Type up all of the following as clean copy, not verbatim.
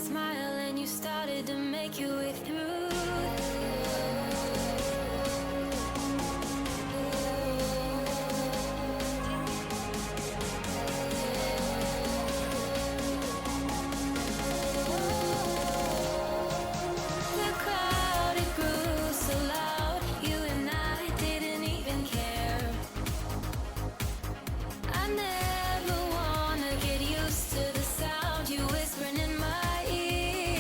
smile and you started to make your way through. The crowd, it grew so loud, you and I didn't even care. I never wanna get used to the sound you whispering in my ear.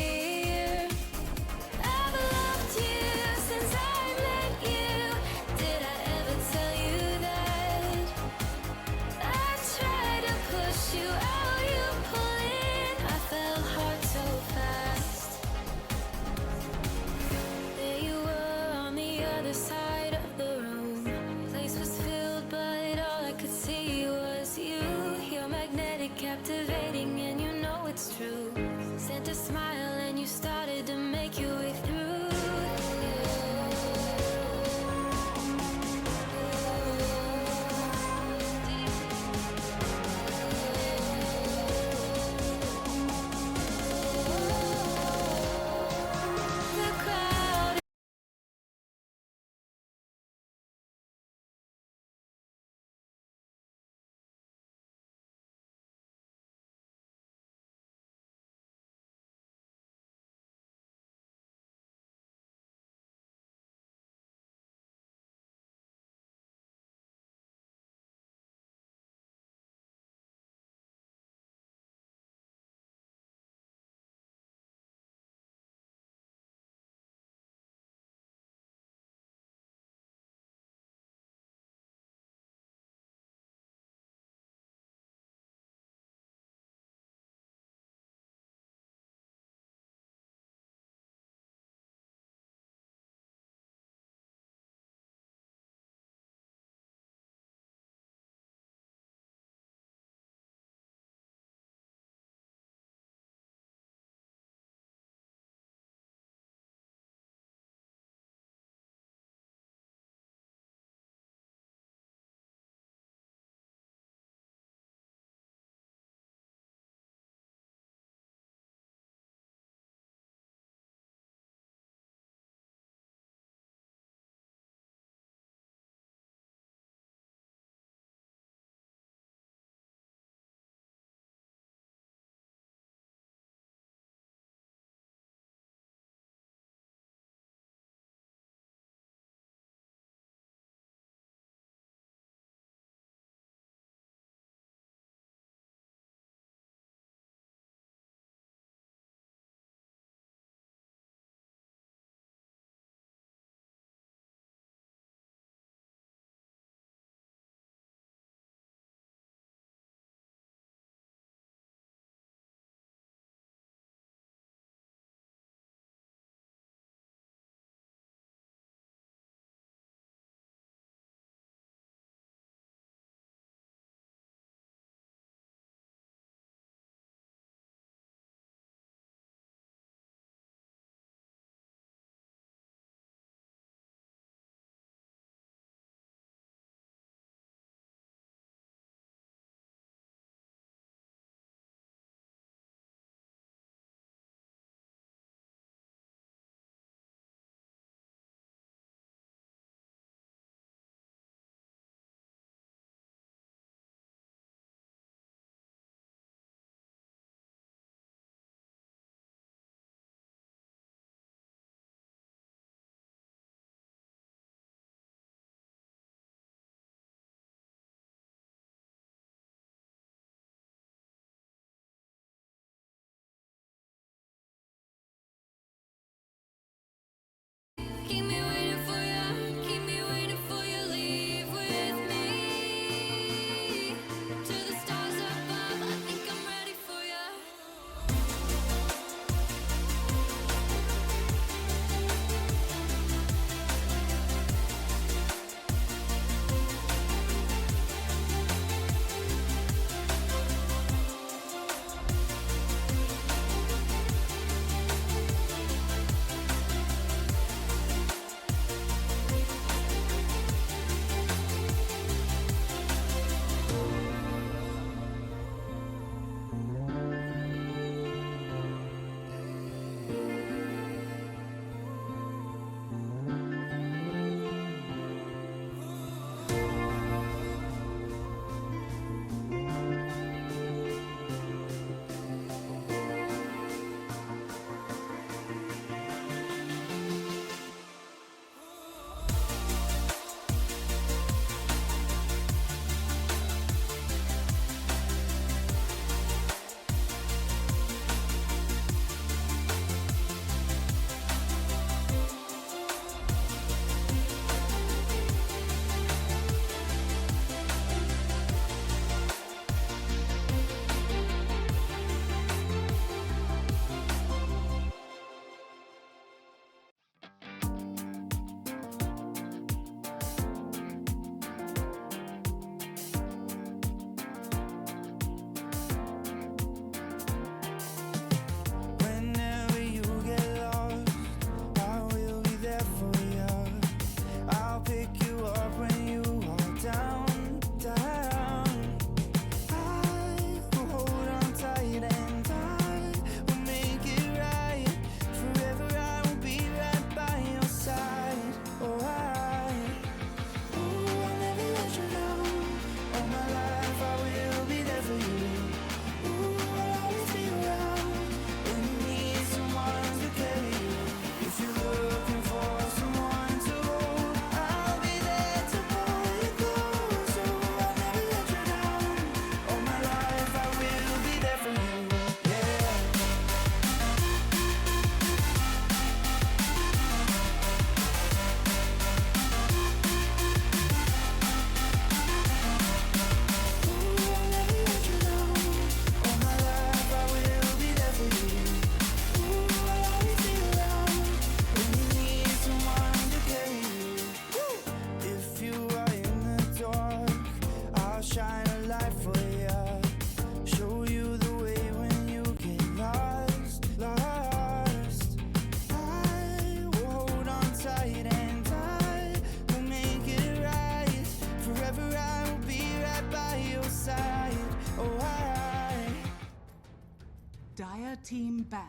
team ban.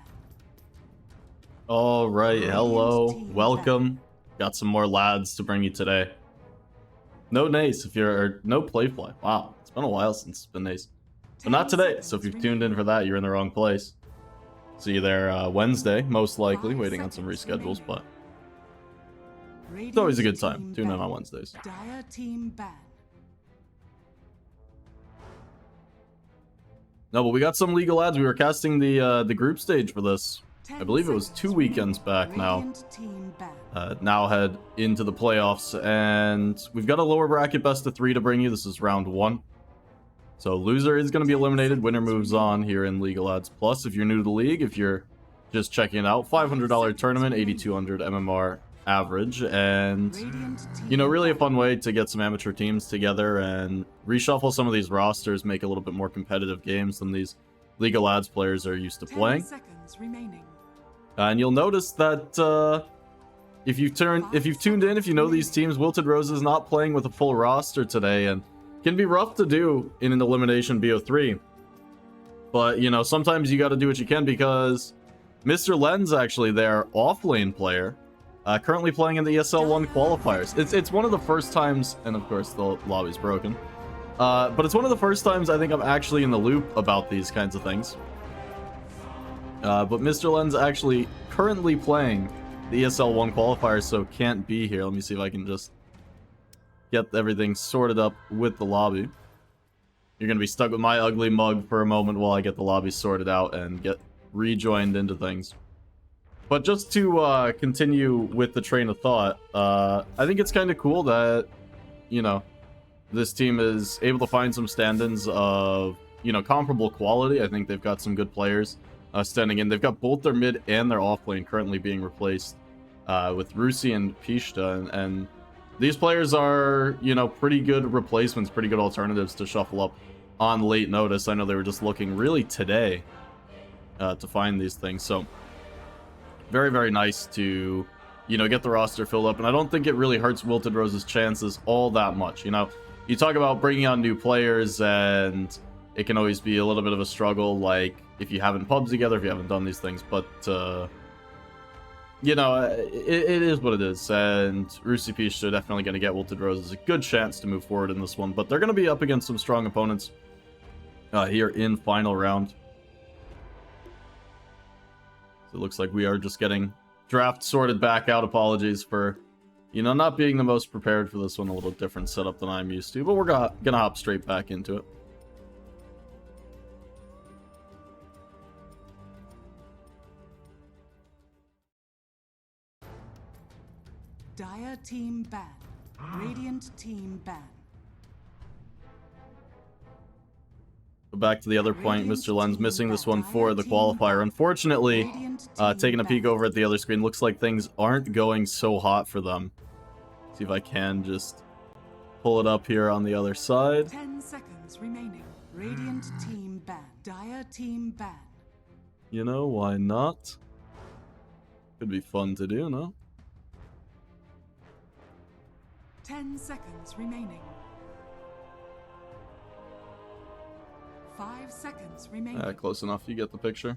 All right, hello, team welcome. Got some more lads to bring you today. No Nace if you're, or no Playfly. Wow, it's been a while since it's been Nace. But not today, so if you've tuned in for that, you're in the wrong place. See you there Wednesday, most likely, waiting on some reschedules, but it's always a good time. Tune in on Wednesdays. Dire team ban. No, but we got some legal ads. We were casting the group stage for this. I believe it was 2 weekends back now. Now head into the playoffs, and we've got a lower bracket best of 3 to bring you. This is round 1. So loser is going to be eliminated. Winner moves on here in Legal Ads Plus. If you're new to the league, if you're just checking it out, $500 tournament, 8,200 MMR average, and you know, really a fun way to get some amateur teams together and reshuffle some of these rosters, make a little bit more competitive games than these Legal Ads players are used to playing. And you'll notice that if you've tuned in, if you know these teams, Wilted Rose is not playing with a full roster today, and can be rough to do in an elimination BO3. But you know, sometimes you got to do what you can, because Mr. Len's actually their off-lane player, currently playing in the ESL1 qualifiers. It's one of the first times, and of course the lobby's broken, but it's one of the first times I think I'm actually in the loop about these kinds of things. But Mr. Len's actually currently playing the ESL1 qualifiers, so can't be here. Let me see if I can just get everything sorted up with the lobby. You're going to be stuck with my ugly mug for a moment while I get the lobby sorted out and get rejoined into things. But just to continue with the train of thought, I think it's kind of cool that, you know, this team is able to find some stand-ins of, you know, comparable quality. I think they've got some good players standing in. They've got both their mid and their off lane currently being replaced with Rusi and Pishta, and these players are, you know, pretty good replacements, pretty good alternatives to shuffle up on late notice. I know they were just looking really today to find these things, so very, very nice to, you know, get the roster filled up. And I don't think it really hurts Wilted Rose's chances all that much. You know, you talk about bringing on new players, and it can always be a little bit of a struggle, like if you haven't pubbed together, if you haven't done these things, but you know, it is what it is, and Rusi Peach are definitely going to get Wilted Roses a good chance to move forward in this one, but they're going to be up against some strong opponents here in final round. So it looks like we are just getting draft sorted back out. Apologies for, you know, not being the most prepared for this one. A little different setup than I'm used to, but we're gonna hop straight back into it. Dire team ban. Radiant team ban. Back to the other point, Mr. Len's missing this one for the qualifier. Unfortunately, taking a peek over at the other screen, looks like things aren't going so hot for them. See if I can just pull it up here on the other side. 10 seconds remaining. Radiant team ban. Dire team ban. You know, why not? Could be fun to do, no? 10 seconds remaining. 5 seconds remaining. Close enough. You get the picture.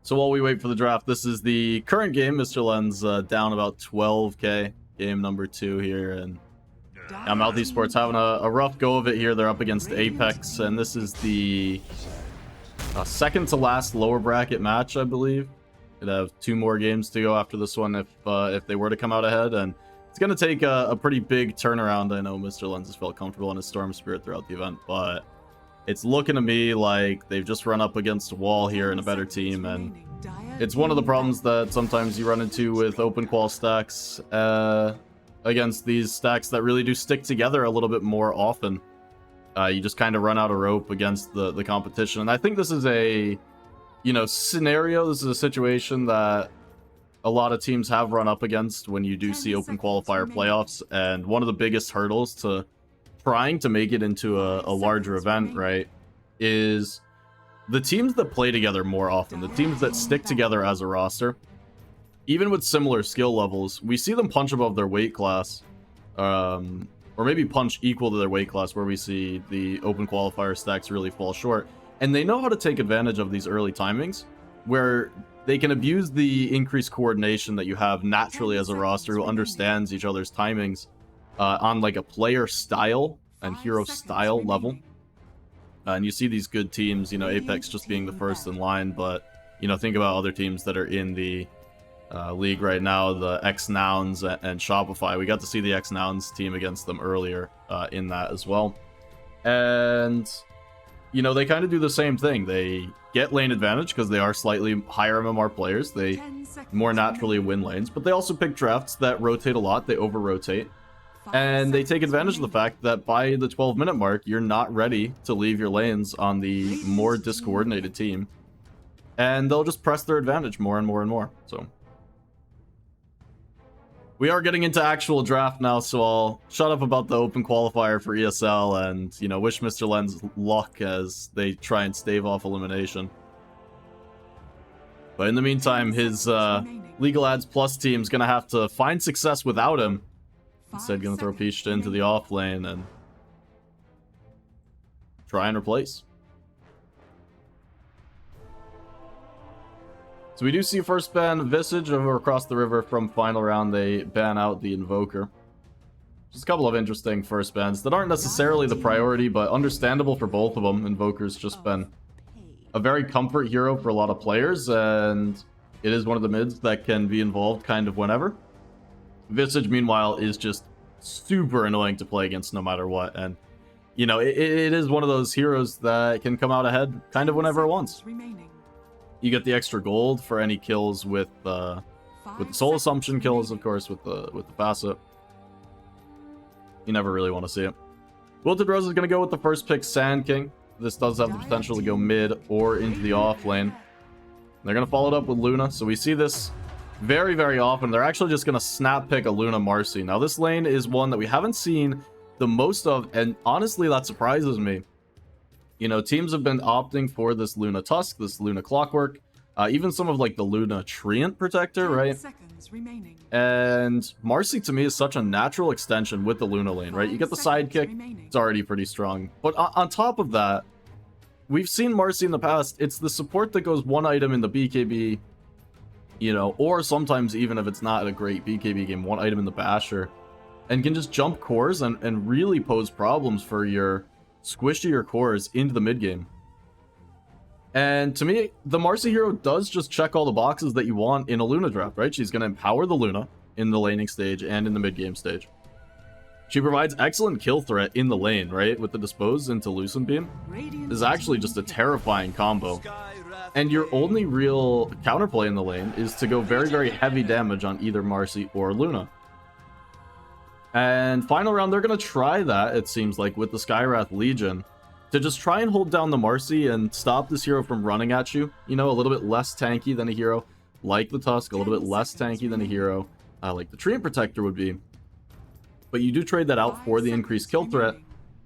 So while we wait for the draft, this is the current game. Mr. Len's down about 12k. Game number 2 here, and Mouth Esports having a rough go of it here. They're up against Apex, and this is the second to last lower bracket match, I believe. They'd have 2 more games to go after this one if they were to come out ahead, and it's going to take a pretty big turnaround. I know Mr. Lenz has felt comfortable in his Storm Spirit throughout the event, but it's looking to me like they've just run up against a wall here in a better team, and it's one of the problems that sometimes you run into with open qual stacks against these stacks that really do stick together a little bit more often. You just kind of run out of rope against the competition, and I think this is a, you know, scenario, this is a situation that a lot of teams have run up against when you do see open qualifier playoffs, and one of the biggest hurdles to trying to make it into a larger event, right, is the teams that play together more often, the teams that stick together as a roster, even with similar skill levels, we see them punch above their weight class, or maybe punch equal to their weight class, where we see the open qualifier stacks really fall short. And they know how to take advantage of these early timings, where they can abuse the increased coordination that you have naturally as a roster who understands each other's timings on like a player style and hero style level. And you see these good teams, you know, Apex just being the first in line, but, you know, think about other teams that are in the league right now, the X-Nouns and Shopify. We got to see the X-Nouns team against them earlier in that as well. And, you know, they kind of do the same thing. They get lane advantage because they are slightly higher MMR players. They more naturally win lanes, but they also pick drafts that rotate a lot. They over-rotate. And they take advantage of the fact that by the 12-minute mark, you're not ready to leave your lanes on the more discoordinated team. And they'll just press their advantage more and more and more. So we are getting into actual draft now, so I'll shut up about the open qualifier for ESL and, you know, wish Mr. Lenz luck as they try and stave off elimination. But in the meantime, his Legal Ads Plus team's going to have to find success without him. Instead, going to throw Peachta into the off lane and try and replace. So we do see first ban Visage over across the river from final round. They ban out the Invoker. Just a couple of interesting first bans that aren't necessarily the priority, but understandable for both of them. Invoker's just been a very comfort hero for a lot of players, and it is one of the mids that can be involved kind of whenever. Visage, meanwhile, is just super annoying to play against no matter what. And, you know, it is one of those heroes that can come out ahead kind of whenever it wants. You get the extra gold for any kills with the soul assumption kills, of course, with the facet. You never really want to see it. Wilted Rose is going to go with the first pick, Sand King. This does have the potential to go mid or into the off lane. They're going to follow it up with Luna, so we see this very, very often. They're actually just going to snap pick a Luna Marcy. Now, this lane is one that we haven't seen the most of, and honestly, that surprises me. You know, teams have been opting for this Luna Tusk, this Luna Clockwork, even some of, like, the Luna Treant Protector, right? And Marcy, to me, is such a natural extension with the Luna lane, right? You get the sidekick, it's already pretty strong. But on top of that, we've seen Marcy in the past. It's the support that goes one item in the BKB, you know, or sometimes even if it's not a great BKB game, one item in the Basher, and can just jump cores and really pose problems for your squishier cores into the mid game. And to me, the Marcy hero does just check all the boxes that you want in a Luna draft, right? She's going to empower the Luna in the laning stage and in the mid game stage. She provides excellent kill threat in the lane, right? With the Dispose into Lucent Beam. This is actually just a terrifying combo. And your only real counterplay in the lane is to go very, very heavy damage on either Marcy or Luna. And final round, they're going to try that, it seems like, with the Skywrath Legion, to just try and hold down the Marcy and stop this hero from running at you. You know, a little bit less tanky than a hero like the Tusk, a little bit less tanky than a hero like the Treant Protector would be. But you do trade that out for the increased kill threat.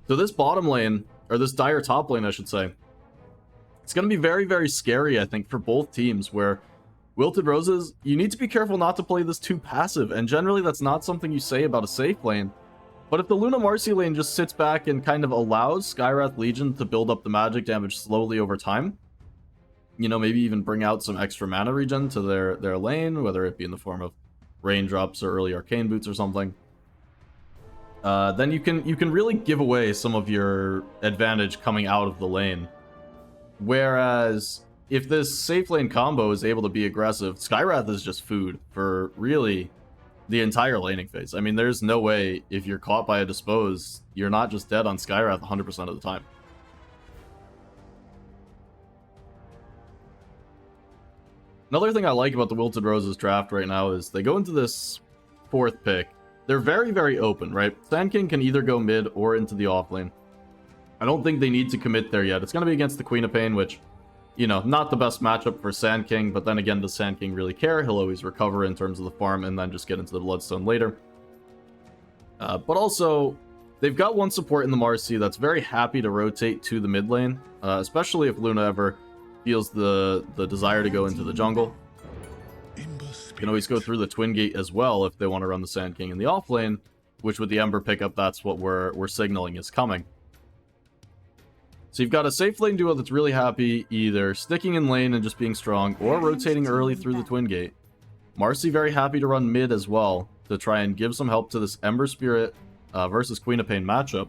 So this bottom lane, or this dire top lane, I should say, it's going to be very, very scary, I think, for both teams, where Wilted Roses, you need to be careful not to play this too passive, and generally that's not something you say about a safe lane. But if the Luna Marcy lane just sits back and kind of allows Skywrath Legion to build up the magic damage slowly over time, you know, maybe even bring out some extra mana regen to their lane, whether it be in the form of raindrops or early arcane boots or something, then you can really give away some of your advantage coming out of the lane. Whereas if this safe lane combo is able to be aggressive, Skywrath is just food for really the entire laning phase. I mean, there's no way if you're caught by a Dispose, you're not just dead on Skywrath 100% of the time. Another thing I like about the Wilted Roses draft right now is they go into this fourth pick. They're very, very open, right? Sand King can either go mid or into the off lane. I don't think they need to commit there yet. It's going to be against the Queen of Pain, which, you know, not the best matchup for Sand King, but then again, does Sand King really care? He'll always recover in terms of the farm and then just get into the Bloodstone later. But also, they've got one support in the Marcy that's very happy to rotate to the mid lane, especially if Luna ever feels the desire to go into the jungle. You can always go through the Twin Gate as well if they want to run the Sand King in the off lane, which with the Ember pickup, that's what we're signaling is coming. So you've got a safe lane duo that's really happy either sticking in lane and just being strong, or rotating early through the Twin Gate. Marcy very happy to run mid as well, to try and give some help to this Ember Spirit versus Queen of Pain matchup.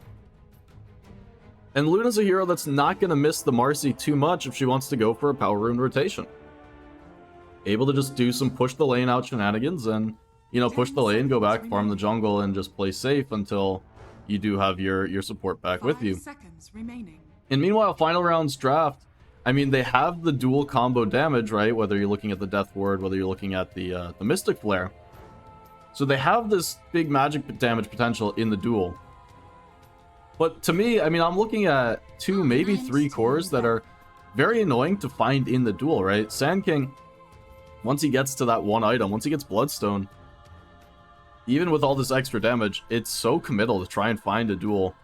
And Luna's a hero that's not going to miss the Marcy too much if she wants to go for a Power Rune rotation. Able to just do some push the lane out shenanigans and, you know, push the lane, go back, farm the jungle, and just play safe until you do have your support back with you. And meanwhile, final round's draft, I mean, they have the dual combo damage, right? Whether you're looking at the Death Ward, whether you're looking at the Mystic Flare. So they have this big magic damage potential in the duel. But to me, I mean, I'm looking at 2, maybe 3 cores that are very annoying to find in the duel, right? Sand King, once he gets to that one item, once he gets Bloodstone, even with all this extra damage, it's so committal to try and find a duel.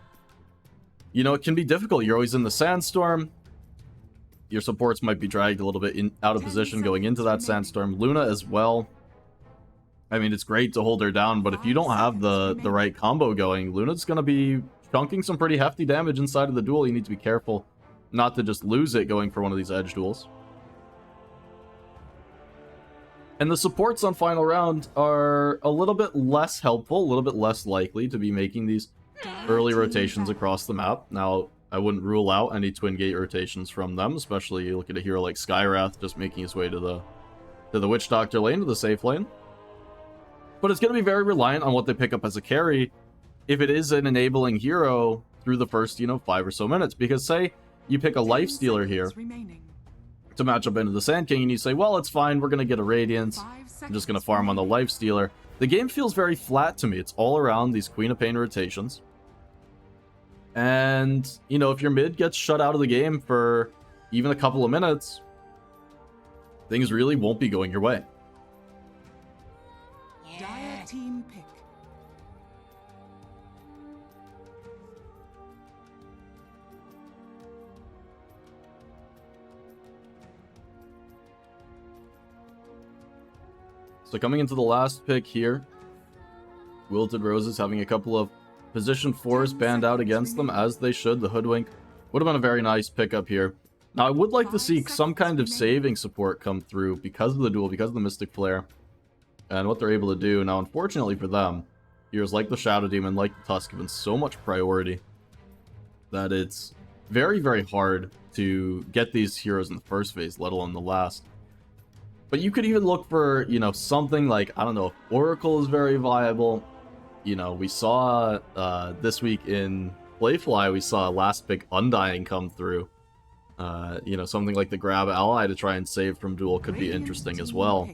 You know, it can be difficult. You're always in the Sandstorm. Your supports might be dragged a little bit out of position going into that Sandstorm. Luna as well. I mean, it's great to hold her down, but if you don't have the right combo going, Luna's going to be chunking some pretty hefty damage inside of the duel. You need to be careful not to just lose it going for one of these edge duels. And the supports on final round are a little bit less helpful, a little bit less likely to be making these early rotations across the map. Now, I wouldn't rule out any Twin Gate rotations from them, especially you look at a hero like Skywrath just making his way to the Witch Doctor lane, to the safe lane. But it's going to be very reliant on what they pick up as a carry if it is an enabling hero through the first, 5 or so minutes. Because say you pick a Lifestealer here to match up into the Sand King, and you say, well, it's fine, we're going to get a Radiance, I'm just going to farm on the Lifestealer. The game feels very flat to me. It's all around these Queen of Pain rotations. And, if your mid gets shut out of the game for even a couple of minutes, things really won't be going your way. Dire team pick. So coming into the last pick here, Wilted Roses having a couple of position 4s banned out against them, as they should. The Hoodwink would have been a very nice pickup here. Now, I would like to see some kind of saving support come through because of the duel, because of the Mystic Flare, and what they're able to do. Now, unfortunately for them, heroes like the Shadow Demon, like the Tusk, have been so much priority that it's very, very hard to get these heroes in the first phase, let alone the last. But you could even look for, something like, I don't know, if Oracle is very viable. We saw this week in Playfly, we saw last pick Undying come through. Something like the Grab Ally to try and save from duel could be interesting as well.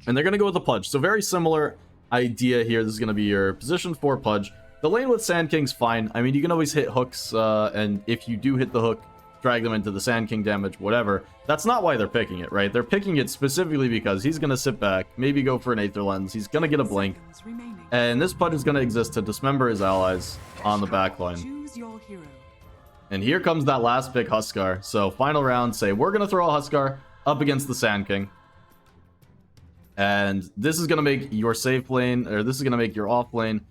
And they're going to go with the Pudge. So very similar idea here. This is going to be your position 4 Pudge. The lane with Sand King's fine. I mean, you can always hit hooks, and if you do hit the hook, drag them into the Sand King damage, whatever. That's not why they're picking it, right? They're picking it specifically because he's going to sit back, maybe go for an Aether Lens, he's going to get a blink, and this Pudge is going to exist to dismember his allies on the backline. And here comes that last pick, Huskar. So final round, say we're going to throw a Huskar up against the Sand King. And this is going to make your safe lane, or this is going to make your off lane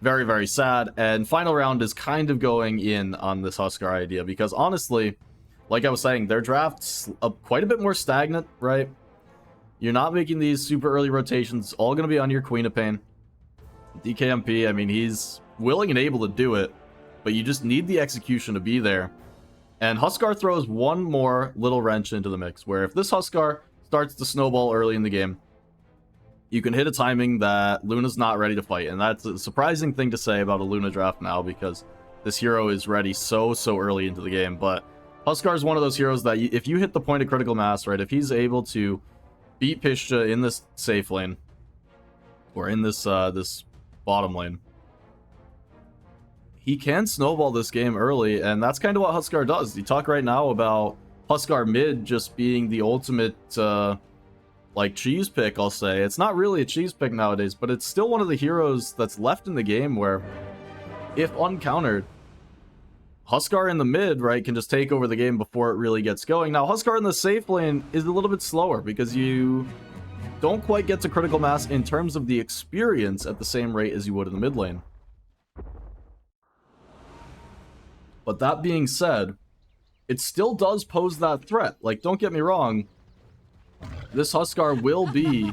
very, very sad. And final round is kind of going in on this Huskar idea, because honestly, like I was saying, their draft's quite a bit more stagnant, right? You're not making these super early rotations, all going to be on your Queen of Pain. DKMP, I mean, he's willing and able to do it, but you just need the execution to be there. And Huskar throws one more little wrench into the mix, where if this Huskar starts to snowball early in the game, you can hit a timing that Luna's not ready to fight. And that's a surprising thing to say about a Luna draft now, because this hero is ready so early into the game. But Huskar is one of those heroes that if you hit the point of critical mass, right, if he's able to beat Pishta in this safe lane, or in this this bottom lane, he can snowball this game early, and that's kind of what Huskar does. You talk right now about Huskar mid just being the ultimate like cheese pick, I'll say. It's not really a cheese pick nowadays, but it's still one of the heroes that's left in the game where, if uncountered, Huskar in the mid, right, can just take over the game before it really gets going. Now, Huskar in the safe lane is a little bit slower because you don't quite get to critical mass in terms of the experience at the same rate as you would in the mid lane. But that being said, it still does pose that threat. Like, don't get me wrong, this Huskar will be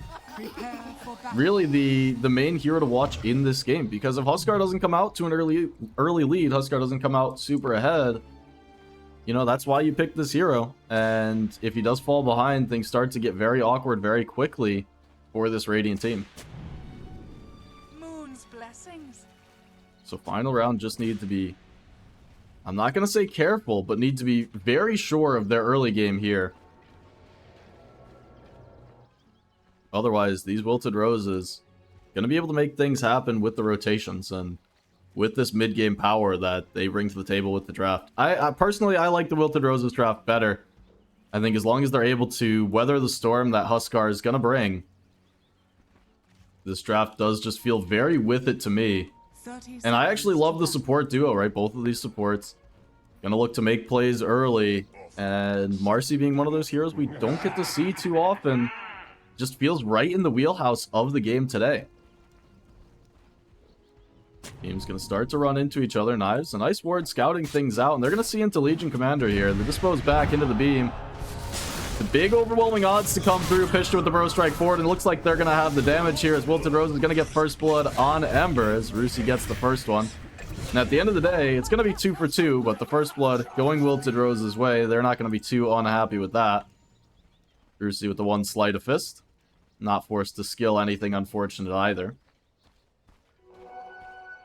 really the main hero to watch in this game, because if Huskar doesn't come out to an early lead, Huskar doesn't come out super ahead, you know, that's why you pick this hero. And if he does fall behind, things start to get very awkward very quickly for this Radiant team. Moon's blessings. So final round just need to be, I'm not going to say careful, but need to be very sure of their early game here. Otherwise, these Wilted Roses going to be able to make things happen with the rotations and with this mid-game power that they bring to the table with the draft. I personally, I like the Wilted Roses draft better. I think as long as they're able to weather the storm that Huskar is going to bring, this draft does just feel very with it to me. And I actually love the support duo, right? Both of these supports going to look to make plays early. And Marcy being one of those heroes we don't get to see too often, just feels right in the wheelhouse of the game today. Team's going to start to run into each other. Knives, a nice ward scouting things out, and they're going to see into Legion Commander here. They dispose back into the beam. The big overwhelming odds to come through. Pishta with the Burrow Strike forward, and it looks like they're going to have the damage here as Wilted Rose is going to get first blood on Ember as Rusi gets the first one. And at the end of the day, it's going to be 2 for 2, but the first blood going Wilted Rose's way. They're not going to be too unhappy with that. Rusi with the one sleight of fist. Not forced to skill anything unfortunate either.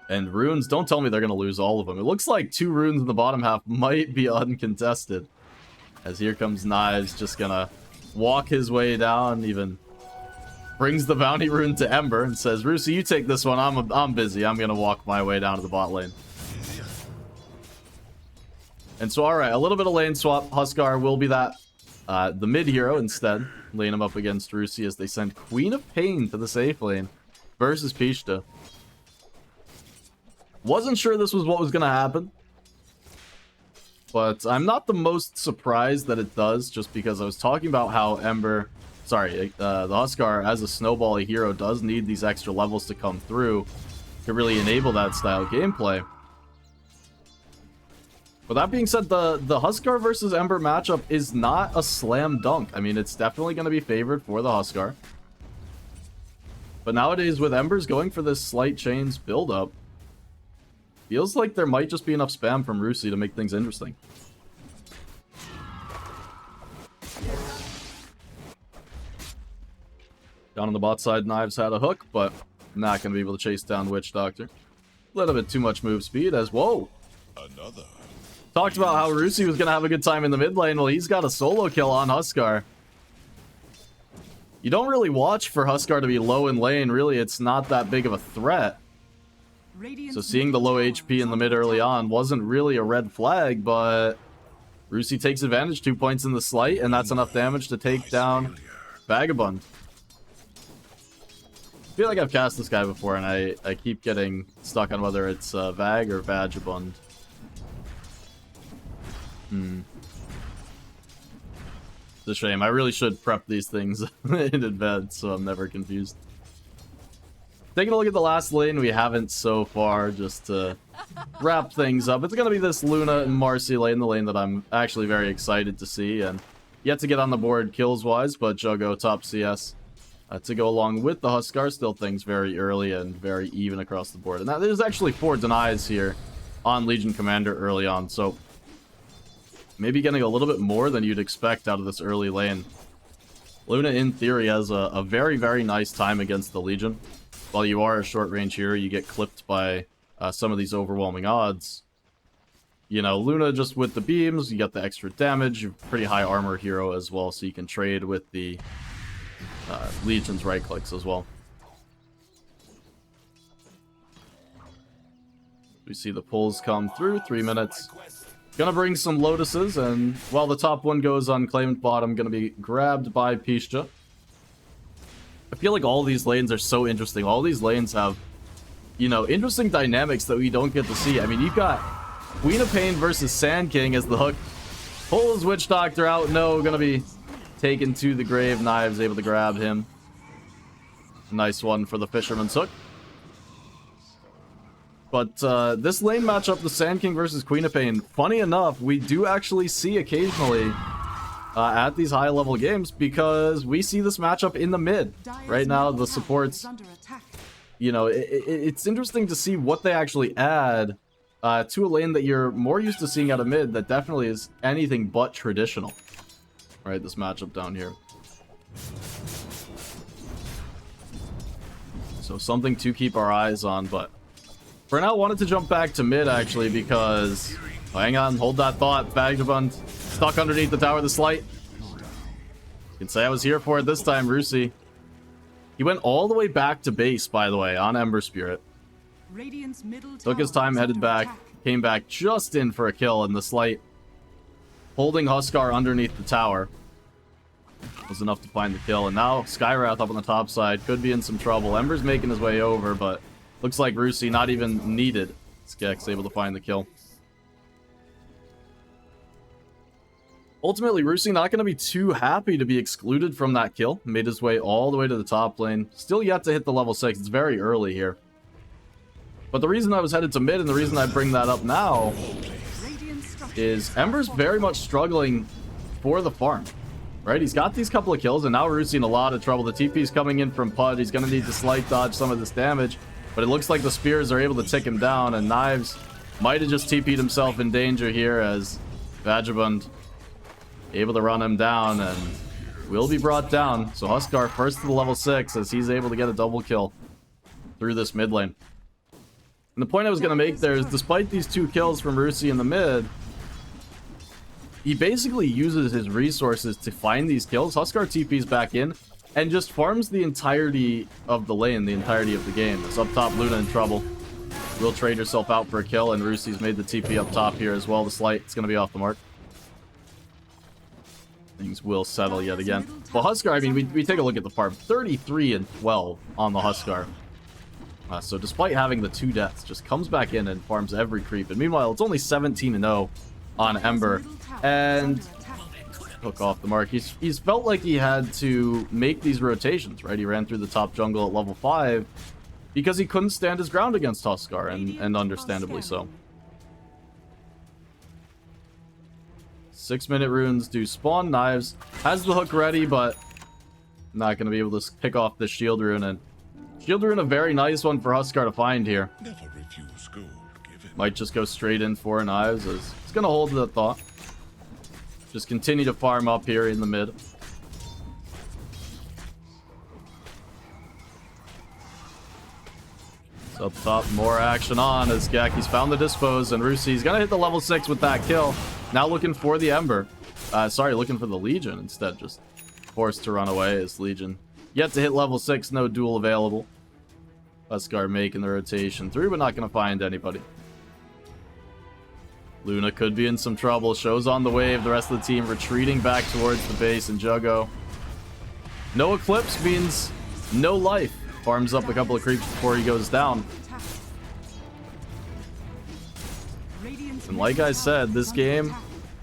And runes, don't tell me they're going to lose all of them. It looks like 2 runes in the bottom half might be uncontested. As here comes Knives, just going to walk his way down, even brings the bounty rune to Ember and says, Rusi, you take this one. I'm busy. I'm going to walk my way down to the bot lane. And so, alright, a little bit of lane swap. Huskar will be that the mid hero instead. Lane him up against Rusi as they send Queen of Pain to the safe lane versus Pishta. Wasn't sure this was what was going to happen, but I'm not the most surprised that it does, just because I was talking about how the Huskar as a snowball hero does need these extra levels to come through to really enable that style gameplay. But that being said, the Huskar versus Ember matchup is not a slam dunk. I mean, it's definitely going to be favored for the Huskar. But nowadays, with Embers going for this slight chains build-up, feels like there might just be enough spam from Rusi to make things interesting. Down on the bot side, Knives had a hook, but not going to be able to chase down Witch Doctor. A little bit too much move speed as, whoa! Another. Talked about how Rusi was going to have a good time in the mid lane. Well, he's got a solo kill on Huskar. You don't really watch for Huskar to be low in lane. Really, it's not that big of a threat. So seeing the low HP in the mid early on wasn't really a red flag, but Rusi takes advantage, 2 points in the slight, and that's enough damage to take down Vagabond. I feel like I've cast this guy before, and I keep getting stuck on whether it's Vag or Vagabond. It's a shame. I really should prep these things in advance, so I'm never confused. Taking a look at the last lane, we haven't so far, just to wrap things up. It's going to be this Luna and Marcy lane, the lane that I'm actually very excited to see, and yet to get on the board kills-wise, but Jogo top CS to go along with the Huskar. Still things very early and very even across the board. And there's actually 4 denies here on Legion Commander early on, so maybe getting a little bit more than you'd expect out of this early lane. Luna, in theory, has a very, very nice time against the Legion. While you are a short-range hero, you get clipped by some of these overwhelming odds. You know, Luna, just with the beams, you get the extra damage. You're a pretty high armor hero as well, so you can trade with the Legion's right-clicks as well. We see the pulls come through, 3 minutes. Gonna bring some Lotuses, and while the top one goes unclaimed, bottom gonna be grabbed by Pishta. I feel like all these lanes are so interesting. All these lanes have, you know, interesting dynamics that we don't get to see. I mean, you've got Queen of Pain versus Sand King as the hook. Pulls Witch Doctor out. No, gonna be taken to the grave. Knives able to grab him. Nice one for the Fisherman's hook. But this lane matchup, the Sand King versus Queen of Pain, funny enough, we do actually see occasionally at these high-level games because we see this matchup in the mid. Right now, the supports, you know, it's interesting to see what they actually add to a lane that you're more used to seeing out of mid that definitely is anything but traditional. Right, this matchup down here. So something to keep our eyes on, but for now, wanted to jump back to mid, actually, because... Oh, hang on, hold that thought. Vagabond stuck underneath the tower of the Slight. You can say I was here for it this time, Rusi. He went all the way back to base, by the way, on Ember Spirit. Took his time, headed back, came back just in for a kill, and the Slight holding Huskar underneath the tower was enough to find the kill. And now Skywrath up on the top side could be in some trouble. Ember's making his way over, but looks like Rusi not even needed. Skek's able to find the kill. Ultimately, Rusi not going to be too happy to be excluded from that kill. Made his way all the way to the top lane. Still yet to hit the level 6. It's very early here. But the reason I was headed to mid, and the reason I bring that up now, is Ember's very much struggling for the farm. Right? He's got these couple of kills, and now Rusi in a lot of trouble. The TP's coming in from Pud. He's going to need to slight dodge some of this damage. But it looks like the spears are able to tick him down, and Knives might have just TP'd himself in danger here as Vagabond able to run him down and will be brought down. So Huskar first to the level 6 as he's able to get a double kill through this mid lane. And the point I was going to make there is, despite these 2 kills from Rusi in the mid, he basically uses his resources to find these kills. Huskar TP's back in and just farms the entirety of the lane, the entirety of the game. It's up top, Luna in trouble. Will trade herself out for a kill, and Rusi's made the TP up top here as well. The Slight, it's going to be off the mark. Things will settle yet again. Well, Huskar, I mean, we take a look at the farm. 33 and 12 on the Huskar. So despite having the 2 deaths, just comes back in and farms every creep. And meanwhile, it's only 17 and 0 on Ember. And hook off the mark. He's felt like he had to make these rotations, right? He ran through the top jungle at level 5 because he couldn't stand his ground against Huskar, and understandably so. 6-minute runes do spawn. Knives has the hook ready, but not going to be able to pick off the shield rune. And shield rune, a very nice one for Huskar to find here. Never refuse gold given. Might just go straight in for Knives, as it's going to hold that thought. Just continue to farm up here in the mid. So up top, more action on as Gaki's found the dispose, and Rusi's gonna hit the level 6 with that kill. Now looking for the Ember. Sorry, looking for the Legion instead. Just forced to run away as Legion. Yet to hit level 6, no duel available. Huskar making the rotation through, but not gonna find anybody. Luna could be in some trouble. Shows on the wave. The rest of the team retreating back towards the base, and Juggo. No Eclipse means no life. Farms up a couple of creeps before he goes down. And like I said, this game,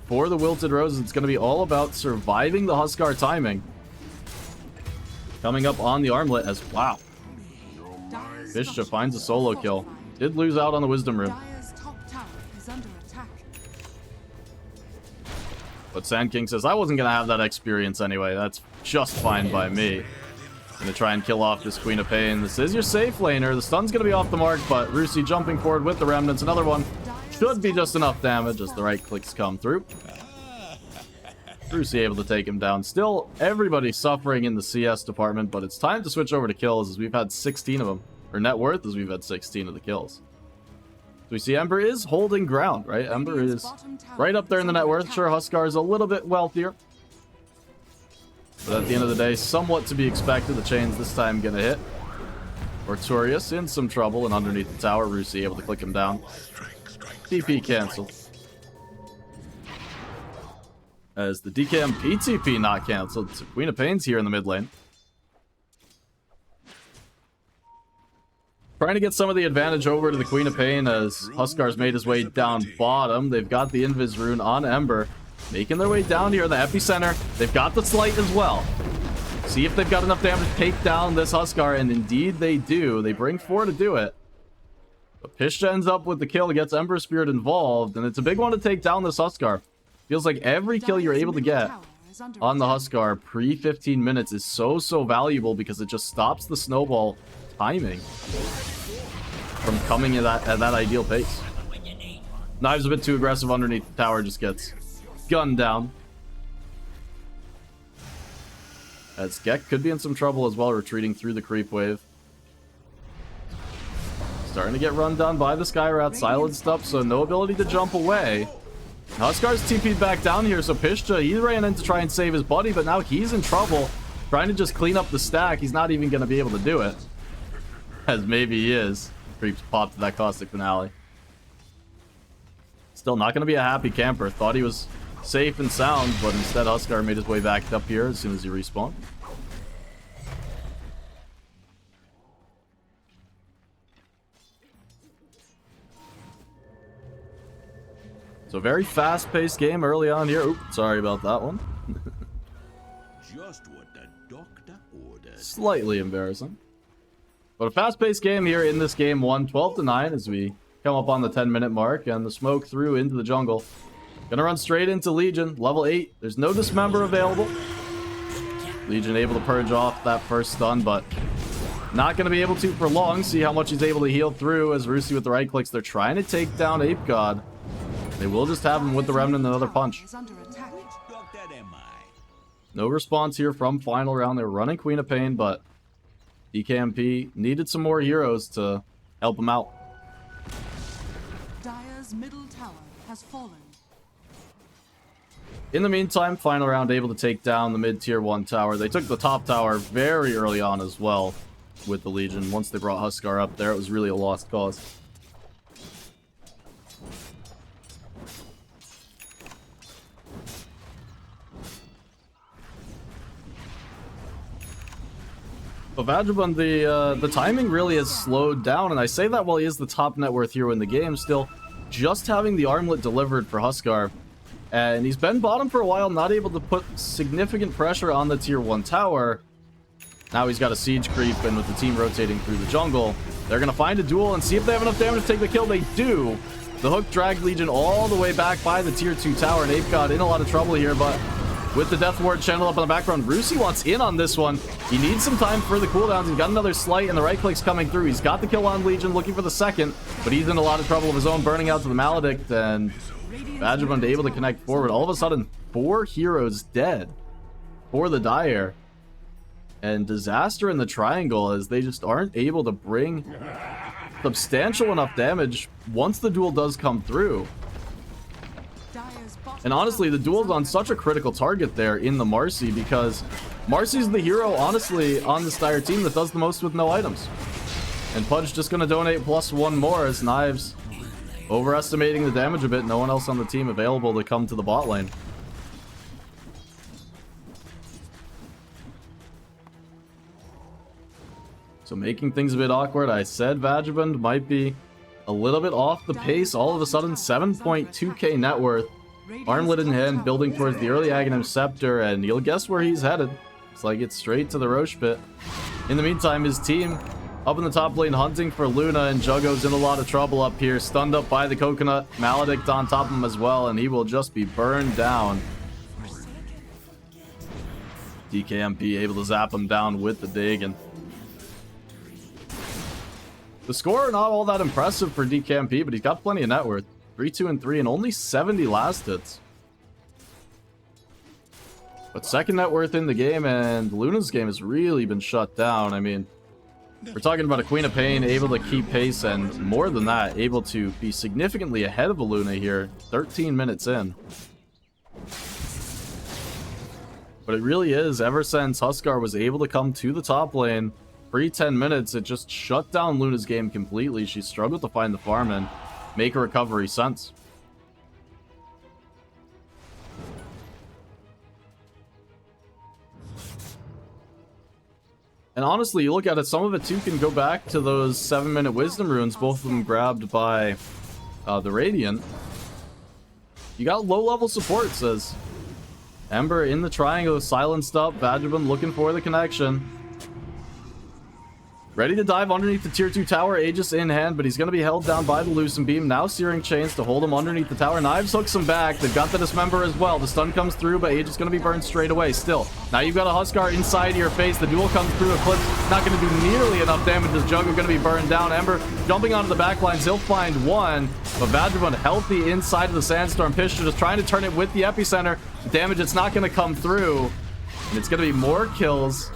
for the Wilted Roses, it's going to be all about surviving the Huskar timing. Coming up on the armlet as, wow. Vishja finds a solo kill. Did lose out on the Wisdom Rune. But Sand King says, I wasn't going to have that experience anyway. That's just fine by me. Gonna try and kill off this Queen of Pain. This is your safe laner. The stun's gonna be off the mark, but Rusi jumping forward with the remnants. Another one should be just enough damage as the right clicks come through. Rusi able to take him down. Still, everybody suffering in the CS department, but it's time to switch over to kills as we've had 16 of them. Or net worth as we've had 16 of the kills. So we see Ember is holding ground, right? Ember is right up there in the net worth. Sure, Huskar is a little bit wealthier. But at the end of the day, somewhat to be expected. The chain's this time gonna hit. Artorias in some trouble, and underneath the tower, Rusi able to click him down. TP canceled. As the DKM PTP not canceled, so Queen of Pain's here in the mid lane. Trying to get some of the advantage over to the Queen of Pain as Huskar's made his way down bottom. They've got the Invis rune on Ember. Making their way down here in the epicenter. They've got the Slight as well. See if they've got enough damage to take down this Huskar, and indeed they do. They bring 4 to do it. But Pishta ends up with the kill, gets Ember Spirit involved, and it's a big one to take down this Huskar. Feels like every kill you're able to get on the Huskar pre 15 minutes is so valuable because it just stops the snowball timing from coming at that ideal pace. Knives a bit too aggressive underneath the tower, just gets gunned down. As Gek could be in some trouble as well, retreating through the creep wave. Starting to get run down by the Skyrat, silenced up, so no ability to jump away. Huskar's TP'd back down here, so Pishta, he ran in to try and save his buddy, but now he's in trouble. Trying to just clean up the stack. He's not even going to be able to do it. As maybe he is. Creeps popped to that Caustic Finale. Still not going to be a happy camper. Thought he was safe and sound, but instead Huskar made his way back up here as soon as he respawned. So very fast-paced game early on here. Oop, sorry about that one. Just what the doctor ordered. Slightly embarrassing. But a fast-paced game here in this game 1, 12-9 as we come up on the 10-minute mark, and the smoke through into the jungle. Gonna run straight into Legion, level 8. There's no Dismember available. Legion able to purge off that first stun, but not gonna be able to for long. See how much he's able to heal through as Rusi with the right clicks. They're trying to take down Ape God. They will just have him with the Remnant and another punch. No response here from final round. They were running Queen of Pain, but DKMP needed some more heroes to help him out. Dire's middle tower has fallen. In the meantime, final round able to take down the mid-tier 1 tower. They took the top tower very early on as well with the Legion. Once they brought Huskar up there, it was really a lost cause. But Vagabond, the timing really has slowed down, and I say that while he is the top net worth hero in the game, still just having the armlet delivered for Huskar. And he's been bottom for a while, not able to put significant pressure on the tier 1 tower. Now he's got a siege creep, and with the team rotating through the jungle, they're going to find a duel and see if they have enough damage to take the kill. They do. The hook dragged Legion all the way back by the tier 2 tower, and Ape God in a lot of trouble here, but with the Death Ward channel up in the background, Rusi wants in on this one. He needs some time for the cooldowns. He's got another slight, and the right click's coming through. He's got the kill on Legion, looking for the second, but he's in a lot of trouble of his own, burning out to the Maledict, and Vagabond able to connect forward. All of a sudden, 4 heroes dead for the Dire. And disaster in the triangle as they just aren't able to bring substantial enough damage once the duel does come through. And honestly, the duel's on such a critical target there in the Marcy, because Marcy's the hero, honestly, on this Dire team that does the most with no items. And Pudge just going to donate +1 more as Knives overestimating the damage a bit. No one else on the team available to come to the bot lane. So making things a bit awkward. I said Vagabond might be a little bit off the pace. All of a sudden, 7.2k net worth. Armlet in hand, building towards the early Aghanim Scepter, and you'll guess where he's headed. It's like it's straight to the Roche pit. In the meantime, his team up in the top lane hunting for Luna, and Juggo's in a lot of trouble up here. Stunned up by the Coconut. Maledict on top of him as well, and he will just be burned down. DKMP able to zap him down with the Dagon. The score not all that impressive for DKMP, but he's got plenty of net worth. 3, 2, and 3, and only 70 last hits. But second net worth in the game, and Luna's game has really been shut down. I mean, we're talking about a Queen of Pain able to keep pace, and more than that, able to be significantly ahead of a Luna here, 13 minutes in. But it really is, ever since Huskar was able to come to the top lane, pre-10 minutes, it just shut down Luna's game completely. She struggled to find the farm and make a recovery since. And honestly, you look at it, some of it too can go back to those 7-minute Wisdom runes, both of them grabbed by the Radiant. You got low-level support, says Ember in the triangle, silenced up, Vagabond looking for the connection. Ready to dive underneath the tier 2 tower, Aegis in hand, but he's going to be held down by the Lucent Beam. Now Searing Chains to hold him underneath the tower. Knives hooks him back. They've got the Dismember as well. The stun comes through, but Aegis going to be burned straight away still. Now you've got a Huskar inside your face. The duel comes through. Eclipse not going to do nearly enough damage. This Jugger going to be burned down. Ember jumping onto the back lines. He'll find one, but Vagabond healthy inside of the Sandstorm. Pisher just trying to turn it with the Epicenter. The damage, it's not going to come through, and it's going to be more kills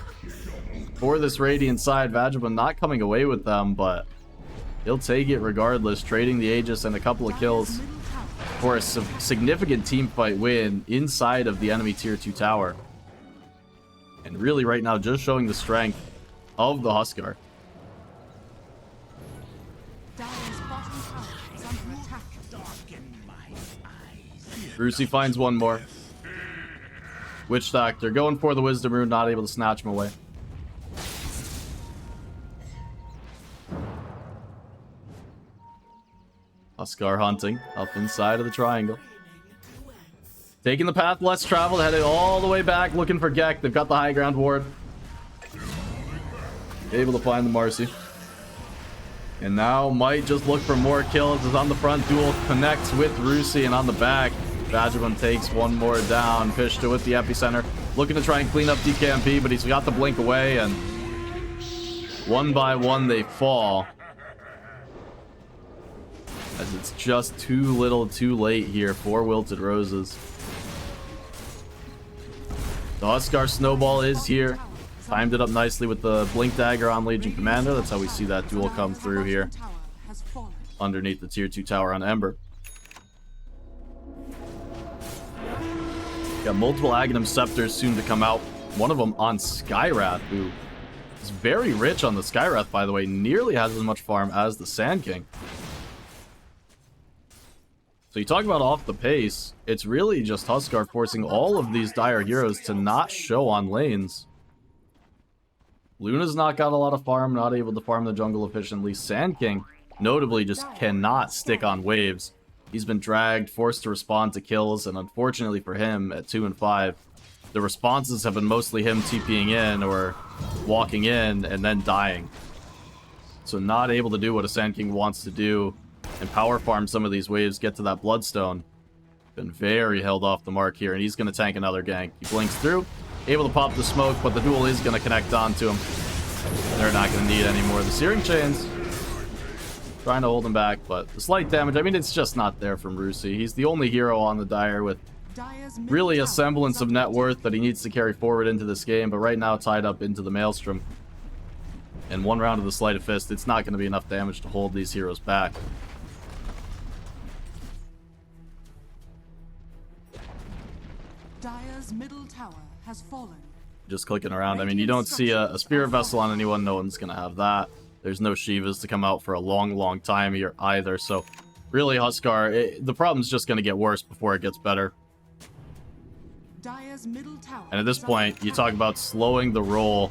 for this Radiant side. Vagabond not coming away with them, but he'll take it regardless, trading the Aegis and a couple of kills for a significant team fight win inside of the enemy tier 2 tower. And really right now just showing the strength of the Huskar. Brucey finds one more. Witch Doctor going for the Wisdom Rune, not able to snatch him away. Huskar hunting up inside of the triangle. Taking the path less traveled, headed all the way back, looking for Gek. They've got the high ground ward. Able to find the Marcy. And now might just look for more kills as on the front duel connects with Rusi, and on the back, Vagabond takes one more down. Pishta with the Epicenter, looking to try and clean up DKMP, but he's got the blink away, and one by one they fall. As it's just too little too late here for Wilted Roses. The Huskar Snowball is here. Timed it up nicely with the Blink Dagger on Legion Commander. That's how we see that duel come through here. Underneath the tier 2 tower on Ember. Got multiple Aghanim Scepters soon to come out. One of them on Skywrath, who is very rich on the Skywrath, by the way. Nearly has as much farm as the Sand King. So you talk about off the pace, it's really just Huskar forcing all of these dire heroes to not show on lanes. Luna's not got a lot of farm, not able to farm the jungle efficiently. Sand King, notably, just cannot stick on waves. He's been dragged, forced to respond to kills, and unfortunately for him, at 2 and 5, the responses have been mostly him TPing in or walking in and then dying. So not able to do what a Sand King wants to do and power farm some of these waves, get to that Bloodstone. Been very held off the mark here, and he's going to tank another gank. He blinks through, able to pop the smoke, but the duel is going to connect onto him. They're not going to need any more of the Searing Chains. Trying to hold him back, but the slight damage, I mean, it's just not there from Rusi. He's the only hero on the Dire with really a semblance of net worth that he needs to carry forward into this game, but right now tied up into the Maelstrom. And one round of the Sleight of Fist, it's not going to be enough damage to hold these heroes back. Dire's middle tower has fallen. Just clicking around. I mean, you don't see a Spirit Vessel on anyone. No one's going to have that. There's no Shivas to come out for a long, long time here either. So, really, Huskar, the problem's just going to get worse before it gets better. Dire's middle tower. And at this point, you talk about slowing the roll.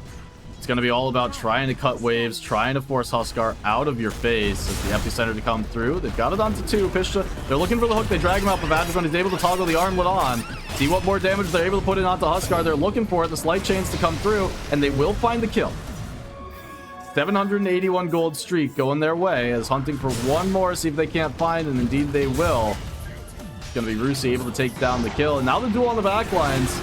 It's going to be all about trying to cut waves, trying to force Huskar out of your face as the Epicenter to come through. They've got it onto 2. Pishta, they're looking for the hook. They drag him out, but Vagabond is able to toggle the armlet on. See what more damage they're able to put in onto Huskar. They're looking for it, the Slight Chains to come through, and they will find the kill. 781 gold streak going their way as hunting for one more, see if they can't find, and indeed they will. It's going to be Rusi able to take down the kill, and now the duel on the back lines.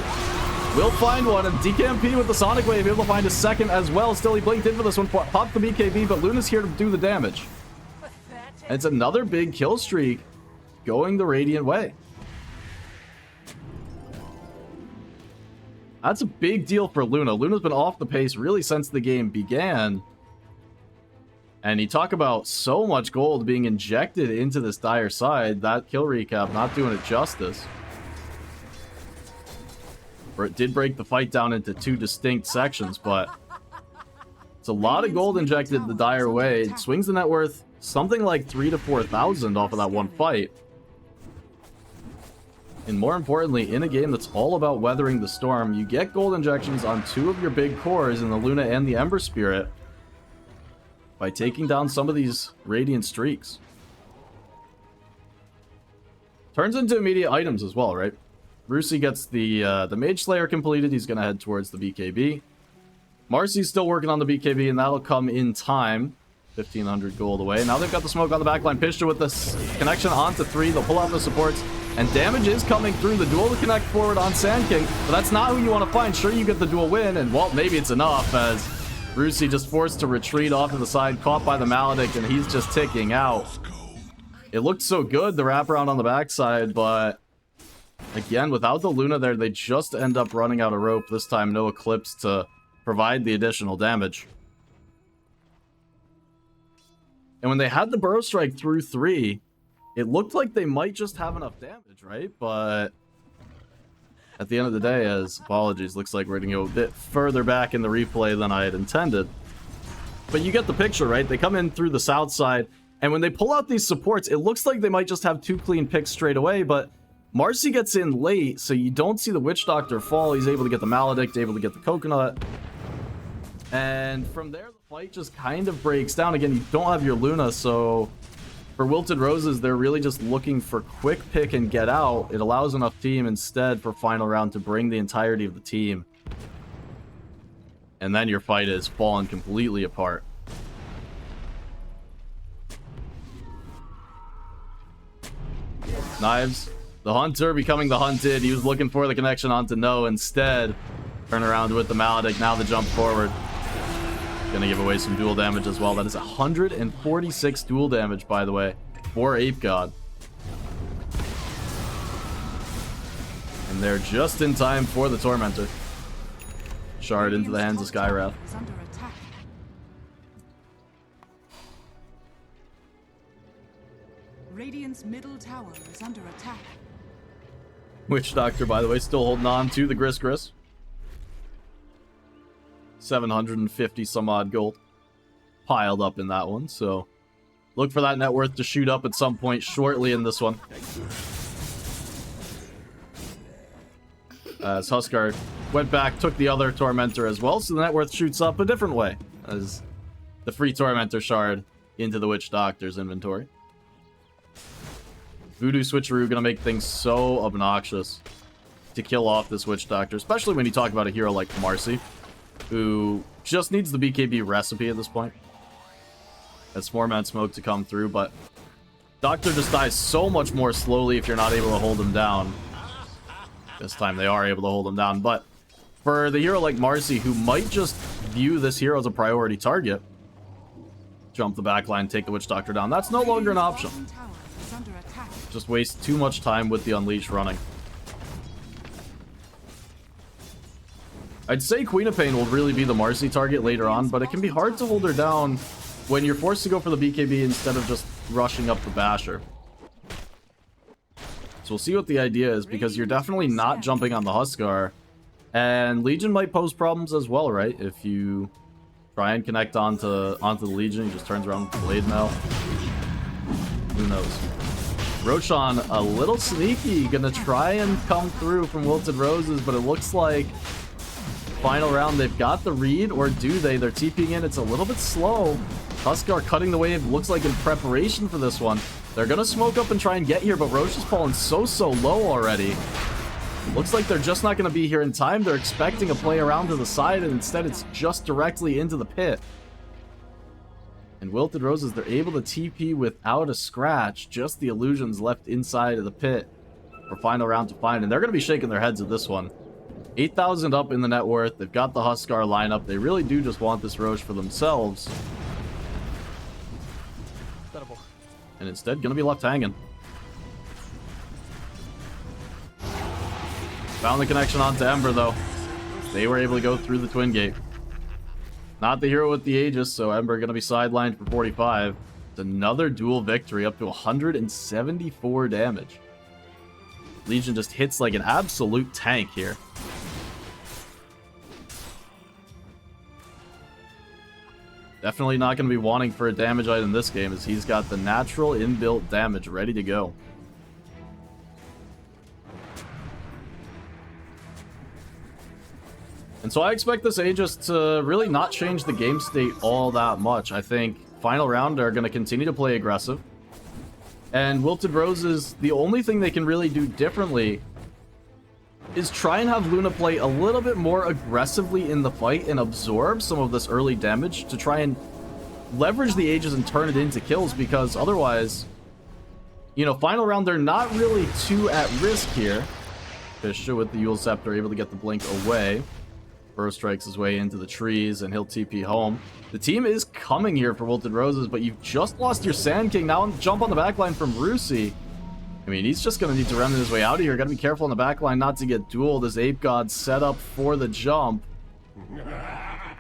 Will find one, and DKMP with the Sonic Wave able to find a second as well. Still, he blinked in for this one, popped the BKB, but Luna's here to do the damage. And it's another big kill streak going the Radiant way. That's a big deal for Luna. Luna's been off the pace really since the game began. And you talk about so much gold being injected into this Dire side, that kill recap not doing it justice. Or it did break the fight down into 2 distinct sections, but it's a lot of gold injected the Dire way. It swings the net worth something like 3,000 to 4,000 off of that one fight. And more importantly, in a game that's all about weathering the storm, you get gold injections on 2 of your big cores in the Luna and the Ember Spirit by taking down some of these Radiant streaks. Turns into immediate items as well, right? Rusi gets the Mage Slayer completed. He's going to head towards the BKB. Marcy's still working on the BKB, and that'll come in time. 1,500 gold away. Now they've got the smoke on the backline. Pischter with this connection onto 3. They'll pull out the supports, and damage is coming through. The duel to connect forward on Sand King, but that's not who you want to find. Sure, you get the duel win, and well, maybe it's enough, as Rusi just forced to retreat off to the side, caught by the Maledict, and he's just ticking out. It looked so good, the wraparound on the backside, but again, without the Luna there, they just end up running out of rope. This time, no Eclipse to provide the additional damage. And when they had the Burrow Strike through 3, it looked like they might just have enough damage, right? But at the end of the day, as apologies, looks like we're going to go a bit further back in the replay than I had intended. But you get the picture, right? They come in through the south side, and when they pull out these supports, it looks like they might just have 2 clean picks straight away, but Marcy gets in late, so you don't see the Witch Doctor fall. He's able to get the Maledict, able to get the Coconut. And from there, the fight just kind of breaks down. Again, you don't have your Luna, so for Wilted Roses, they're really just looking for quick pick and get out. It allows enough team instead for final round to bring the entirety of the team. And then your fight is falling completely apart. Knives, the Hunter becoming the Hunted. He was looking for the connection onto No. Instead, turn around with the Maledict. Now the jump forward. Gonna give away some dual damage as well. That is 146 dual damage, by the way, for Ape God. And they're just in time for the Tormentor. Shard into the hands of Skywrath. Radiant's middle tower is under attack. Witch Doctor, by the way, still holding on to the Gris. 750 some odd gold piled up in that one, so look for that net worth to shoot up at some point shortly in this one. As Huskar went back, took the other Tormentor as well, so the net worth shoots up a different way as the free Tormentor shard into the Witch Doctor's inventory. Voodoo Switcheroo gonna make things so obnoxious to kill off this Witch Doctor, especially when you talk about a hero like Marcy, who just needs the BKB recipe at this point. That's 4-man smoke to come through, but Doctor just dies so much more slowly if you're not able to hold him down. This time they are able to hold him down, but for the hero like Marcy, who might just view this hero as a priority target, jump the backline, take the Witch Doctor down, that's no longer an option. Just waste too much time with the Unleash running. I'd say Queen of Pain will really be the Marcy target later on, but it can be hard to hold her down when you're forced to go for the BKB instead of just rushing up the Basher. So we'll see what the idea is, because you're definitely not jumping on the Huskar, and Legion might pose problems as well, right? If you try and connect onto the Legion, he just turns around with the Blade Mail. Who knows? Roshan, a little sneaky, gonna try and come through from Wilted Roses, but it looks like final round they've got the read, or do they? They're TPing in, it's a little bit slow. Huskar cutting the wave, looks like in preparation for this one. They're gonna smoke up and try and get here, but Roche is falling so low already. Looks like they're just not gonna be here in time. They're expecting a play around to the side, and instead it's just directly into the pit. And Wilted Roses, they're able to TP without a scratch, just the illusions left inside of the pit for final round to find, and they're going to be shaking their heads at this one. 8,000 up in the net worth, they've got the Huskar lineup, they really do just want this Roche for themselves. And instead, going to be left hanging. Found the connection onto Ember, though. They were able to go through the Twin Gate. Not the hero with the Aegis, so Ember going to be sidelined for 45. It's another dual victory, up to 174 damage. Legion just hits like an absolute tank here. Definitely not going to be wanting for a damage item this game, as he's got the natural inbuilt damage ready to go. And so I expect this Aegis to really not change the game state all that much. I think final round are going to continue to play aggressive. And Wilted Roses, the only thing they can really do differently is try and have Luna play a little bit more aggressively in the fight and absorb some of this early damage to try and leverage the Aegis and turn it into kills, because otherwise, you know, final round, they're not really too at risk here. Fisher with the Yule Scepter able to get the blink away. Burst strikes his way into the trees and he'll TP home. The team is coming here for Wilted Roses, but you've just lost your Sand King. Now jump on the backline from Rusi. I mean, he's just going to need to remnant his way out of here. Got to be careful on the backline not to get dueled as Ape God set up for the jump.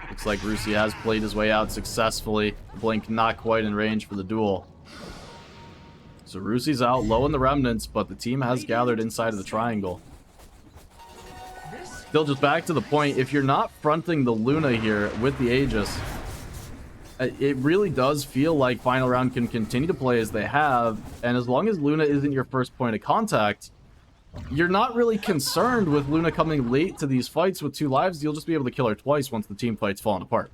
Looks like Rusi has played his way out successfully. Blink not quite in range for the duel. So Rusi's out low in the remnants, but the team has gathered inside of the triangle. Still just back to the point, if you're not fronting the Luna here with the Aegis, it really does feel like final round can continue to play as they have, and as long as Luna isn't your first point of contact, you're not really concerned with Luna coming late to these fights with 2 lives. You'll just be able to kill her twice once the team fight's fallen apart.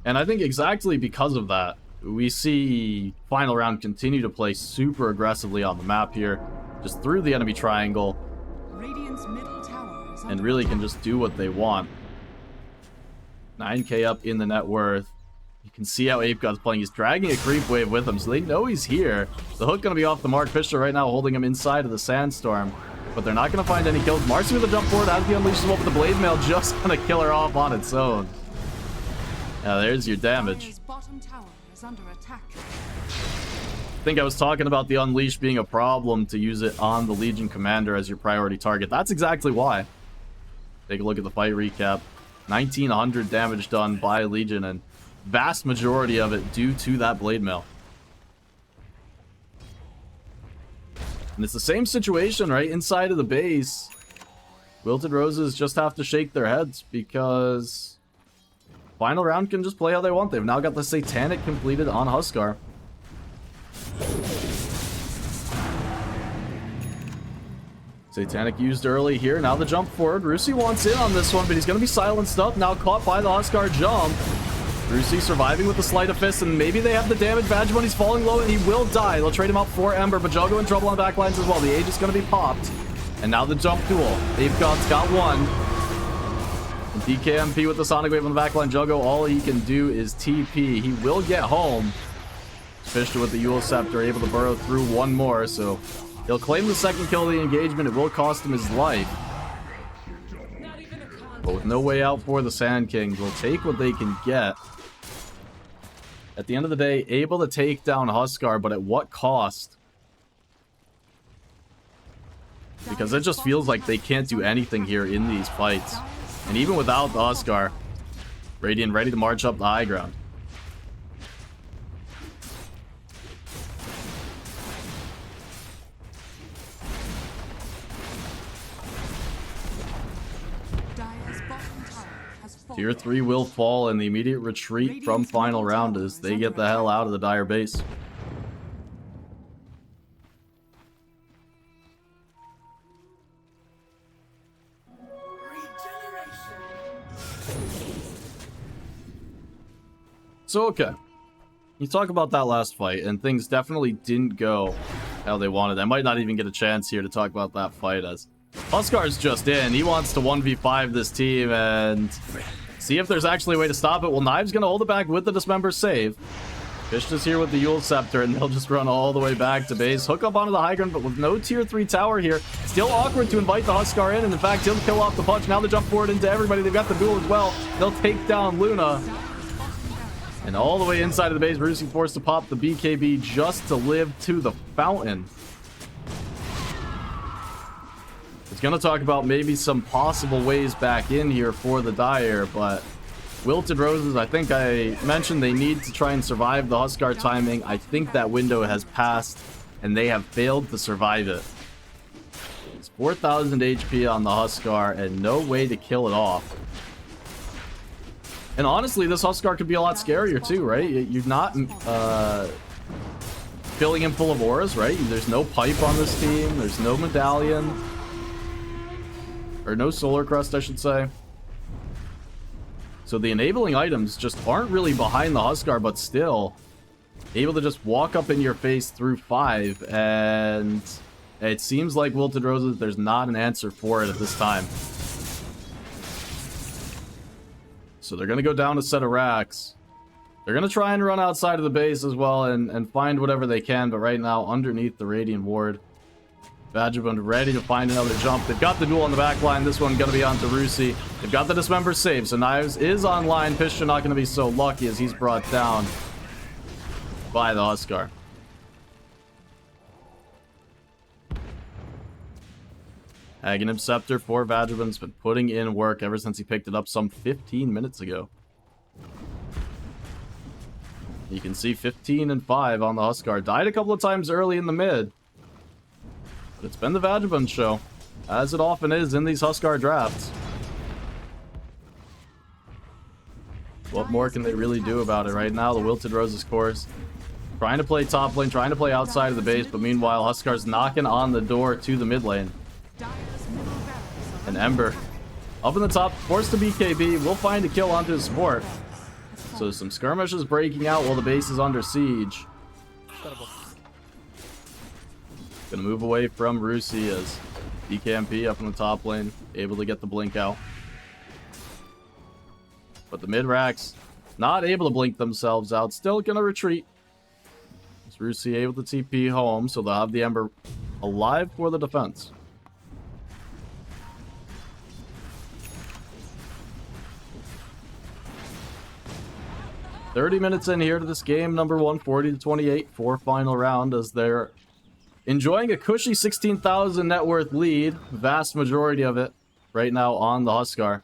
And I think exactly because of that, we see final round continue to play super aggressively on the map here, just through the enemy triangle, and really can just do what they want. 9k up in the net worth. You can see how Ape God's playing. He's dragging a creep wave with him, so they know he's here. The hook going to be off the mark. Fisher right now holding him inside of the sandstorm, but they're not going to find any kills. Marcy with a jump forward as he unleashes him up with the blade mail, just going to kill her off on its own. Now there's your damage. I think I was talking about the Unleash being a problem to use it on the Legion Commander as your priority target. That's exactly why. Take a look at the fight recap. 1900 damage done by Legion, and vast majority of it due to that blade mail. And it's the same situation, right? Inside of the base, Wilted Roses just have to shake their heads because final round can just play how they want. They've now got the Satanic completed on Huskar. Satanic used early here. Now the jump forward. Rusi wants in on this one, but he's going to be silenced up. Now caught by the Huskar jump. Rusi surviving with the Sleight of Fist, and maybe they have the damage badge when he's falling low, and he will die. They'll trade him out for Ember, but Juggo in trouble on the backlines as well. The Age is going to be popped. And now the jump duel. Ape God's got one. And DKMP with the Sonic Wave on the backline. Juggo, all he can do is TP. He will get home. Fisher with the Yule Scepter, able to burrow through one more, so he'll claim the second kill of the engagement. It will cost him his life. But with no way out for the Sand Kings, they'll take what they can get. At the end of the day, able to take down Huskar, but at what cost? Because it just feels like they can't do anything here in these fights. And even without the Huskar, Radiant ready to march up the high ground. Tier 3 will fall, and the immediate retreat from final round as they get the hell out of the Dire base. So, okay. You talk about that last fight, and things definitely didn't go how they wanted. I might not even get a chance here to talk about that fight, as Huskar's just in. He wants to 1v5 this team and see if there's actually a way to stop it. Well, Knives going to hold it back with the Dismember save. Fish is here with the Yule Scepter, and they'll just run all the way back to base. Hook up onto the high ground, but with no tier 3 tower here. Still awkward to invite the Huskar in, and in fact, he'll kill off the punch. Now they jump forward into everybody. They've got the duel as well. They'll take down Luna. And all the way inside of the base, Rusi forced to pop the BKB just to live to the fountain. It's going to talk about maybe some possible ways back in here for the Dire, but Wilted Roses, I think I mentioned they need to try and survive the Huskar timing. I think that window has passed, and they have failed to survive it. It's 4,000 HP on the Huskar, and no way to kill it off. And honestly, this Huskar could be a lot scarier too, right? You're not filling him full of auras, right? There's no pipe on this team. There's no medallion. Or no solar crest, I should say. So the enabling items just aren't really behind the Huskar, but still able to just walk up in your face through 5 and It seems like Wilted Roses, there's not an answer for it at this time. So they're going to go down a set of racks. They're going to try and run outside of the base as well and find whatever they can. But right now, underneath the Radiant Ward, Vagabond ready to find another jump. They've got the duel on the back line. This one going to be onto Rusi. They've got the Dismember save. So Knives is online. Pisha not going to be so lucky as he's brought down by the Huskar. Aghanim Scepter for Vagabond's been putting in work ever since he picked it up some 15 minutes ago. You can see 15 and 5 on the Huskar. Died a couple of times early in the mid. But it's been the Vagabond show, as it often is in these Huskar drafts. What more can they really do about it right now? The Wilted Roses course trying to play top lane, trying to play outside of the base, but meanwhile Huskar's knocking on the door to the mid lane. And Ember up in the top, forced to BKB, will find a kill onto his support. So some skirmishes breaking out while the base is under siege. Gonna move away from Rusi as DKMP up in the top lane, able to get the blink out. But the mid racks not able to blink themselves out, still gonna retreat. Is Rusi able to TP home, so they'll have the Ember alive for the defense. "30 minutes in here to this game, number 140 to 28 for final round, as they're enjoying a cushy 16,000 net worth lead, vast majority of it right now on the Huskar.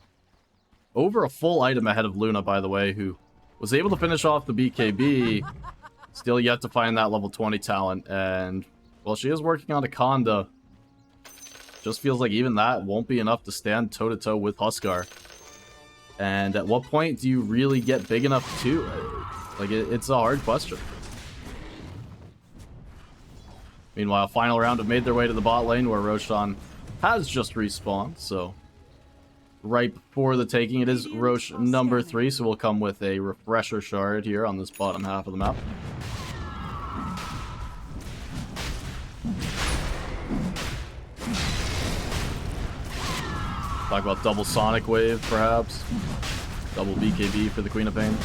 Over a full item ahead of Luna, by the way, who was able to finish off the BKB, still yet to find that level 20 talent, and well, she is working on a Conda. Just feels like even that won't be enough to stand toe-to-toe with Huskar. And at what point do you really get big enough to? Like, it's a hard question. Meanwhile, final round have made their way to the bot lane where Roshan has just respawned. So, right before the taking, it is Rosh number 3. So we'll come with a refresher shard here on this bottom half of the map. Talk about double Sonic Wave, perhaps. Double BKB for the Queen of Pain.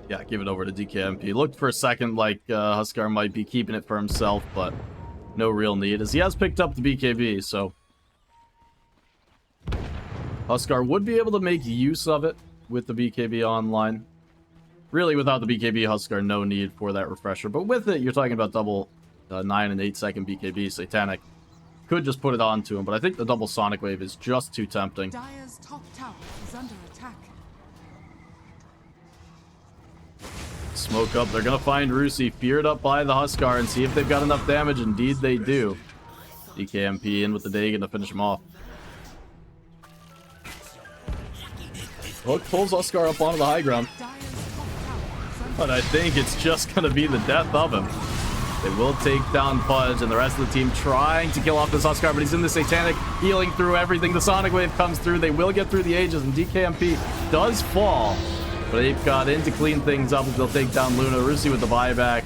Yeah, give it over to DKMP. Looked for a second like Huskar might be keeping it for himself, but no real need, as he has picked up the BKB, so Huskar would be able to make use of it with the BKB online. Really, without the BKB, Huskar, no need for that refresher. But with it, you're talking about double 9 and 8 second BKB. Satanic could just put it on to him, but I think the double Sonic Wave is just too tempting. Dire's top tower is under attack. Smoke up. They're going to find Rusi feared up by the Huskar and see if they've got enough damage. Indeed, they do. DKMP in with the Dagon to finish him off. Hook pulls Huskar up onto the high ground. But I think it's just going to be the death of him. They will take down Fudge, and the rest of the team trying to kill off this Huskar, but he's in the Satanic, healing through everything. The Sonic Wave comes through. They will get through the Aegis, and DKMP does fall. But they've got in to clean things up as they'll take down Luna. Rusi with the buyback.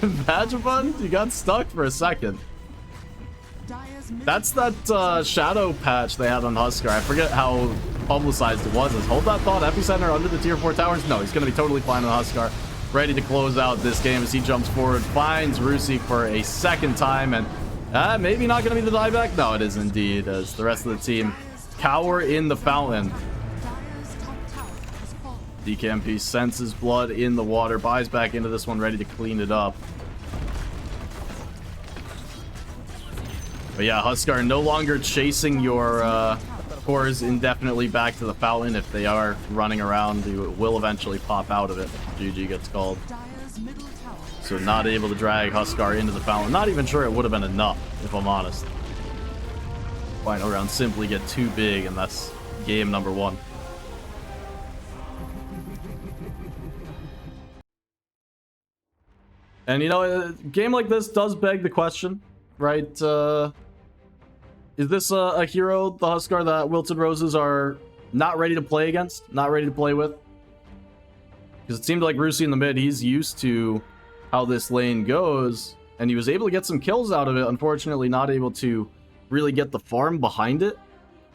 Vagabond, you got stuck for a second. That's that shadow patch they had on Huskar. I forget how publicized it was. Hold that thought, Epicenter under the tier 4 towers. No, he's going to be totally fine on Huskar. Ready to close out this game as he jumps forward, finds Rusi for a second time, and maybe not going to be the dieback. No, it is indeed, as the rest of the team cower in the fountain. DKMP senses blood in the water, buys back into this one, ready to clean it up. But yeah, Huskar no longer chasing your cores indefinitely back to the fountain. If they are running around, you will eventually pop out of it. GG gets called. So not able to drag Huskar into the fountain. Not even sure it would have been enough, if I'm honest. Final round simply get too big, and that's game number 1. And, you know, a game like this does beg the question, right? Is this a hero, the Huskar, that Wilted Roses are not ready to play against? Not ready to play with? Because it seemed like Rusi in the mid, he's used to how this lane goes, and he was able to get some kills out of it. Unfortunately, not able to really get the farm behind it.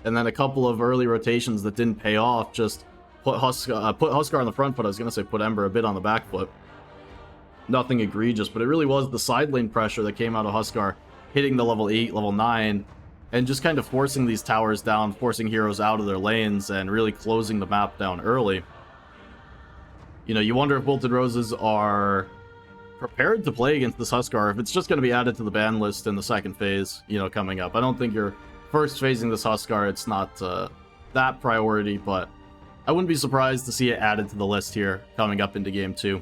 And then a couple of early rotations that didn't pay off just put Huskar on the front foot. I was going to say put Ember a bit on the back foot. Nothing egregious, but it really was the side lane pressure that came out of Huskar, hitting the level 8, level 9, and just kind of forcing these towers down, forcing heroes out of their lanes, and really closing the map down early. You know, you wonder if Wilted Roses are prepared to play against this Huskar, if it's just going to be added to the ban list in the second phase, you know, coming up. I don't think you're first phasing this Huskar. It's not that priority, but I wouldn't be surprised to see it added to the list here coming up into Game 2.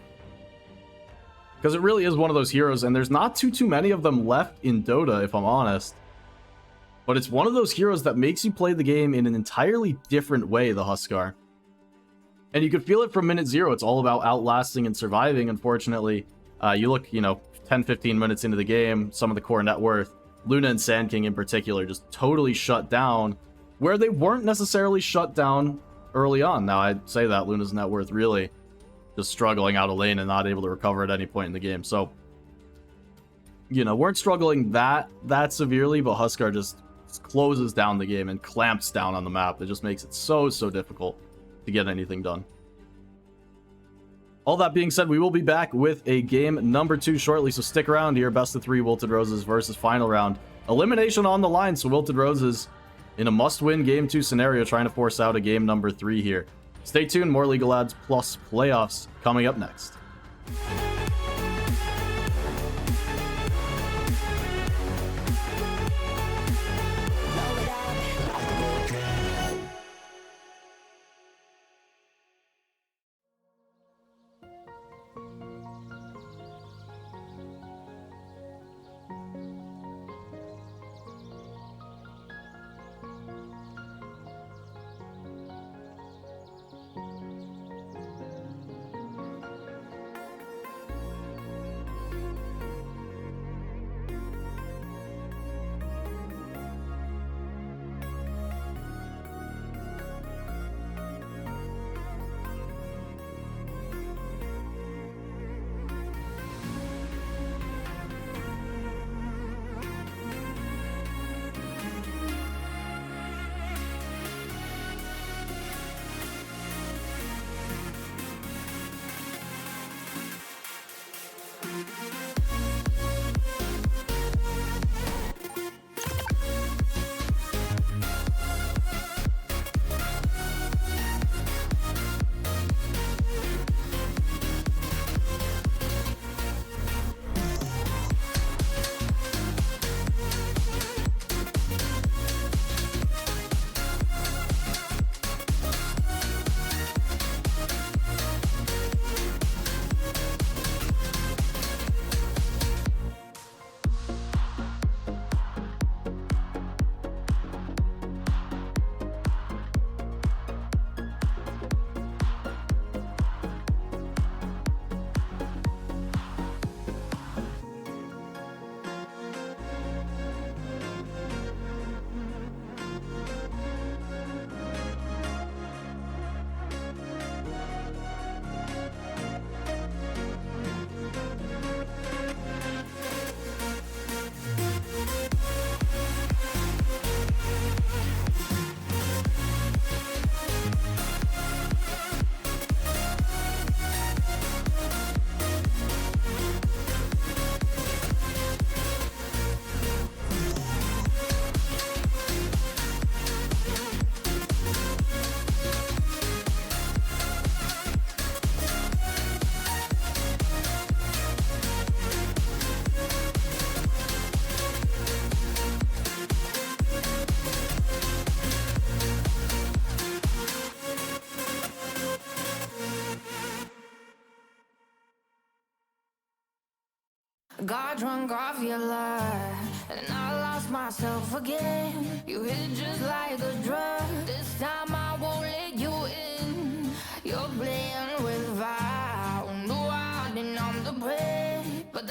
Because it really is one of those heroes, and there's not too many of them left in Dota, if I'm honest. But it's one of those heroes that makes you play the game in an entirely different way, the Huskar. And you could feel it from minute 0. It's all about outlasting and surviving, unfortunately. You look, you know, 10-15 minutes into the game, some of the core net worth, Luna and Sand King in particular, just totally shut down, where they weren't necessarily shut down early on. Now, I'd say that Luna's net worth really just struggling out of lane and not able to recover at any point in the game. So, you know, weren't struggling that severely, but Huskar just closes down the game and clamps down on the map. It just makes it so difficult to get anything done. All that being said, we will be back with a game number 2 shortly, so stick around here. Best of 3 Wilted Roses versus final round. Elimination on the line, so Wilted Roses in a must-win game 2 scenario, trying to force out a game number 3 here. Stay tuned, more League of Lads plus playoffs coming up next. Got drunk off your life, and I lost myself again. You hit just like a drug. This time I won't let you in. You're playing with fire. No, I didn't on the bread, but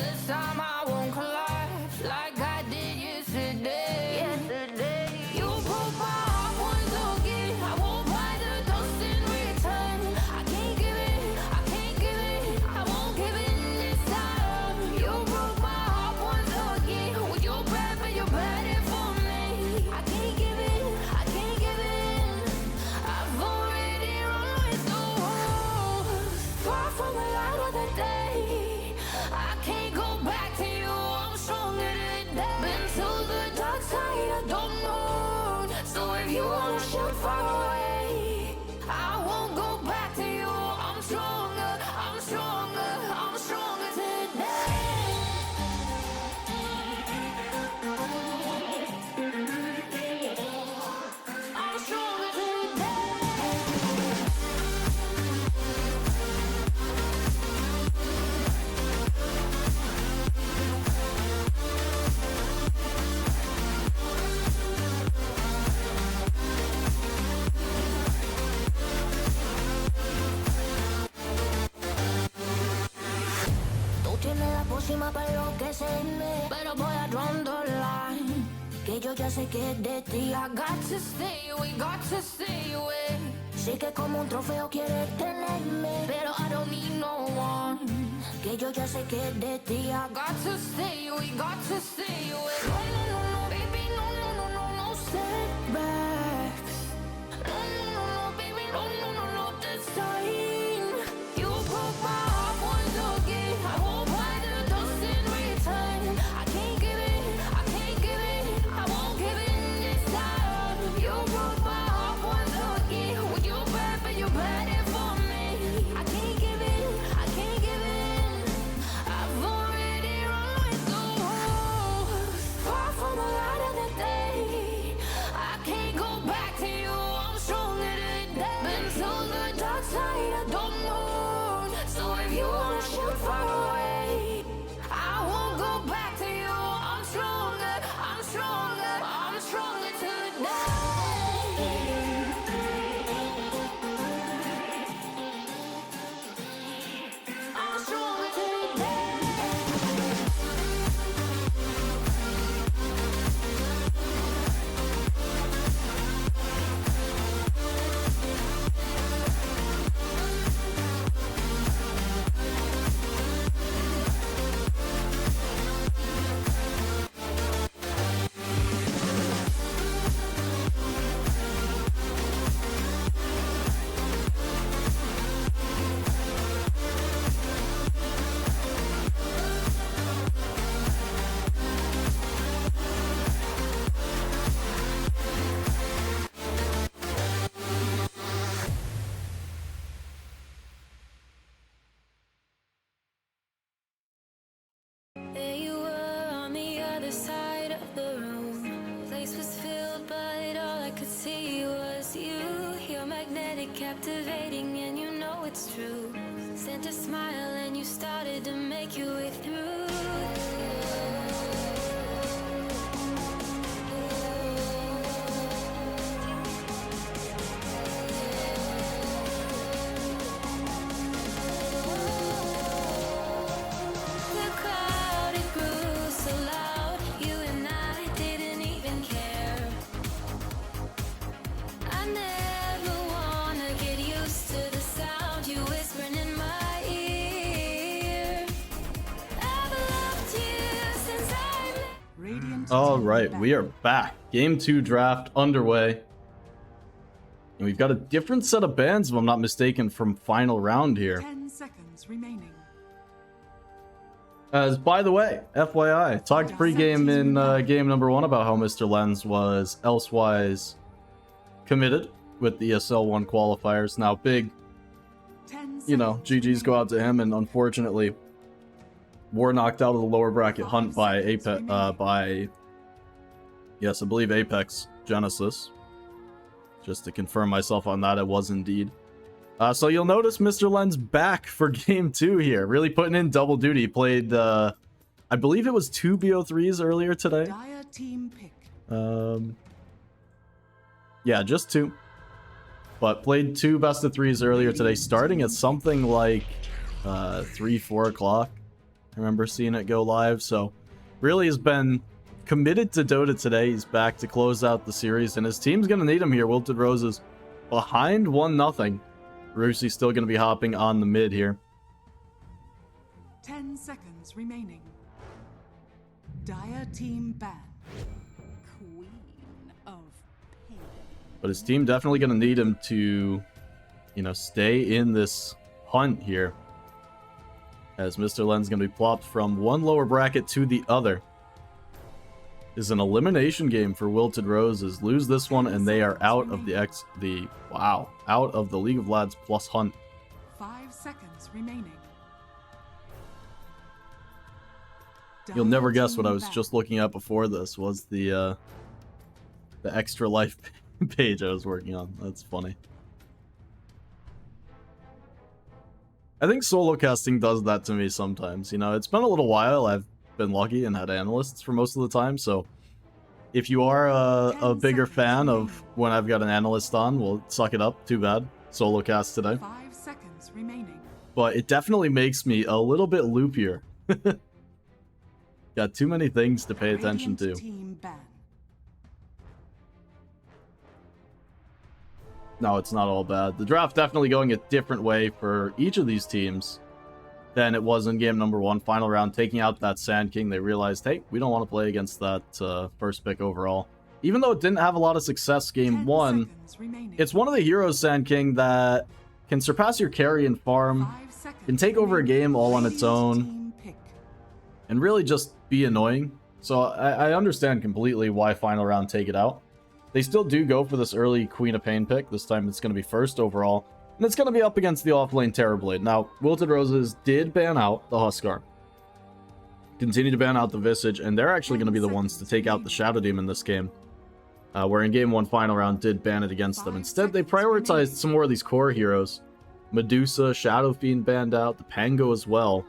Tú tienes la pócima para enloquecerme, pero voy a draw the line. Que yo ya sé que es de ti. I got to stay away, got to stay away. Sé que como un trofeo quieres tenerme, pero I don't need no one. Que yo ya sé que es de ti. I got to stay away, got to stay away. No, no, no, no, baby, no, no, no, no, no setbacks. No, no, no, no, baby, no, no, no, no, this time. You broke my heart once again. I won't buy the dust in return. I can't give it, I can't give it, I won't give in this time. You broke my heart once again. Well, you bad, but you bad it for me. I can't give in, I can't give in. I've already run with the wolves. Far from the light of the day. I can't go back to you, I'm stronger today. Been to the dark side of the moon. So if you wanna shoot far away, I won't go back to you. I'm stronger, I'm stronger, I'm stronger today. I'm stronger today. There you were on the other side of the room. Place was filled, but all I could see was you. You're magnetic, captivating, and you know it's true. Sent a smile and you started to make your way through. The crowd, it grew so loud. You and I didn't even care. I never wanna get used to the sound you whispering in my ear. I've loved you since I met. Radiant All team right, ban. we are back. Game 2 draft underway. And we've got a different set of bans, if I'm not mistaken, from final round here. 10 seconds remaining. As, by the way, FYI, talked pre-game in game number 1 about how Mr. Lenz was elsewise committed with the ESL1 qualifiers. Now, big, 10 you know, seconds GG's go out to him, and unfortunately, were knocked out of the lower bracket hunt by Apex, yes, I believe Apex Genesis. Just to confirm myself on that, it was indeed. So you'll notice Mr. Lenz back for game 2 here, really putting in double duty. He played, I believe it was 2 BO3s earlier today. Dire team pick. Yeah, just 2. But played 2 best of 3s earlier today, starting at something like 3, 4 o'clock. I remember seeing it go live, so really has been committed to Dota today. He's back to close out the series, and his team's going to need him here. Wilted Roses behind 1-0. Rusi's still going to be hopping on the mid here. 10 seconds remaining. Dire team ban. Queen of pain. But his team definitely going to need him to, you know, stay in this hunt here. As Mr. Len's going to be plopped from one lower bracket to the other. Is an elimination game for Wilted Roses. Lose this one and they are out of out of the League of Lads plus hunt. 5 seconds remaining. You'll never guess what I was just looking at before this was the extra life page I was working on. That's funny. I think solo casting does that to me sometimes. You know, it's been a little while. I've been lucky and had analysts for most of the time, so if you are a bigger fan of when I've got an analyst on, well, suck it up. Too bad. Solo cast today. 5 seconds remaining. But it definitely makes me a little bit loopier Got too many things to pay attention to. No, it's not all bad. The draft definitely going a different way for each of these teams than it was in game number 1. Final round, taking out that Sand King. They realized, hey, we don't want to play against that first pick overall. Even though it didn't have a lot of success game 1, it's one of the heroes, Sand King, that can surpass your carry and farm, can take over a game all on its own, and really just be annoying. So I understand completely why final round take it out. They still do go for this early Queen of Pain pick. This time it's going to be first overall. And it's going to be up against the offlane Terrorblade. Now, Wilted Roses did ban out the Huskar. Continue to ban out the Visage. And they're actually going to be the ones to take out the Shadow Demon this game. Where in game 1 final round did ban it against them. Instead, they prioritized some more of these core heroes. Medusa, Shadow Fiend banned out. The Pango as well.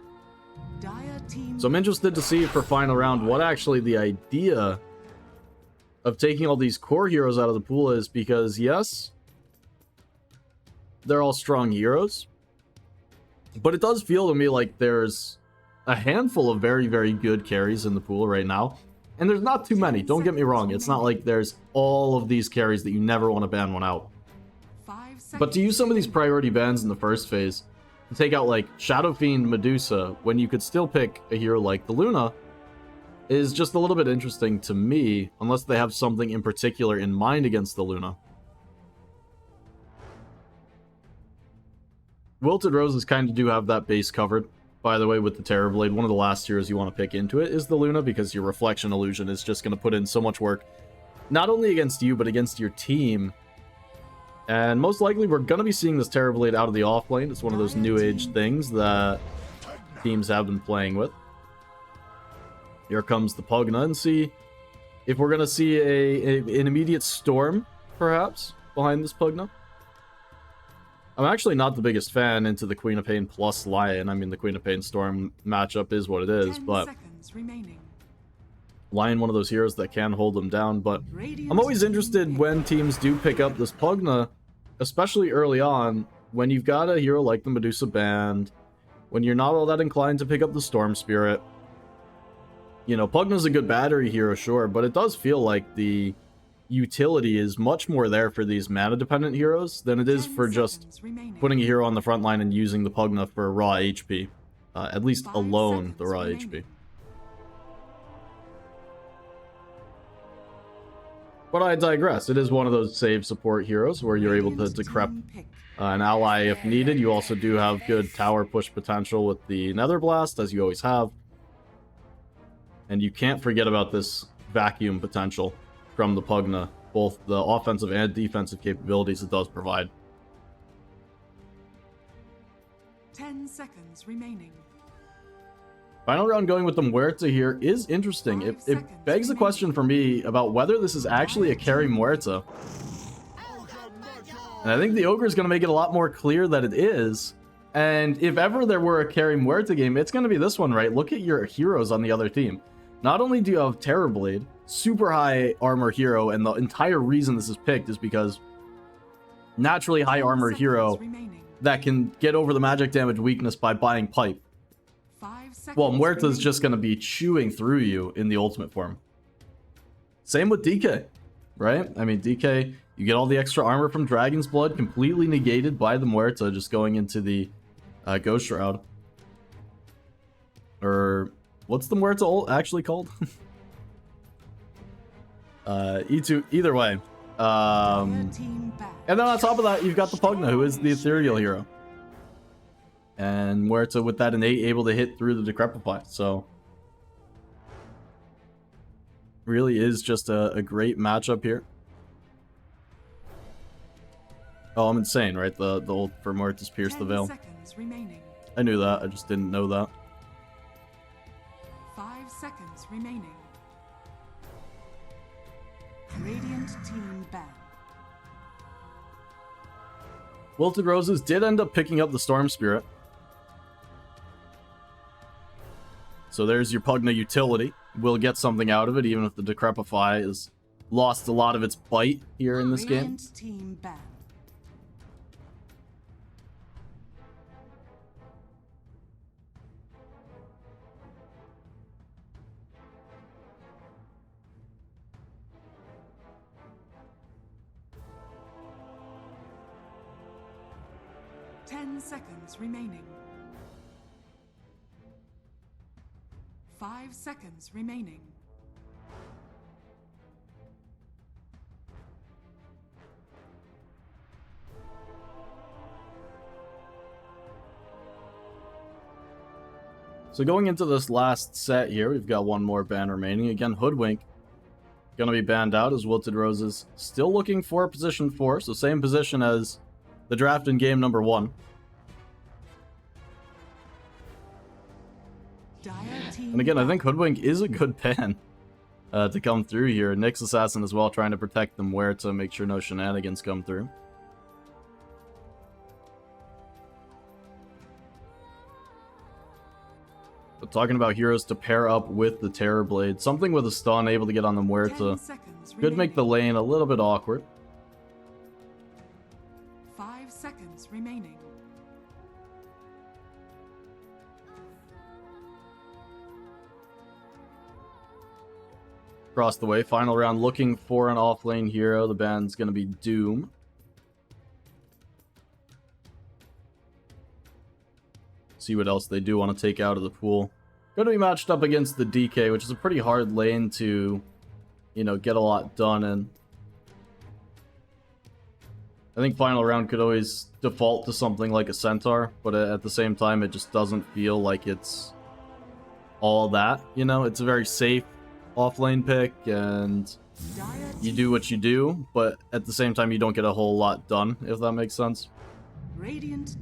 So I'm interested to see for final round what actually the idea of taking all these core heroes out of the pool is, because yes, they're all strong heroes, but it does feel to me like there's a handful of very, very good carries in the pool right now, and there's not too many. Don't get me wrong, it's not like there's all of these carries that you never want to ban one out, but to use some of these priority bans in the first phase to take out like Shadow Fiend, Medusa, when you could still pick a hero like the Luna, is just a little bit interesting to me, unless they have something in particular in mind against the Luna. Wilted Roses kind of do have that base covered, by the way, with the Terrorblade. One of the last heroes you want to pick into it is the Luna, because your Reflection Illusion is just going to put in so much work, not only against you, but against your team. And most likely, we're going to be seeing this Terrorblade out of the offlane. It's one of those new age things that teams have been playing with. Here comes the Pugna, and see if we're going to see an immediate storm, perhaps, behind this Pugna. I'm actually not the biggest fan into the Queen of Pain plus Lion. I mean, the Queen of Pain Storm matchup is what it is, but Lion, one of those heroes that can hold them down. But I'm always interested when teams do pick up this Pugna, especially early on, when you've got a hero like the Medusa Band, when you're not all that inclined to pick up the Storm Spirit. You know, Pugna's a good battery hero, sure, but it does feel like the utility is much more there for these mana-dependent heroes than it is for just putting a hero on the front line and using the Pugna for raw HP. At least alone, the raw HP. But I digress. It is one of those save support heroes where you're able to decrep an ally if needed. You also do have good tower push potential with the Nether Blast, as you always have. And you can't forget about this vacuum potential from the Pugna, both the offensive and defensive capabilities it does provide. 10 seconds remaining. Final round going with the Muerta here is interesting. It begs the question for me about whether this is actually a carry Muerta. And I think the Ogre is going to make it a lot more clear that it is. And if ever there were a carry Muerta game, it's going to be this one, right? Look at your heroes on the other team. Not only do you have Terrorblade, super high armor hero, and the entire reason this is picked is because naturally high armor hero that can get over the magic damage weakness by buying pipe. Well, Muerta's just going to be chewing through you in the ultimate form. Same with DK, right? I mean, DK, you get all the extra armor from Dragon's Blood, completely negated by the Muerta just going into the Ghost Shroud. Or what's the Muerta ult actually called? Either way. And then on top of that, you've got the Pugna, who is the ethereal hero. And Muerta with that innate able to hit through the Decrepify. So really is just a great matchup here. Oh, I'm insane, right? The ult for Muerta's Pierce the Veil. I knew that, I just didn't know that. 5 seconds remaining. Radiant team ban. Wilted Roses did end up picking up the Storm Spirit. So there's your Pugna utility. We'll get something out of it, even if the Decrepify has lost a lot of its bite here in this game. Team ban. 10 seconds remaining. 5 seconds remaining. So going into this last set here, we've got one more ban remaining. Again, Hoodwink gonna be banned out as Wilted Roses still looking for position 4, so same position as the draft in game number 1. And again, I think Hoodwink is a good ban to come through here. Nyx Assassin as well, trying to protect them where to make sure no shenanigans come through. But talking about heroes to pair up with the Terror Blade, something with a stun able to get on them where to could make the lane a little bit awkward. 5 seconds remaining. Across the way, final round looking for an offlane hero. The ban's going to be Doom. See what else they do want to take out of the pool. Going to be matched up against the DK, which is a pretty hard lane to, you know, get a lot done in. I think final round could always default to something like a Centaur, but at the same time, it just doesn't feel like it's all that, you know? It's a very safe off-lane pick, and you do what you do, but at the same time, you don't get a whole lot done, if that makes sense.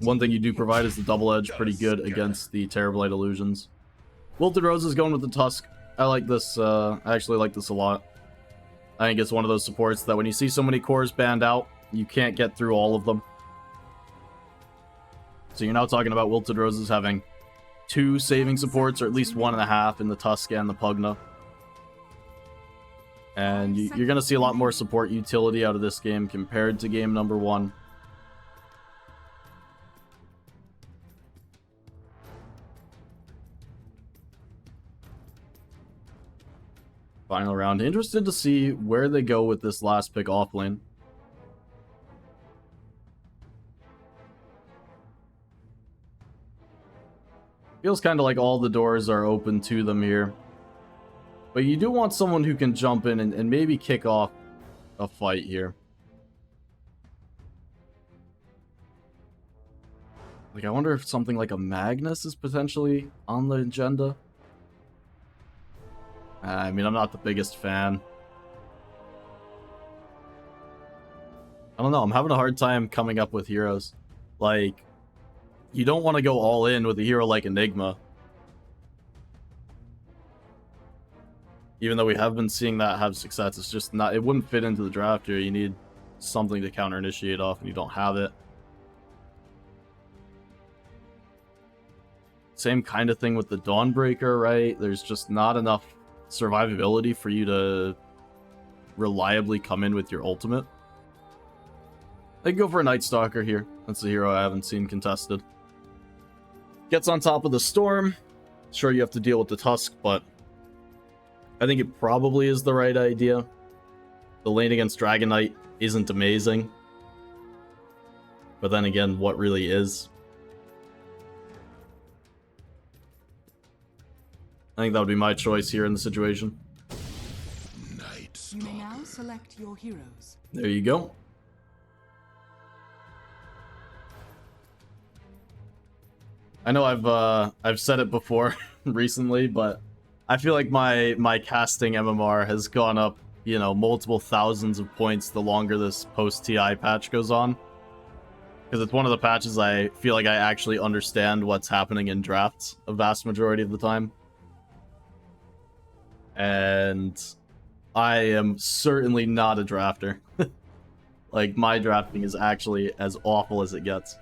One thing you do provide is the double edge, pretty good against the Terrorblade illusions. Wilted Rose is going with the Tusk. I like this, I actually like this a lot. I think it's one of those supports that when you see so many cores banned out, you can't get through all of them. So you're now talking about Wilted Roses having 2 saving supports, or at least 1.5 in the Tusk and the Pugna. And you're going to see a lot more support utility out of this game compared to game number 1. Final round. Interested to see where they go with this last pick offlane. Feels kind of like all the doors are open to them here. But you do want someone who can jump in and maybe kick off a fight here. Like, I wonder if something like a Magnus is potentially on the agenda. I mean, I'm not the biggest fan. I don't know, I'm having a hard time coming up with heroes. Like, you don't want to go all in with a hero like Enigma. Even though we have been seeing that have success, it's just not, it wouldn't fit into the draft here. You need something to counter initiate off, and you don't have it. Same kind of thing with the Dawnbreaker, right? There's just not enough survivability for you to reliably come in with your ultimate. I can go for a Night Stalker here. That's the hero I haven't seen contested. Gets on top of the Storm. Sure, you have to deal with the Tusk, but I think it probably is the right idea. The lane against Dragon Knight isn't amazing. But then again, what really is? I think that would be my choice here in the situation. You may now select your heroes. There you go. I know I've said it before recently, but I feel like my casting MMR has gone up, you know, multiple thousands of points the longer this post-TI patch goes on. Because it's one of the patches I feel like I actually understand what's happening in drafts a vast majority of the time. And I am certainly not a drafter. Like, my drafting is actually as awful as it gets.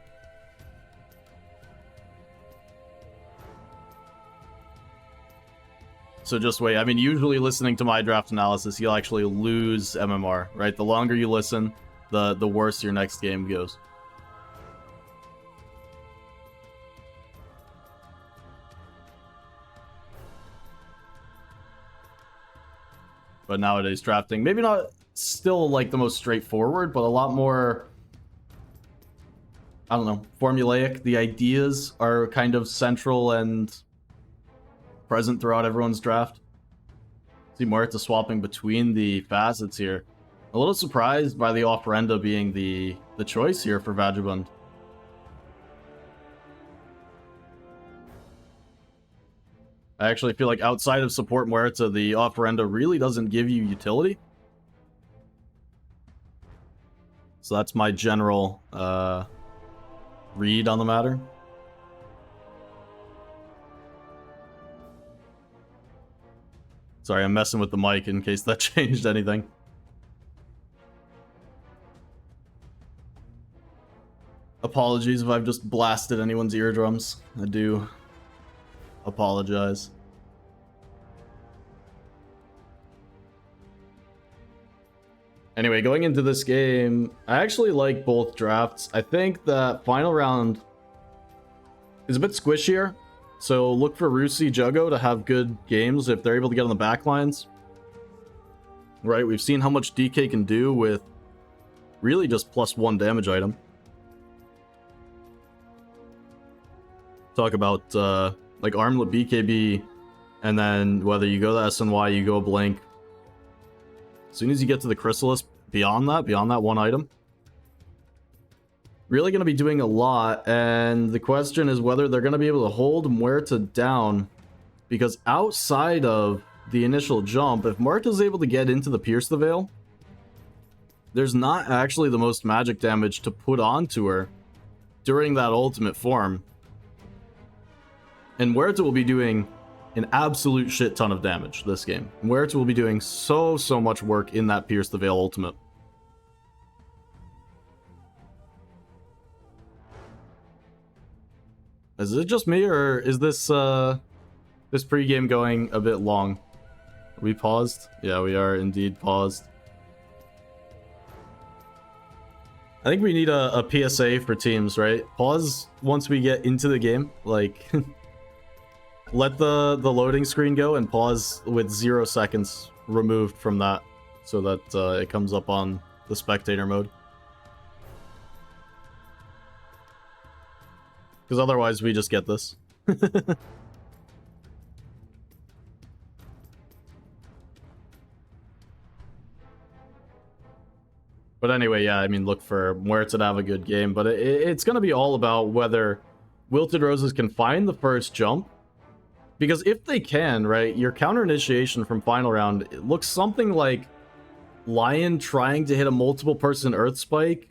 So just wait. I mean, usually listening to my draft analysis, you'll actually lose MMR, right? The longer you listen, the worse your next game goes. But nowadays drafting, maybe not still like the most straightforward, but a lot more, I don't know, formulaic. The ideas are kind of central and present throughout everyone's draft. See Muerta swapping between the facets here. A little surprised by the Ofrenda being the choice here for Vagabond. I actually feel like outside of support Muerta, the Ofrenda really doesn't give you utility. So that's my general read on the matter. Sorry, I'm messing with the mic in case that changed anything. Apologies if I've just blasted anyone's eardrums. I do apologize. Anyway, going into this game, I actually like both drafts. I think that final round is a bit squishier. So look for Rusi, Juggo to have good games if they're able to get on the back lines. Right, we've seen how much DK can do with really just +1 damage item. Talk about like Armlet BKB, and then whether you go to SNY, you go Blink. As soon as you get to the Chrysalis, beyond that one item, really going to be doing a lot, and the question is whether they're going to be able to hold Muerta down, because outside of the initial jump, if Muerta's able to get into the Pierce the Veil, there's not actually the most magic damage to put onto her during that ultimate form. And Muerta will be doing an absolute shit ton of damage this game. Muerta will be doing so much work in that Pierce the Veil ultimate. Is it just me, or is this this pregame going a bit long? Are we paused? Yeah, we are indeed paused. I think we need a PSA for teams, right? Pause once we get into the game. Like, let the loading screen go and pause with 0 seconds removed from that, so that it comes up on the spectator mode. Because otherwise we just get this. But anyway, yeah, I mean, look for Muerta to have a good game, but it's going to be all about whether Wilted Roses can find the first jump. Because if they can, right, your counter initiation from final round, it looks something like Lion trying to hit a multiple person Earth Spike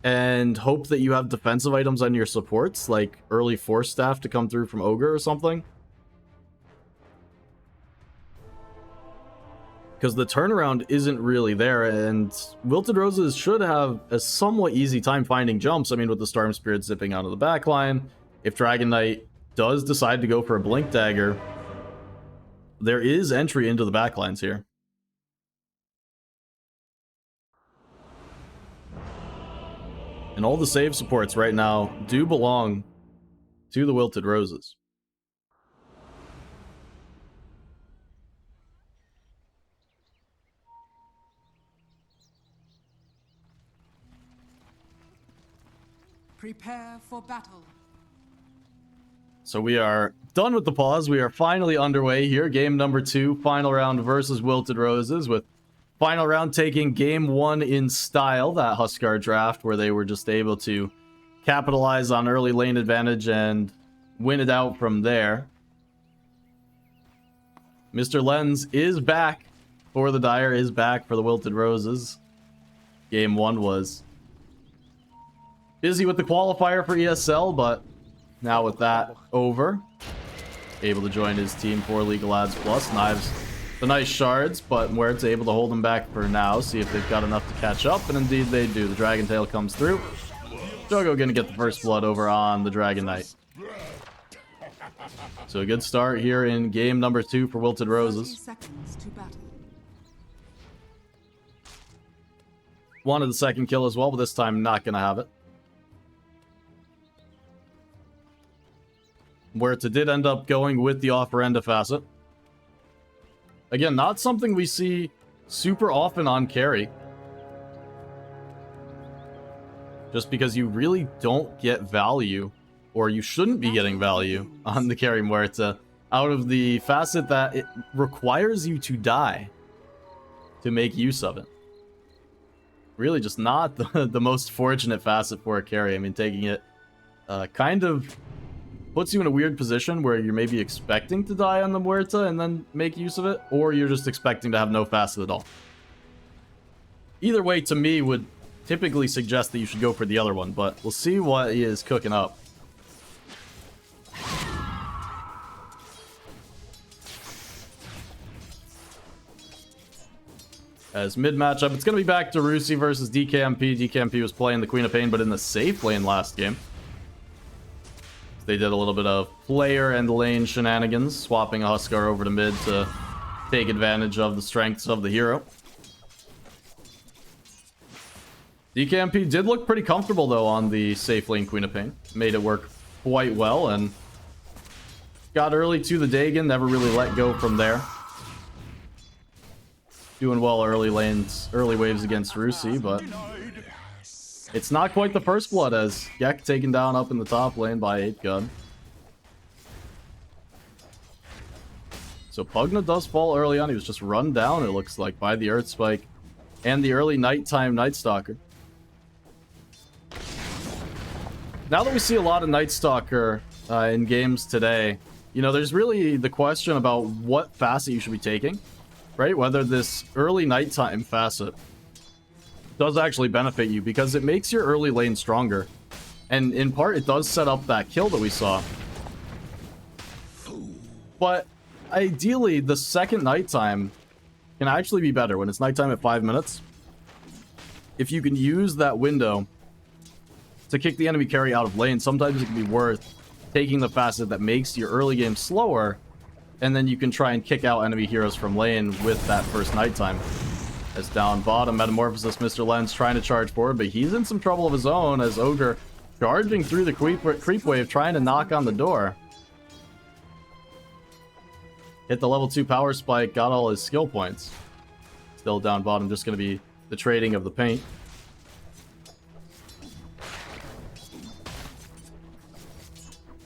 and hope that you have defensive items on your supports, like early Force Staff to come through from Ogre or something. Because the turnaround isn't really there, and Wilted Roses should have a somewhat easy time finding jumps. I mean, with the Storm Spirit zipping out of the backline, if Dragon Knight does decide to go for a Blink Dagger, there is entry into the backlines here. And all the save supports right now do belong to the Wilted Roses. Prepare for battle. So we are done with the pause. We are finally underway here. Game number 2, final round versus Wilted Roses, with final round taking game 1 in style, that Huskar draft where they were just able to capitalize on early lane advantage and win it out from there. Mr. Lens is back for the Dire, is back for the Wilted Roses. Game 1 was busy with the qualifier for ESL, but now with that over, able to join his team for League of Lads Plus. Knives the nice shards, but Muerta's able to hold him back for now, see if they've got enough to catch up, and indeed they do. The Dragon Tail comes through. Juggo gonna get the first blood over on the Dragon Knight. So a good start here in game number 2 for Wilted Roses. 30 seconds to battle. Wanted the second kill as well, but this time not gonna have it. Muerta did end up going with the Ofrenda facet. Again, not something we see super often on carry. just because you really don't get value, or you shouldn't be getting value on the carry Muerta out of the facet that it requires you to die to make use of it. Really just not the most fortunate facet for a carry. I mean, taking it kind of puts you in a weird position where you're maybe expecting to die on the Muerta and then make use of it, or you're just expecting to have no facet at all. Either way, to me, would typically suggest that you should go for the other one, but we'll see what he is cooking up. As mid matchup, it's going to be back to Rusi versus DKMP. DKMP was playing the Queen of Pain, but in the safe lane last game. They did a little bit of player and lane shenanigans, swapping a Huskar over to mid to take advantage of the strengths of the hero. DKMP did look pretty comfortable, though, on the safe lane Queen of Pain. Made it work quite well, and got early to the Dagon, never really let go from there. Doing well early lanes, early waves against Rusi, but it's not quite the first blood, as Gek taken down up in the top lane by 8gun. So Pugna does fall early on. He was just run down, it looks like, by the Earth Spike and the early nighttime Night Stalker. Now that we see a lot of Night Stalker in games today, you know, there's really the question about what facet you should be taking, right? Whether this early nighttime facet does actually benefit you, because it makes your early lane stronger. And in part, it does set up that kill that we saw. But ideally, the second nighttime can actually be better when it's nighttime at 5 minutes. If you can use that window to kick the enemy carry out of lane, sometimes it can be worth taking the facet that makes your early game slower, and then you can try and kick out enemy heroes from lane with that first nighttime. As down bottom, Metamorphosis, Mr. Lens trying to charge forward, but he's in some trouble of his own as Ogre charging through the creep wave, trying to knock on the door. Hit the level 2 power spike, got all his skill points. Still down bottom, just going to be the trading of the paint.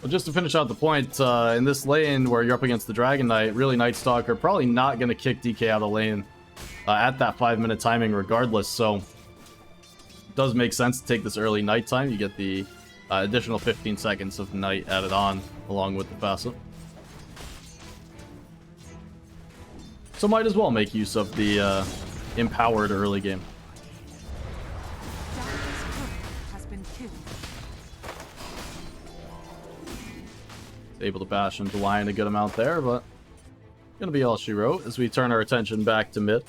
Well, just to finish out the point, in this lane where you're up against the Dragon Knight, really Night Stalker probably not going to kick DK out of lane at that 5-minute timing regardless, so it does make sense to take this early nighttime. You get the additional 15 seconds of night added on along with the facet. So might as well make use of the empowered early game. Able to bash into Lion a good amount there, but gonna be all she wrote as we turn our attention back to mid.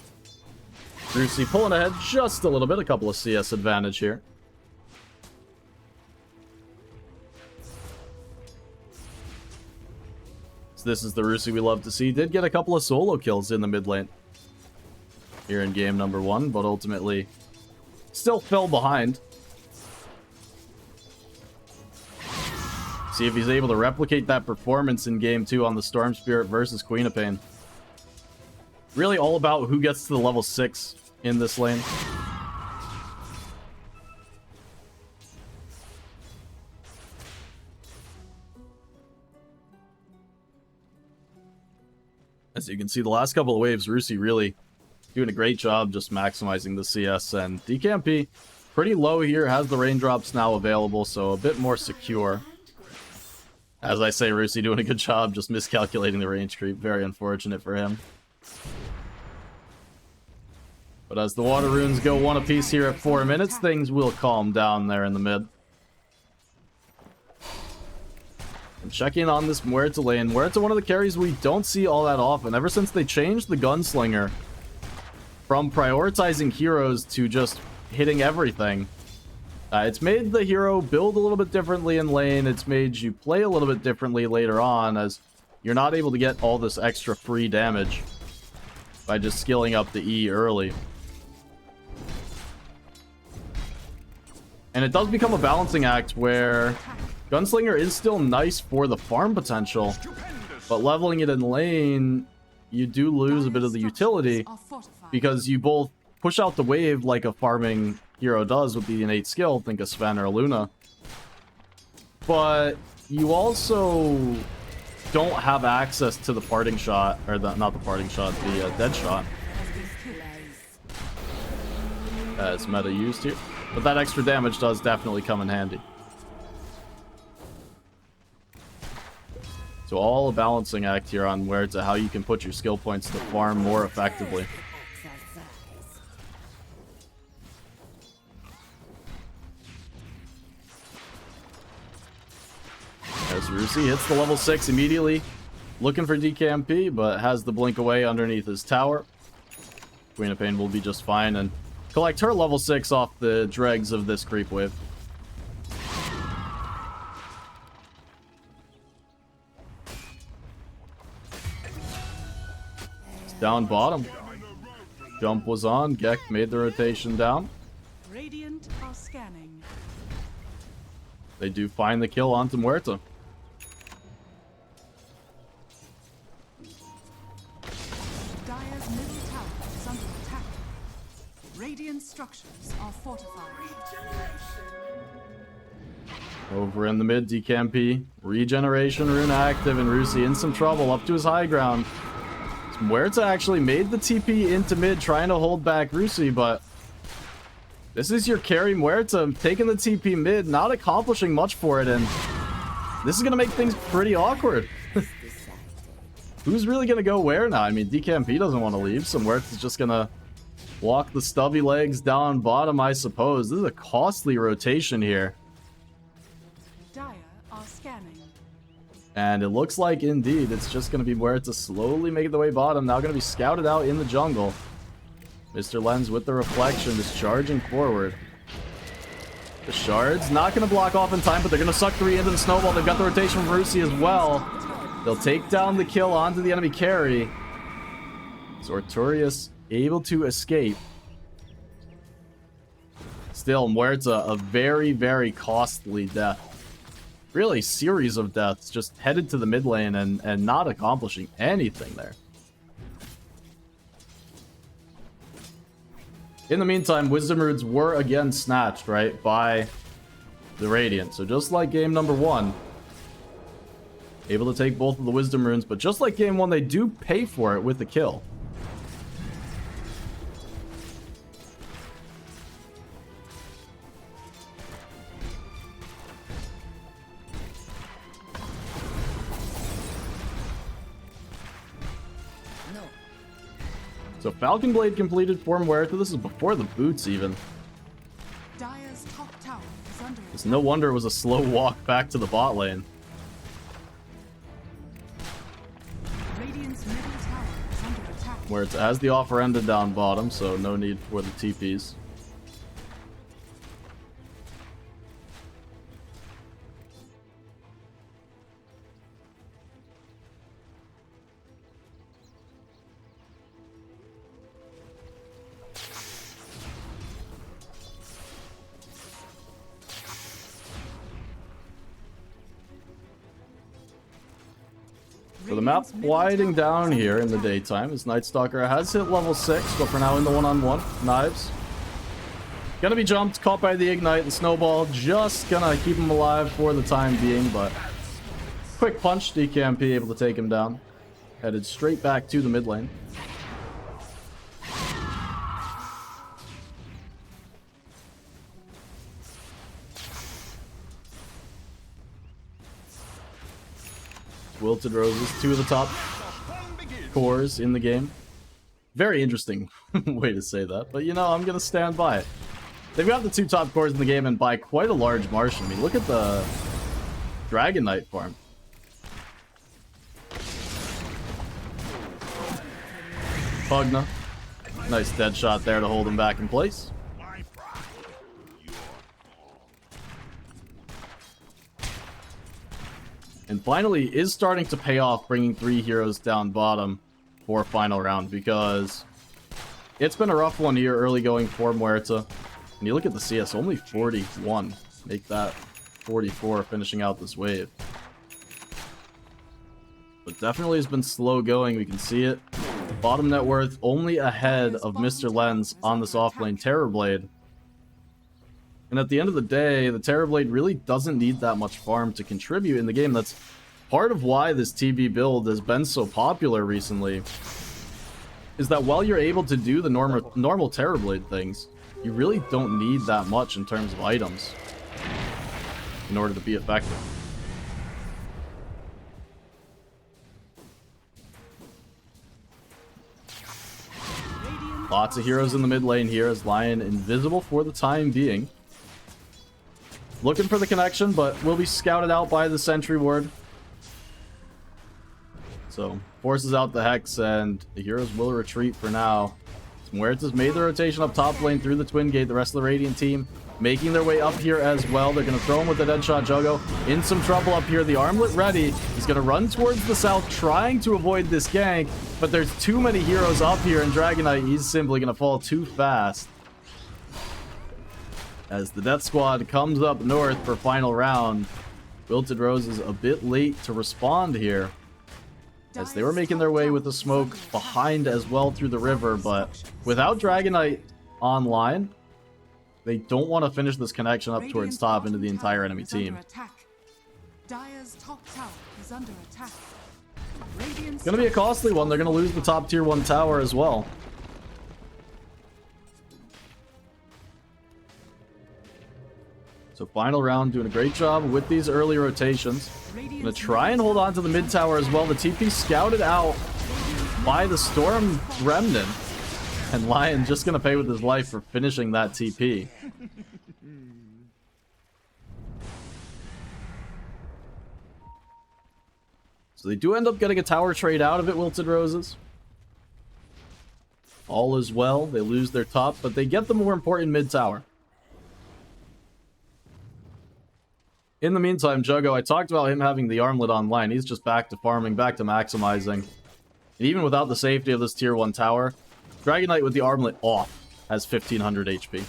Rusi pulling ahead just a little bit, a couple of CS advantage here. So this is the Rusi we love to see. Did get a couple of solo kills in the mid lane here in game number 1, but ultimately still fell behind. See if he's able to replicate that performance in game 2 on the Storm Spirit versus Queen of Pain. Really all about who gets to the level 6 in this lane. As you can see, the last couple of waves, Rusi really doing a great job just maximizing the CS, and DKMP pretty low here, has the raindrops now available, so a bit more secure. As I say, Rusi doing a good job just miscalculating the range creep. Very unfortunate for him. But as the water runes go one apiece here at 4 minutes, things will calm down there in the mid. And checking on this Muerta lane. Muerta, one of the carries we don't see all that often. Ever since they changed the Gunslinger from prioritizing heroes to just hitting everything, it's made the hero build a little bit differently in lane. It's made you play a little bit differently later on, as you're not able to get all this extra free damage by just skilling up the E early. And it does become a balancing act where Gunslinger is still nice for the farm potential, but leveling it in lane, you do lose a bit of the utility, because you both push out the wave like a farming hero does with the innate skill. Think of Sven or Luna. But you also don't have access to the parting shot, or not the parting shot, the dead shot. As meta used here. But that extra damage does definitely come in handy. So all a balancing act here on where to how you can put your skill points to farm more effectively. As Rusi hits the level 6 immediately, looking for DKMP, but has the blink away underneath his tower. Queen of Pain will be just fine and collect her level 6 off the dregs of this creep wave. It's down bottom. Jump was on. Gek made the rotation down. Radiant are scanning. They do find the kill onto Muerta. Dire's middle tower is under attack. Radiant structures are fortified. Over in the mid, DKMP. Regeneration rune active, and Rusi in some trouble up to his high ground. Muerta actually made the TP into mid, trying to hold back Rusi, but this is your carry Muerta, taking the TP mid, not accomplishing much for it, and this is going to make things pretty awkward. Who's really going to go where now? I mean, DKMP doesn't want to leave, so Muerta's just going to walk the stubby legs down bottom, I suppose. This is a costly rotation here. Dire are scanning. And it looks like, indeed, it's just going to be Muerta slowly making the way bottom, now going to be scouted out in the jungle. Mr. Lens with the reflection, just charging forward. The shards not going to block off in time, but they're going to suck 3 into the snowball. They've got the rotation from Rusi as well. They'll take down the kill onto the enemy carry. So Artorias able to escape. Still, Muerta, a very, very costly death. Really, series of deaths, just headed to the mid lane and not accomplishing anything there. In the meantime, Wisdom Runes were again snatched, right, by the Radiant. So just like game number 1, able to take both of the Wisdom Runes, but just like game 1, they do pay for it with the kill. So Falcon Blade completed for Muerta. This is before the boots even. Dire's top tower is under It's no wonder it was a slow walk back to the bot lane. Radiant's middle tower is under attack. Muerta has the offer ended down bottom, so no need for the TPs. So the map winding down here in the daytime as Night Stalker has hit level 6, but for now in the one-on-one. Knives. Gonna be jumped, caught by the Ignite, the Snowball. Just gonna keep him alive for the time being, but quick punch, DKMP able to take him down. Headed straight back to the mid lane. Wilted Roses, 2 of the top cores in the game. Very interesting way to say that, but you know, I'm gonna stand by it. They've got the 2 top cores in the game and by quite a large margin. I mean, look at the Dragon Knight farm. Pugna. Nice dead shot there to hold him back in place. And finally is starting to pay off bringing 3 heroes down bottom for final round, because it's been a rough one here early going for Muerta. And you look at the CS, only 41. Make that 44 finishing out this wave. But definitely has been slow going, we can see it. Bottom net worth only ahead of Mr. Lens on this offlane Terrorblade. And at the end of the day, the Terrorblade really doesn't need that much farm to contribute in the game. That's part of why this TB build has been so popular recently, is that while you're able to do the normal Terrorblade things, you really don't need that much in terms of items in order to be effective. Lots of heroes in the mid lane here as Lion invisible for the time being. Looking for the connection, but will be scouted out by the sentry ward. So, forces out the Hex, and the heroes will retreat for now. Muerta's made the rotation up top lane through the Twin Gate. The rest of the Radiant team making their way up here as well. They're going to throw him with the Deadshot Juggo. In some trouble up here. The Armlet ready. He's going to run towards the south, trying to avoid this gank. But there's too many heroes up here, and Dragonite, he's simply going to fall too fast. As the Death Squad comes up north for final round. Wilted Rose is a bit late to respond here, as they were making their way with the smoke behind as well through the river. But without Dragonite online, they don't want to finish this connection up towards top into the entire enemy team. Dire's top tower is under attack. It's going to be a costly one. They're going to lose the top tier 1 tower as well. So final round, doing a great job with these early rotations. Gonna try and hold on to the mid tower as well. The TP scouted out by the Storm Remnant. And Lion just gonna pay with his life for finishing that TP. So they do end up getting a tower trade out of it, Wilted Roses. All is well. They lose their top, but they get the more important mid tower. In the meantime, Juggo, I talked about him having the Armlet online. He's just back to farming, back to maximizing. And even without the safety of this tier 1 tower, Dragonite with the Armlet off has 1500 HP.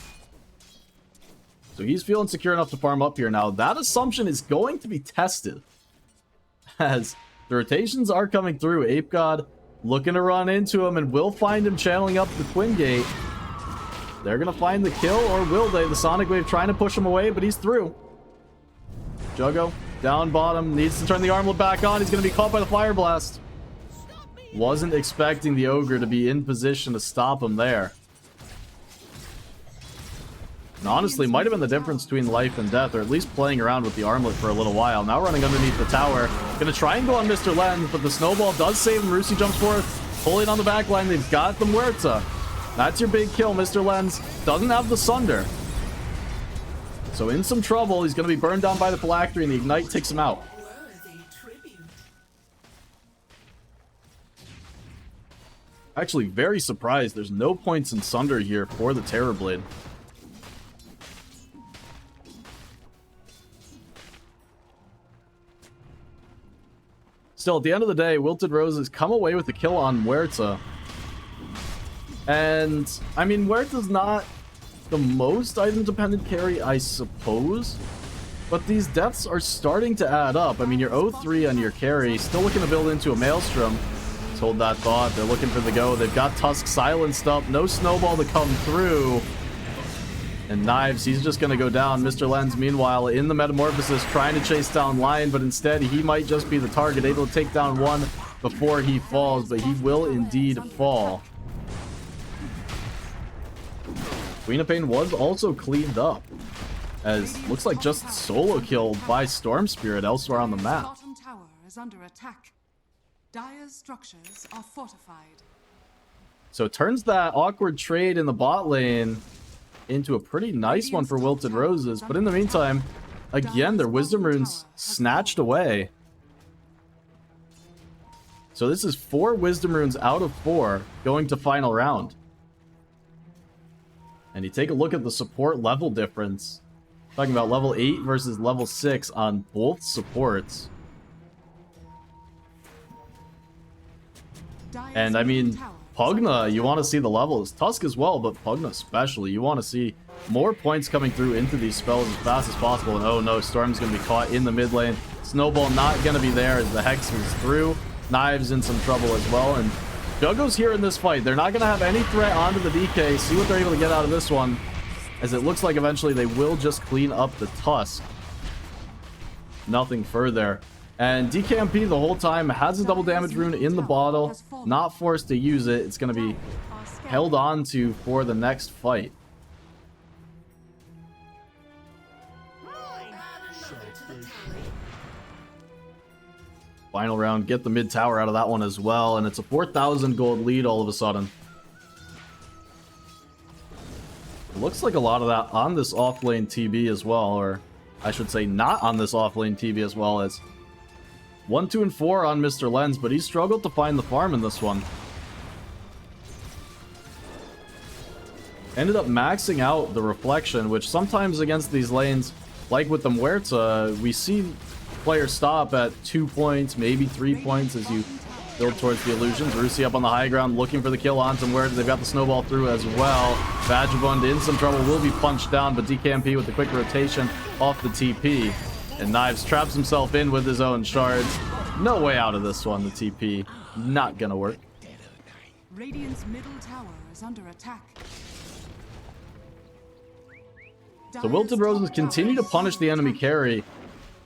So he's feeling secure enough to farm up here now. That assumption is going to be tested, as the rotations are coming through. Ape God looking to run into him, and will find him channeling up the Twin Gate. They're going to find the kill, or will they? The Sonic Wave trying to push him away, but he's through. Juggo, down bottom, needs to turn the Armlet back on. He's going to be caught by the Fire Blast. Wasn't expecting the Ogre to be in position to stop him there. And honestly, might have been the difference between life and death, or at least playing around with the Armlet for a little while. Now running underneath the tower. Going to try and go on Mr. Lens, but the Snowball does save him. Rusi jumps forth, pulling on the back line. They've got the Muerta. That's your big kill. Mr. Lens doesn't have the Sunder. So in some trouble, he's going to be burned down by the Phylactery, and the Ignite takes him out. Actually, very surprised there's no points in Sunder here for the Terrorblade. Still, at the end of the day, Wilted Roses come away with the kill on Muerta. And, I mean, Muerta's not the most item-dependent carry, I suppose. But these deaths are starting to add up. I mean, your 0-3 on your carry, still looking to build into a Maelstrom. Hold that thought. They're looking for the go. They've got Tusk silenced up. No Snowball to come through. And Knives, he's just going to go down. Mr. Lens, meanwhile, in the Metamorphosis, trying to chase down Lion, but instead he might just be the target, able to take down one before he falls, but he will indeed fall. Queen of Pain was also cleaned up, as looks like just solo killed by Storm Spirit elsewhere on the map. Bottom tower is under attack. Dire's structures are fortified. So it turns that awkward trade in the bot lane into a pretty nice one for Wilted Roses. But in the meantime, again, their Wisdom Runes snatched away. So this is 4 Wisdom Runes out of 4 going to final round. And you take a look at the support level difference. Talking about level 8 versus level 6 on both supports. And I mean, Pugna, you want to see the levels. Tusk as well, but Pugna especially. You want to see more points coming through into these spells as fast as possible. And oh no, Storm's going to be caught in the mid lane. Snowball not going to be there as the Hex was through. Knives in some trouble as well. And Juggo's here in this fight. They're not going to have any threat onto the DK. See what they're able to get out of this one. as it looks like eventually they will just clean up the Tusk. Nothing further. And DKMP the whole time has a double damage rune in the bottle, not forced to use it. It's going to be held on to for the next fight. Final round, get the mid tower out of that one as well, and it's a 4,000 gold lead all of a sudden. It looks like a lot of that on this offlane TB as well, or I should say not on this offlane TB as well. As 1, 2, and 4 on Mr. Lens, but he struggled to find the farm in this one. Ended up maxing out the reflection, which sometimes against these lanes, like with the Muerta, we see players stop at 2 points, maybe 3 points as you build towards the illusions. Rusi up on the high ground looking for the kill onto Muerta. They've got the snowball through as well. Vagabond in some trouble, will be punched down, but DKMP with the quick rotation off the TP. And Knives traps himself in with his own shards. No way out of this one, the TP. Not gonna work. Radiant's middle tower is under attack. So Wilted Roses continue to punish the enemy carry,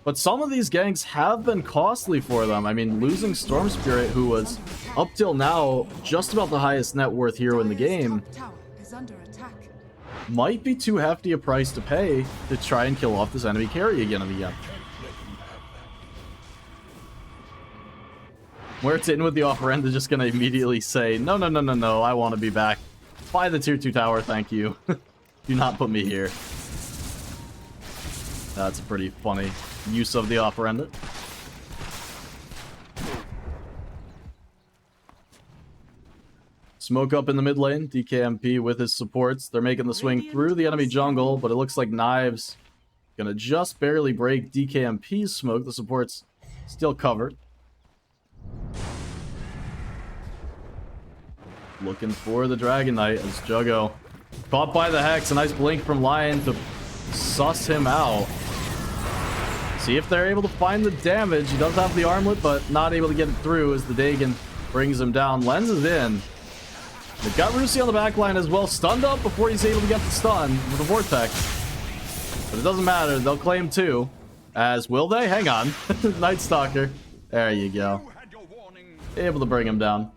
but some of these ganks have been costly for them. I mean, losing Storm Spirit, who was, up till now, just about the highest net worth hero in the game, might be too hefty a price to pay to try and kill off this enemy carry again and again. Where it's in with the offer-end is just going to immediately say, no, no, no, no, no, I want to be back. Buy the tier 2 tower, thank you. Do not put me here. That's a pretty funny use of the offer-end. Smoke up in the mid lane. DKMP with his supports. They're making the swing through the enemy jungle, but it looks like Knives gonna just barely break DKMP's smoke. The support's still covered. Looking for the Dragon Knight as Juggo caught by the Hex. A nice blink from Lion to suss him out. See if they're able to find the damage. He does have the armlet, but not able to get it through as the Dagon brings him down. Lens is in. They've got Rusi on the back line as well, stunned up before he's able to get the stun with the Vortex. But it doesn't matter, they'll claim 2. As will they? Hang on. Night Stalker. There you go. Able to bring him down.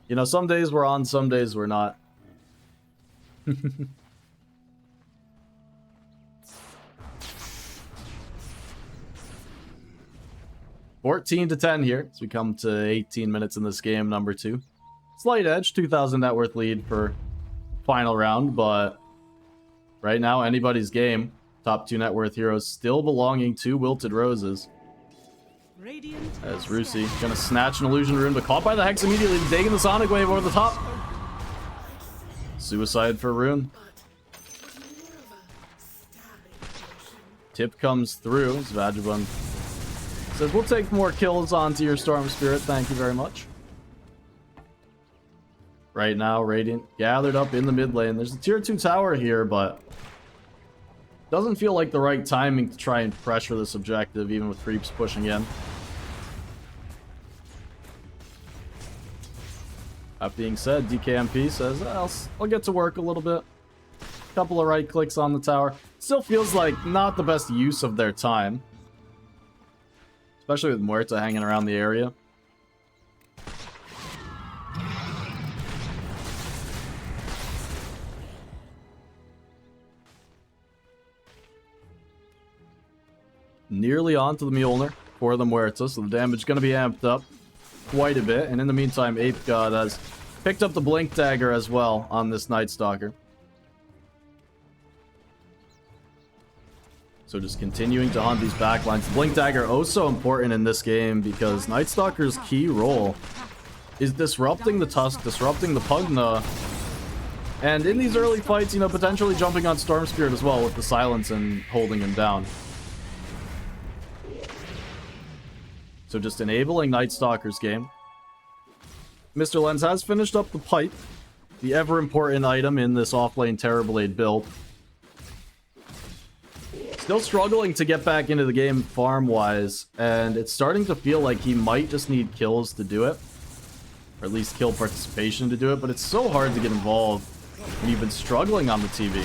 You know, some days we're on, some days we're not. 14-10 here as we come to 18 minutes in this game, number 2. Slight edge, 2,000 net worth lead for final round, but right now anybody's game. Top 2 net worth heroes still belonging to Wilted Roses. As Rusi gonna snatch an illusion rune, but caught by the Hex immediately, taking the Sonic Wave over the top. Suicide for rune. Tip comes through as Vagabond says, we'll take more kills onto your Storm Spirit, thank you very much. Right now, Radiant gathered up in the mid lane. There's a tier 2 tower here, but doesn't feel like the right timing to try and pressure this objective, even with creeps pushing in. That being said, DKMP says, I'll get to work a little bit. Couple of right clicks on the tower. Still feels like not the best use of their time. Especially with Muerta hanging around the area. Nearly onto the Mjolnir for the Muerta, so the damage is going to be amped up quite a bit. And in the meantime, Ape God has picked up the Blink Dagger as well on this Night Stalker. So just continuing to hunt these backlines. The Blink Dagger oh so important in this game because Night Stalker's key role is disrupting the Tusk, disrupting the Pugna, and in these early fights, you know, potentially jumping on Storm Spirit as well with the silence and holding him down. So just enabling Night Stalker's game. Mr. Lens has finished up the pipe, the ever important item in this offlane Terrorblade build. Still struggling to get back into the game farm-wise, and it's starting to feel like he might just need kills to do it. or at least kill participation to do it, but it's so hard to get involved when you've been struggling on the TV.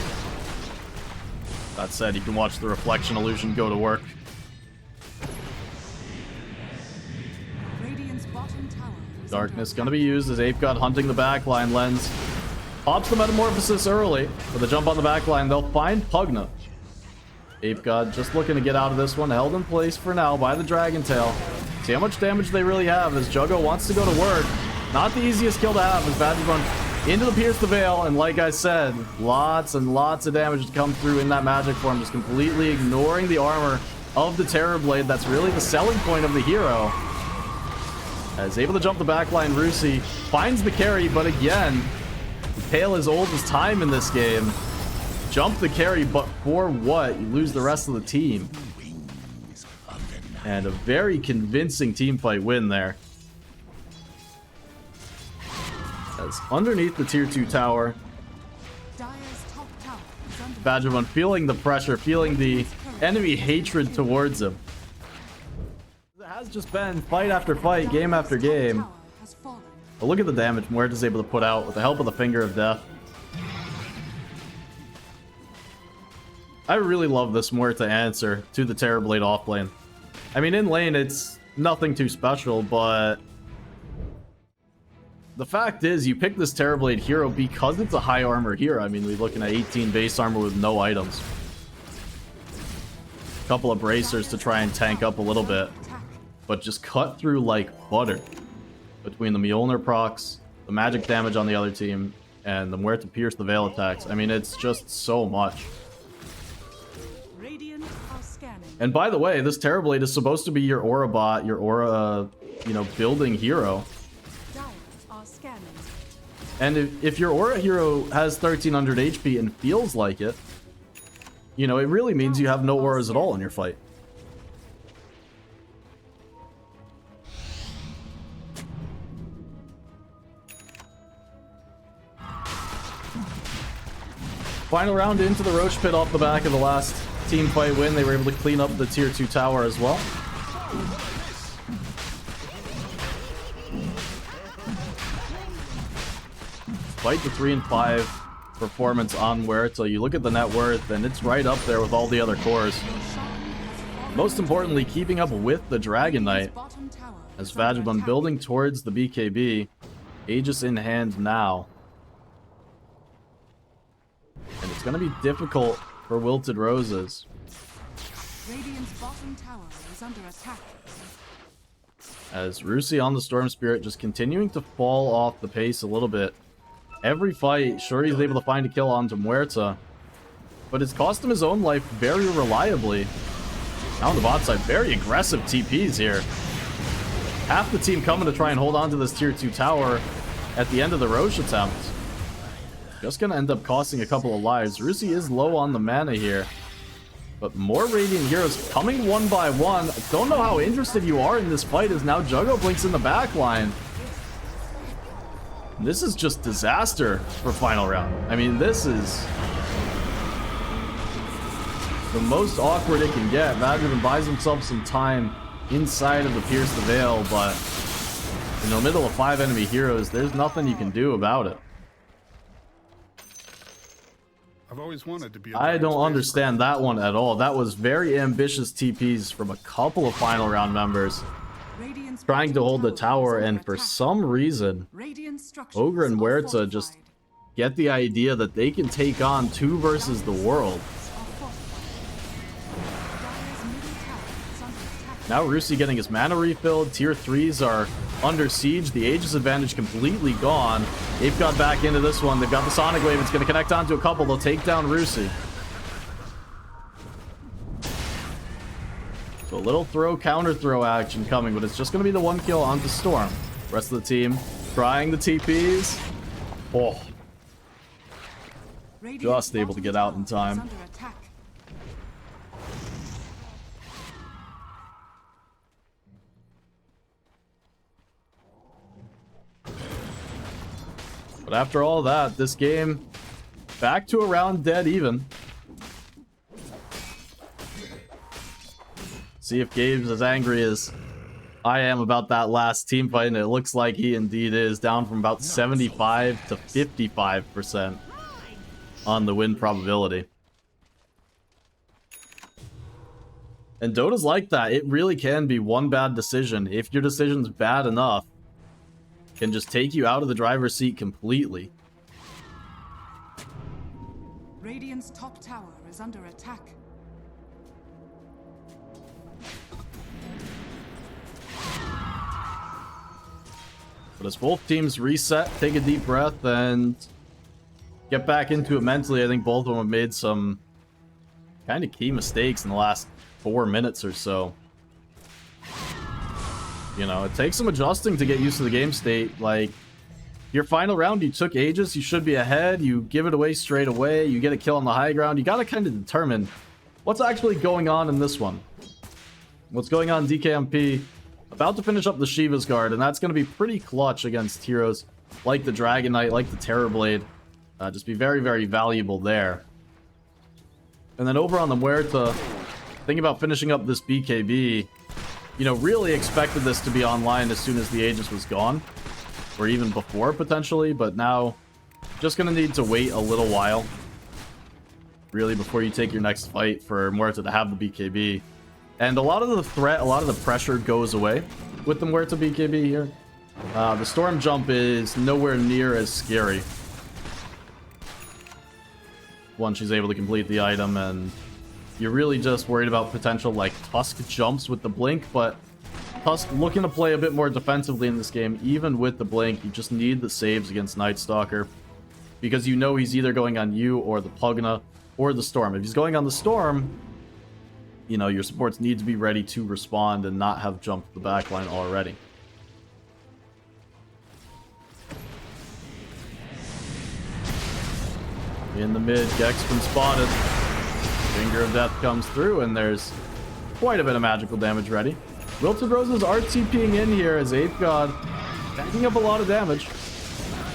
That said, you can watch the reflection illusion go to work. Darkness gonna be used as Ape God hunting the backline. Lens pops the Metamorphosis early. With a jump on the backline, they'll find Pugna. Ape God just looking to get out of this one, held in place for now by the Dragon Tail. See how much damage they really have as Juggo wants to go to work. Not the easiest kill to have as Vagabond into the Pierce the Veil, and like I said, lots and lots of damage to come through in that magic form, just completely ignoring the armor of the Terrorblade. That's really the selling point of the hero. As able to jump the backline, Rusi finds the carry, but again, the tale is old as time in this game. Jump the carry, but for what? You lose the rest of the team. And a very convincing team fight win there. As underneath the tier 2 tower, Vagabond feeling the pressure, feeling the enemy hatred towards him. It has just been fight after fight, game after game. But look at the damage Muerta's able to put out with the help of the Finger of Death. I really love this Muerta answer to the Terrorblade off lane. I mean, in lane, it's nothing too special, but the fact is, you pick this Terrorblade hero because it's a high armor hero. I mean, we're looking at 18 base armor with no items. A couple of bracers to try and tank up a little bit, but just cut through like butter between the Mjolnir procs, the magic damage on the other team, and the Muerta Pierce the Veil attacks. I mean, it's just so much. And by the way, this Terrorblade is supposed to be your aura bot, your aura, you know, building hero. And if your aura hero has 1300 HP and feels like it, you know, it really means you have no auras at all in your fight. Final round into the Roach Pit off the back of the last team fight win. They were able to clean up the tier 2 tower as well. Despite the 3 and 5 performance on Muerta, you look at the net worth and it's right up there with all the other cores. Most importantly, keeping up with the Dragon Knight as Vagabond building towards the BKB. Aegis in hand now. And it's going to be difficult for Wilted Roses. Radiant's bottom tower is under attack. As Rusi on the Storm Spirit just continuing to fall off the pace a little bit. Every fight, sure, he's able to find a kill onto Muerta, but it's cost him his own life very reliably. Now on the bot side, very aggressive TPs here. Half the team coming to try and hold on to this tier 2 tower at the end of the Roche attempt. Just gonna end up costing a couple of lives. Rusi is low on the mana here, but more Radiant heroes coming one by one. Don't know how interested you are in this fight as now Juggo blinks in the back line. This is just disaster for final round. I mean, this is the most awkward it can get. Vagabond buys himself some time inside of the Pierce the Veil, but in the middle of 5 enemy heroes, there's nothing you can do about it. I've always wanted to be I don't understand that one at all. That was very ambitious TPs from a couple of final round members trying to hold the tower, and for some reason, Ogre and Muerta just get the idea that they can take on 2 versus the world. Now Rusi getting his mana refilled. Tier 3s are under siege. The Aegis advantage completely gone. They've got back into this one. They've got the Sonic Wave. It's going to connect onto a couple. They'll take down Rusi. So a little throw, counter throw action coming, but it's just going to be the 1 kill onto Storm. Rest of the team trying the TPs. Oh. Just able to get out in time. But after all that, this game back to around dead even. See if Gabe's as angry as I am about that last team fight, and it looks like he indeed is down from about 75 to 55% on the win probability. And Dota's like that. It really can be one bad decision. If your decision's bad enough, can just take you out of the driver's seat completely. Radiant's top tower is under attack. But as both teams reset, take a deep breath, and get back into it mentally, I think both of them have made some kind of key mistakes in the last 4 minutes or so. You know, it takes some adjusting to get used to the game state. Like, your final round, you took ages, you should be ahead, you give it away straight away, you get a kill on the high ground. You gotta kind of determine what's actually going on in this one. What's going on in DKMP? About to finish up the Shiva's Guard, and that's going to be pretty clutch against heroes like the Dragon Knight, like the Terrorblade. Just be very, very valuable there. And then over on the Muerta, think about finishing up this BKB. You know, really expected this to be online as soon as the Aegis was gone. Or even before, potentially. But now, just going to need to wait a little while. Really, before you take your next fight for Muerta to have the BKB. And a lot of the threat, a lot of the pressure goes away with the Muerta BKB here. The Storm Jump is nowhere near as scary once she's able to complete the item, and you're really just worried about potential like Tusk jumps with the Blink, but Tusk looking to play a bit more defensively in this game. Even with the Blink, you just need the saves against Night Stalker, because you know he's either going on you or the Pugna or the Storm. If he's going on the Storm, you know, your supports need to be ready to respond and not have jumped the backline already. In the mid, Gex been spotted. Finger of Death comes through, and there's quite a bit of magical damage ready. Wilted Roses are TPing in here as Ape God backing up a lot of damage.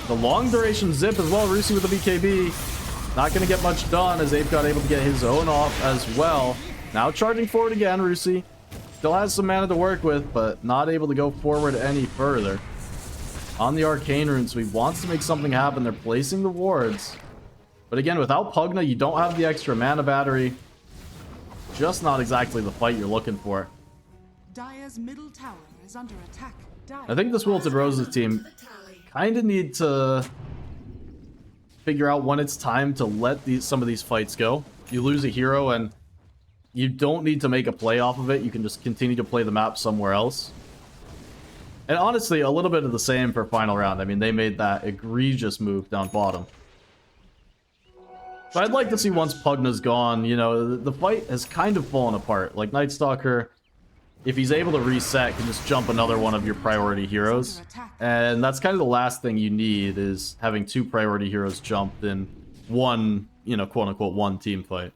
The long duration zip as well, Rusi with the BKB. Not going to get much done as Ape God able to get his own off as well. Now charging forward again, Rusi. Still has some mana to work with, but not able to go forward any further. On the Arcane Rune, so he wants to make something happen. They're placing the wards. But again, without Pugna, you don't have the extra mana battery. Just not exactly the fight you're looking for. Dire's middle tower is under attack. I think this Wilted Roses team kind of need to figure out when it's time to let some of these fights go. You lose a hero and you don't need to make a play off of it. You can just continue to play the map somewhere else. And honestly, a little bit of the same for final round. I mean, they made that egregious move down bottom. But I'd like to see once Pugna's gone, you know, the fight has kind of fallen apart. Like Night Stalker, if he's able to reset, can just jump another one of your priority heroes. And that's kind of the last thing you need, is having 2 priority heroes jumped in one, you know, quote-unquote, one team fight.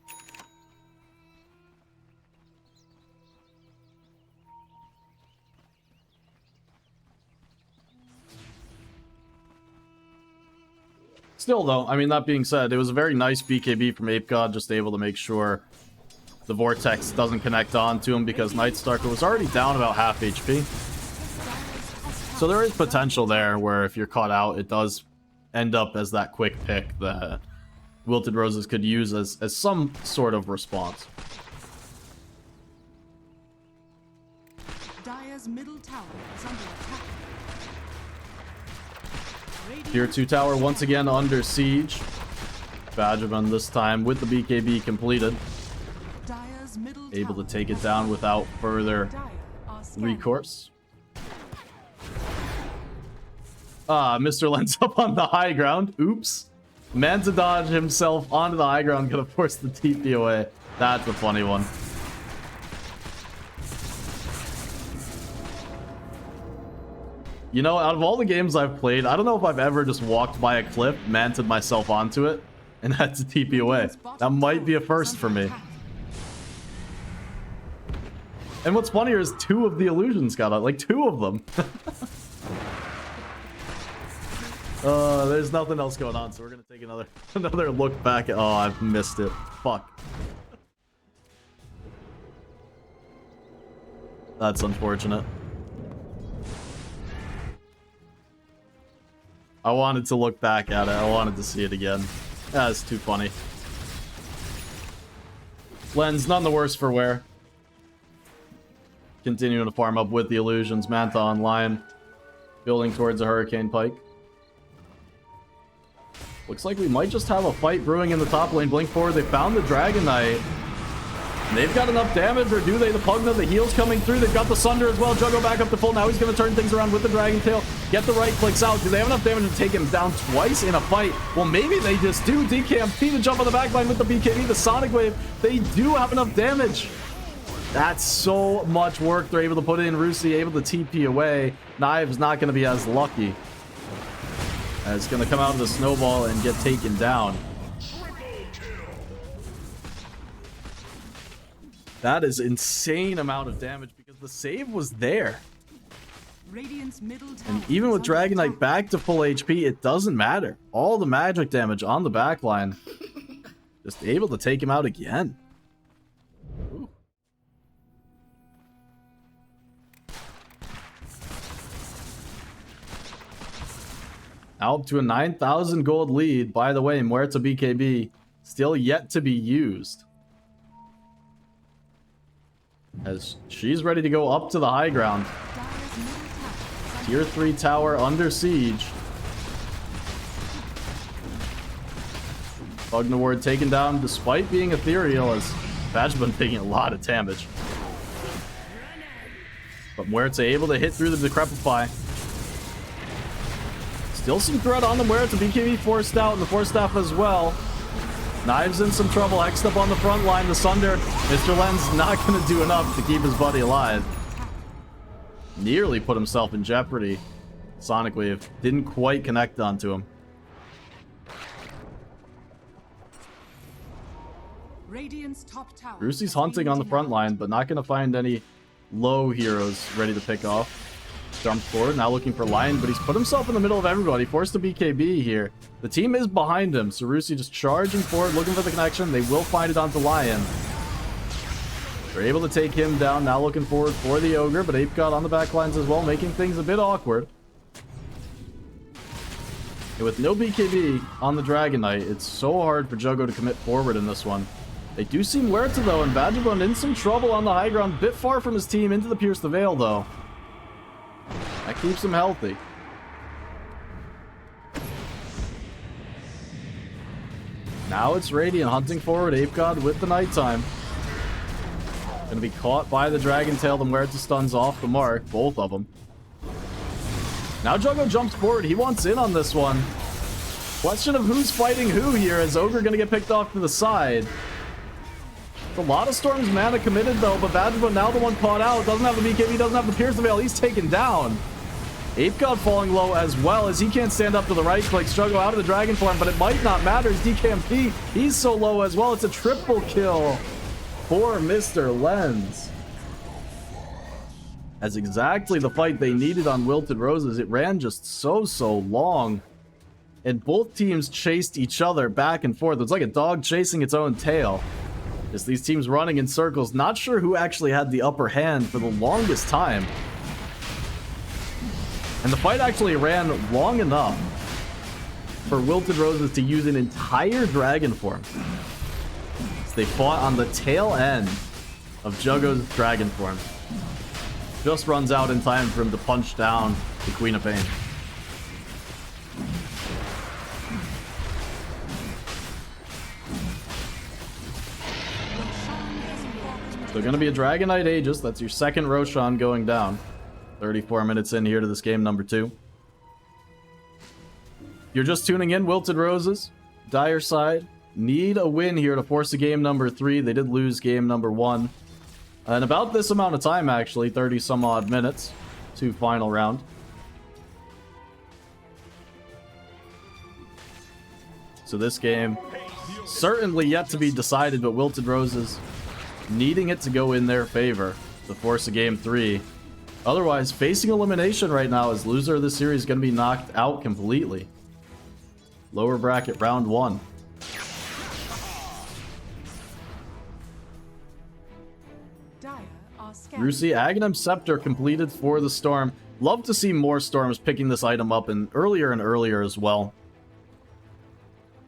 Still, though, I mean, that being said, it was a very nice BKB from Ape God, just able to make sure the Vortex doesn't connect onto him, because Night Stalker was already down about half HP. So there is potential there, where if you're caught out, it does end up as that quick pick that Wilted Roses could use as some sort of response. Dire's middle tower is under attack. Tier 2 tower once again under siege. Badgerman this time with the BKB completed. Able to take it down without further recourse. Mr. Lens up on the high ground. Oops. Man to dodge himself onto the high ground, gonna force the TP away. That's a funny one. You know, out of all the games I've played, I don't know if I've ever just walked by a cliff, manted myself onto it, and had to TP away. That might be a first for me. And what's funnier is 2 of the illusions got out, like 2 of them. There's nothing else going on, so we're gonna take another look back at. Oh, I've missed it. Fuck. That's unfortunate. I wanted to look back at it. I wanted to see it again. That's too funny. Lens, none the worse for wear. Continuing to farm up with the illusions. Mantha online. Building towards a Hurricane Pike. Looks like we might just have a fight brewing in the top lane. Blink forward. They found the Dragon Knight. And they've got enough damage, or do they? The Pugna, the heal's coming through. They've got the Sunder as well. Juggo back up to full. Now he's going to turn things around with the Dragon Tail. Get the right clicks out. Do they have enough damage to take him down twice in a fight? Well, maybe they just do. DKMP to jump on the backline with the BKB, the Sonic Wave. They do have enough damage. That's so much work they're able to put in. Rusi able to TP away. Knives not going to be as lucky. It's going to come out of the snowball and get taken down. That is insane amount of damage because the save was there. And even with Dragon Knight back to full HP, it doesn't matter. All the magic damage on the backline. Just able to take him out again. Ooh. Now up to a 9,000 gold lead. By the way, Muerta BKB still yet to be used. As she's ready to go up to the high ground. Tier 3 tower under siege. Pugna Ward taken down despite being ethereal, as Vagabond taking a lot of damage. But Muerta able to hit through the Decrepify. Still some threat on the Muerta. BKB forced out, and the Force Staff as well. Knives in some trouble. Hexed up on the front line. The Sunder. Mr. Len's not going to do enough to keep his buddy alive. Nearly put himself in jeopardy. Sonic Wave didn't quite connect onto him. Rusi's hunting on the front line, but not going to find any low heroes ready to pick off. Jumps forward, now looking for Lion, but he's put himself in the middle of everybody. Forced a BKB here. The team is behind him, so Rusi just charging forward, looking for the connection. They will find it onto Lion. They're able to take him down, now looking forward for the Ogre, but Ape God on the back lines as well, making things a bit awkward. And with no BKB on the Dragon Knight, it's so hard for Juggo to commit forward in this one. They do seem Muerta though, and Vagabond in some trouble on the high ground, bit far from his team, into the Pierce the Veil though. That keeps him healthy. Now it's Radiant hunting forward. Ape God with the nighttime. Gonna be caught by the Dragon Tail. The Muerta stuns off the mark. Both of them. Now Juggo jumps forward. He wants in on this one. Question of who's fighting who here, as Ogre gonna get picked off to the side. It's a lot of Storm's mana committed though, but Vagabond now the one caught out. Doesn't have the BKB, doesn't have the Pierce the Veil. He's taken down. Ape God falling low as well, as he can't stand up to the right click. Struggle out of the dragon form, but it might not matter. He's DKMP. He's so low as well. It's a triple kill for Mr. Lens. As exactly the fight they needed on Wilted Roses. It ran just so long. And both teams chased each other back and forth. It's like a dog chasing its own tail. Just these teams running in circles. Not sure who actually had the upper hand for the longest time. And the fight actually ran long enough for Wilted Roses to use an entire dragon form. So they fought on the tail end of Juggo's dragon form. Just runs out in time for him to punch down the Queen of Pain. So going to be a Dragon Knight Aegis. That's your second Roshan going down. 34 minutes in here to this game number 2. You're just tuning in, Wilted Roses. Dire side need a win here to force a game number 3. They did lose game number 1. And about this amount of time, actually, 30 some odd minutes to final round. So this game certainly yet to be decided, but Wilted Roses needing it to go in their favor to force a game 3. Otherwise, facing elimination right now, as loser of this series is going to be knocked out completely. Lower bracket, round 1. Rusi, Aghanim Scepter completed for the Storm. Love to see more Storms picking this item up and earlier as well.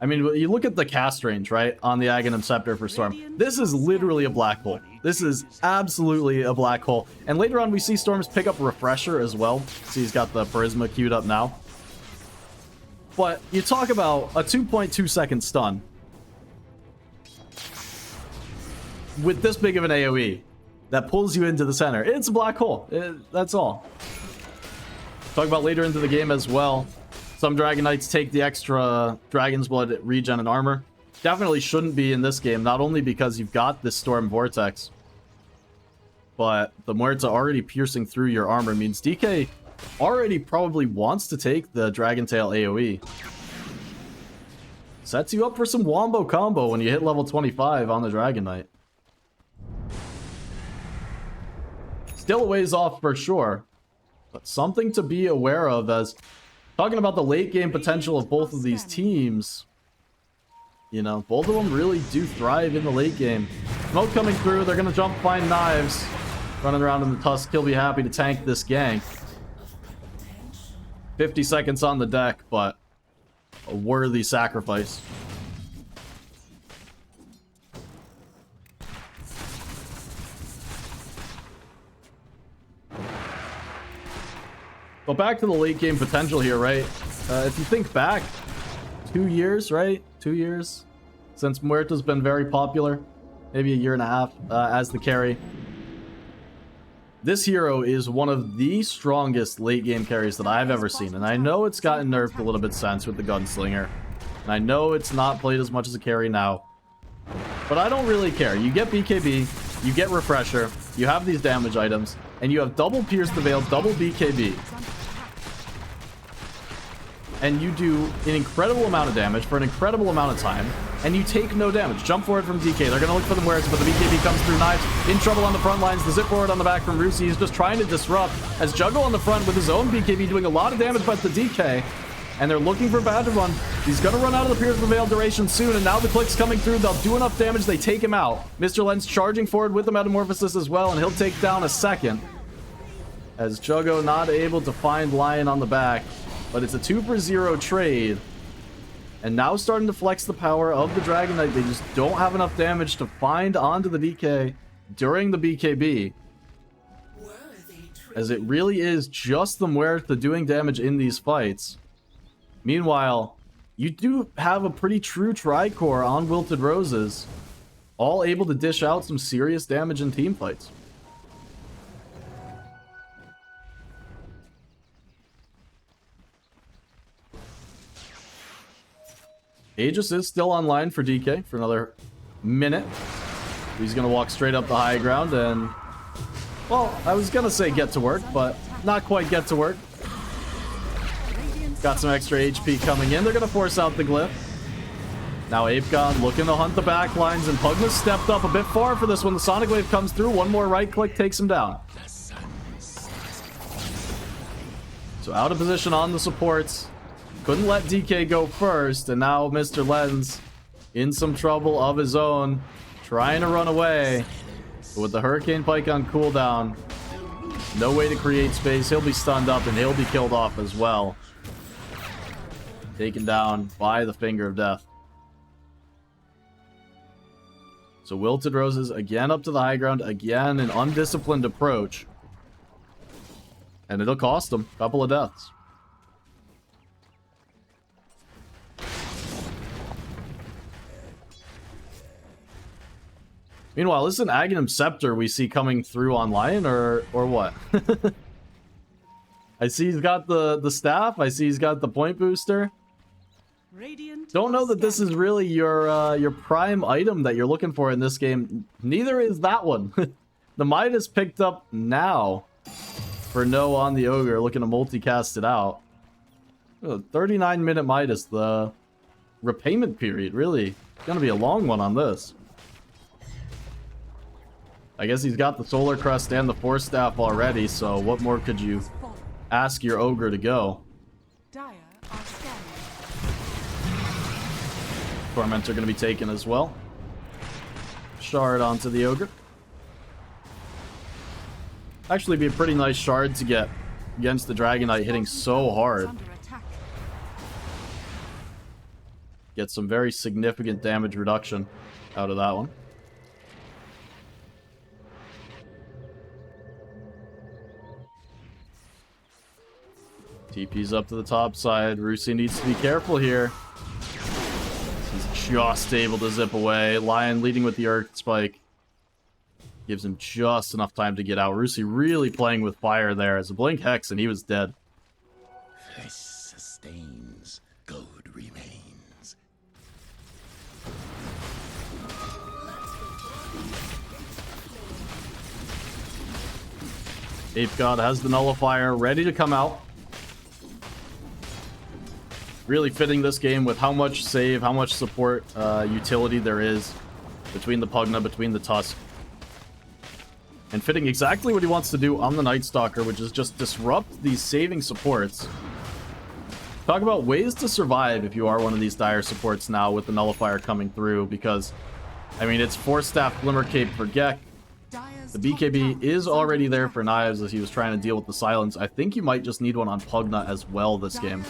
I mean, you look at the cast range, right, on the Aghanim Scepter for Storm. This is literally a black hole. This is absolutely a black hole. And later on, we see Storms pick up Refresher as well. See, he's got the Charisma queued up now. But you talk about a 2.2 second stun with this big of an AoE that pulls you into the center. It's a black hole. That's all. Talk about later into the game as well. Some Dragon Knights take the extra Dragon's Blood regen and armor. Definitely shouldn't be in this game, not only because you've got this Storm Vortex, but the Muerta already piercing through your armor means DK already probably wants to take the Dragon Tail AoE. Sets you up for some wombo combo when you hit level 25 on the Dragon Knight. Still a ways off for sure, but something to be aware of as talking about the late game potential of both of these teams. You know, both of them really do thrive in the late game. Smoke coming through, they're going to jump, find knives. Running around in the Tusk, he'll be happy to tank this gank. 50 seconds on the deck, but a worthy sacrifice. But back to the late game potential here, right? If you think back, 2 years, right? 2 years since Muerta's been very popular. Maybe a year and a half as the carry. This hero is one of the strongest late game carries that I've ever seen. And I know it's gotten nerfed a little bit since with the Gunslinger. And I know it's not played as much as a carry now. But I don't really care. You get BKB, you get Refresher, you have these damage items, and you have double Pierce the Veil, double BKB. And you do an incredible amount of damage for an incredible amount of time, and you take no damage. Jump forward from DK. They're going to look for the Muerta, but the BKB comes through knives. In trouble on the front lines. The zip forward on the back from Rusi. He's just trying to disrupt as Juggle on the front with his own BKB doing a lot of damage by the DK. And they're looking for Badger Run. He's going to run out of the Pierce of Veil duration soon, and now the click's coming through. They'll do enough damage. They take him out. Mr. Lens charging forward with the Metamorphosis as well, and he'll take down a second. As Juggo not able to find Lion on the back. But it's a 2-for-0 trade. And now starting to flex the power of the Dragon Knight. They just don't have enough damage to find onto the DK during the BKB. As it really is just the Muerta doing damage in these fights. Meanwhile, you do have a pretty true Tricore on Wilted Roses. All able to dish out some serious damage in team fights. Aegis is still online for DK for another minute. He's going to walk straight up the high ground and... Well, I was going to say get to work, but not quite get to work. Got some extra HP coming in. They're going to force out the Glyph. Now Apecon looking to hunt the back lines, and Pugna's stepped up a bit far for this one. The Sonic Wave comes through. One more right click takes him down. So out of position on the supports. Couldn't let DK go first, and now Mr. Lens in some trouble of his own, trying to run away. But with the Hurricane Pike on cooldown, no way to create space. He'll be stunned up, and he'll be killed off as well. Taken down by the Finger of Death. So Wilted Roses again up to the high ground, again an undisciplined approach. And it'll cost him a couple of deaths. Meanwhile, is this an Aghanim Scepter we see coming through online, or what? I see he's got the staff. I see he's got the point booster. Don't know that this is really your prime item that you're looking for in this game. Neither is that one. The Midas picked up now for no on the Ogre, looking to multicast it out. 39-minute Midas. The repayment period really going to be a long one on this. I guess he's got the Solar Crest and the Force Staff already, so what more could you ask your Ogre to go? Tormentor going to be taken as well. Shard onto the Ogre. Actually be a pretty nice shard to get against the Dragon Knight hitting so hard. Get some very significant damage reduction out of that one. TP's up to the top side. Rusi needs to be careful here. He's just able to zip away. Lion leading with the Earth Spike. Gives him just enough time to get out. Rusi really playing with fire there as a Blink Hex, and he was dead. Flesh sustains, gold remains. Ape God has the Nullifier ready to come out. Really fitting this game with how much save, how much support utility there is between the Pugna, between the Tusk. And fitting exactly what he wants to do on the Night Stalker, which is just disrupt these saving supports. Talk about ways to survive if you are one of these dire supports now with the Nullifier coming through, because, I mean, it's Force Staff, Glimmer Cape for Gek. The BKB is already there for Knives as he was trying to deal with the silence. I think you might just need one on Pugna as well this game.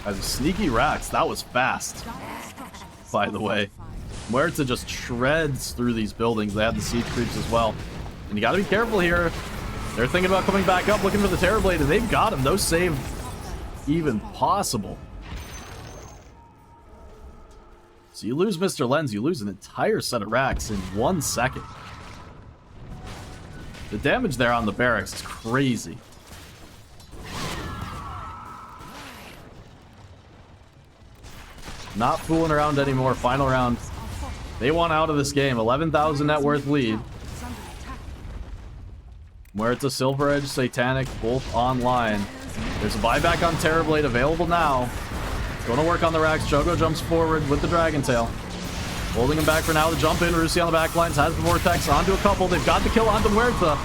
As a sneaky Rax, that was fast, by the way. Muerta just shreds through these buildings. They had the siege creeps as well. And you gotta be careful here. They're thinking about coming back up, looking for the Terrorblade, and they've got him. No save even possible. So you lose Mr. Lens, you lose an entire set of racks in 1 second. The damage there on the barracks is crazy. Not fooling around anymore. Final round. They want out of this game. 11,000 net worth lead. Muerta, Silver Edge, Satanic, both online. There's a buyback on Terrorblade available now. Going to work on the racks. Jogo jumps forward with the Dragon Tail. Holding him back for now. The jump in. Rusi on the back lines. Has the Vortex onto a couple. They've got the kill onto Muerta.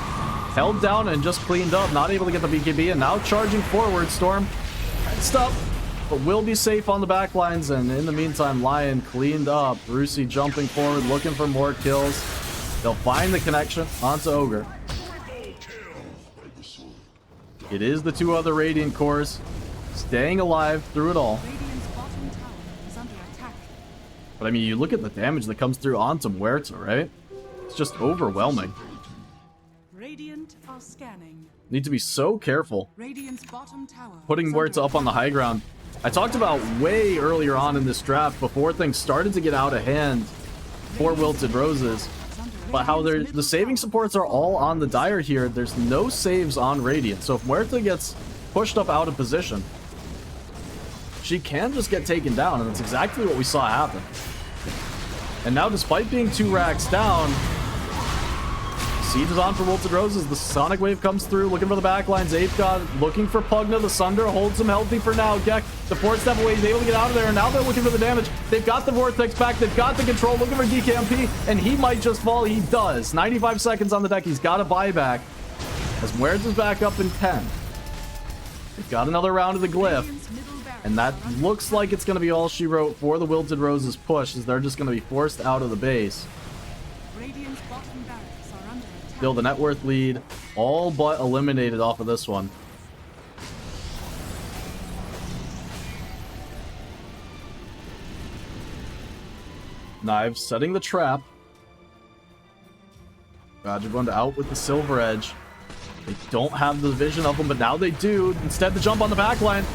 Held down and just cleaned up. Not able to get the BKB. And now charging forward. Storm. Stop. But will be safe on the back lines. And in the meantime, Lion cleaned up. Rusi jumping forward. Looking for more kills. They'll find the connection onto Ogre. It is the 2 other Radiant cores. Staying alive through it all. But I mean, you look at the damage that comes through onto Muerta, right? It's just overwhelming. Radiant are scanning. Need to be so careful. Radiant's bottom tower Putting Muerta up on the high ground. I talked about way earlier on in this draft, before things started to get out of hand for Wilted Roses, but how the saving supports are all on the Dire here. There's no saves on Radiant. So if Muerta gets pushed up out of position, she can just get taken down, and that's exactly what we saw happen. And now, despite being 2 racks down, Siege is on for Wilted Roses. The Sonic Wave comes through, looking for the backlines. Ape God looking for Pugna. The Sunder holds him healthy for now. Gek, the 4th step away, he's able to get out of there, and now they're looking for the damage. They've got the Vortex back, they've got the control, looking for DKMP, and he might just fall. He does. 95 seconds on the deck, he's got a buyback. As Muerta's back up in 10. They've got another round of the Glyph. And that looks like it's going to be all she wrote for the Wilted Roses push, as they're just going to be forced out of the base. Still, the net worth lead all but eliminated off of this one. Knives setting the trap. Roger going to out with the Silver Edge. They don't have the vision of them, but now they do. Instead, the jump on the back line.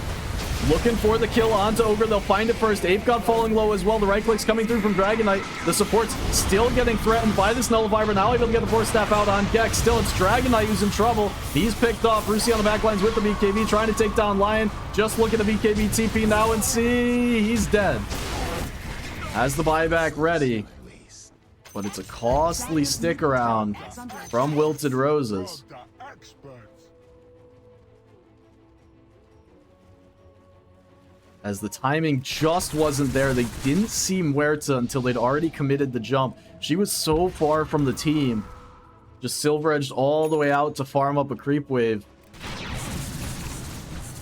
Looking for the kill onto Ogre. They'll find it first. Ape God falling low as well. The right click's coming through from Dragon Knight. The support's still getting threatened by this Nullifier, but now able to get the Force Staff out on Gek. Still, it's Dragon Knight who's in trouble. He's picked off. Rusi on the back lines with the BKB, trying to take down Lion. Just look at the BKB TP now and see he's dead. Has the buyback ready. But it's a costly stick around from Wilted Roses. As the timing just wasn't there. They didn't see Muerta until they'd already committed the jump. She was so far from the team. Just Silver-edged all the way out to farm up a creep wave.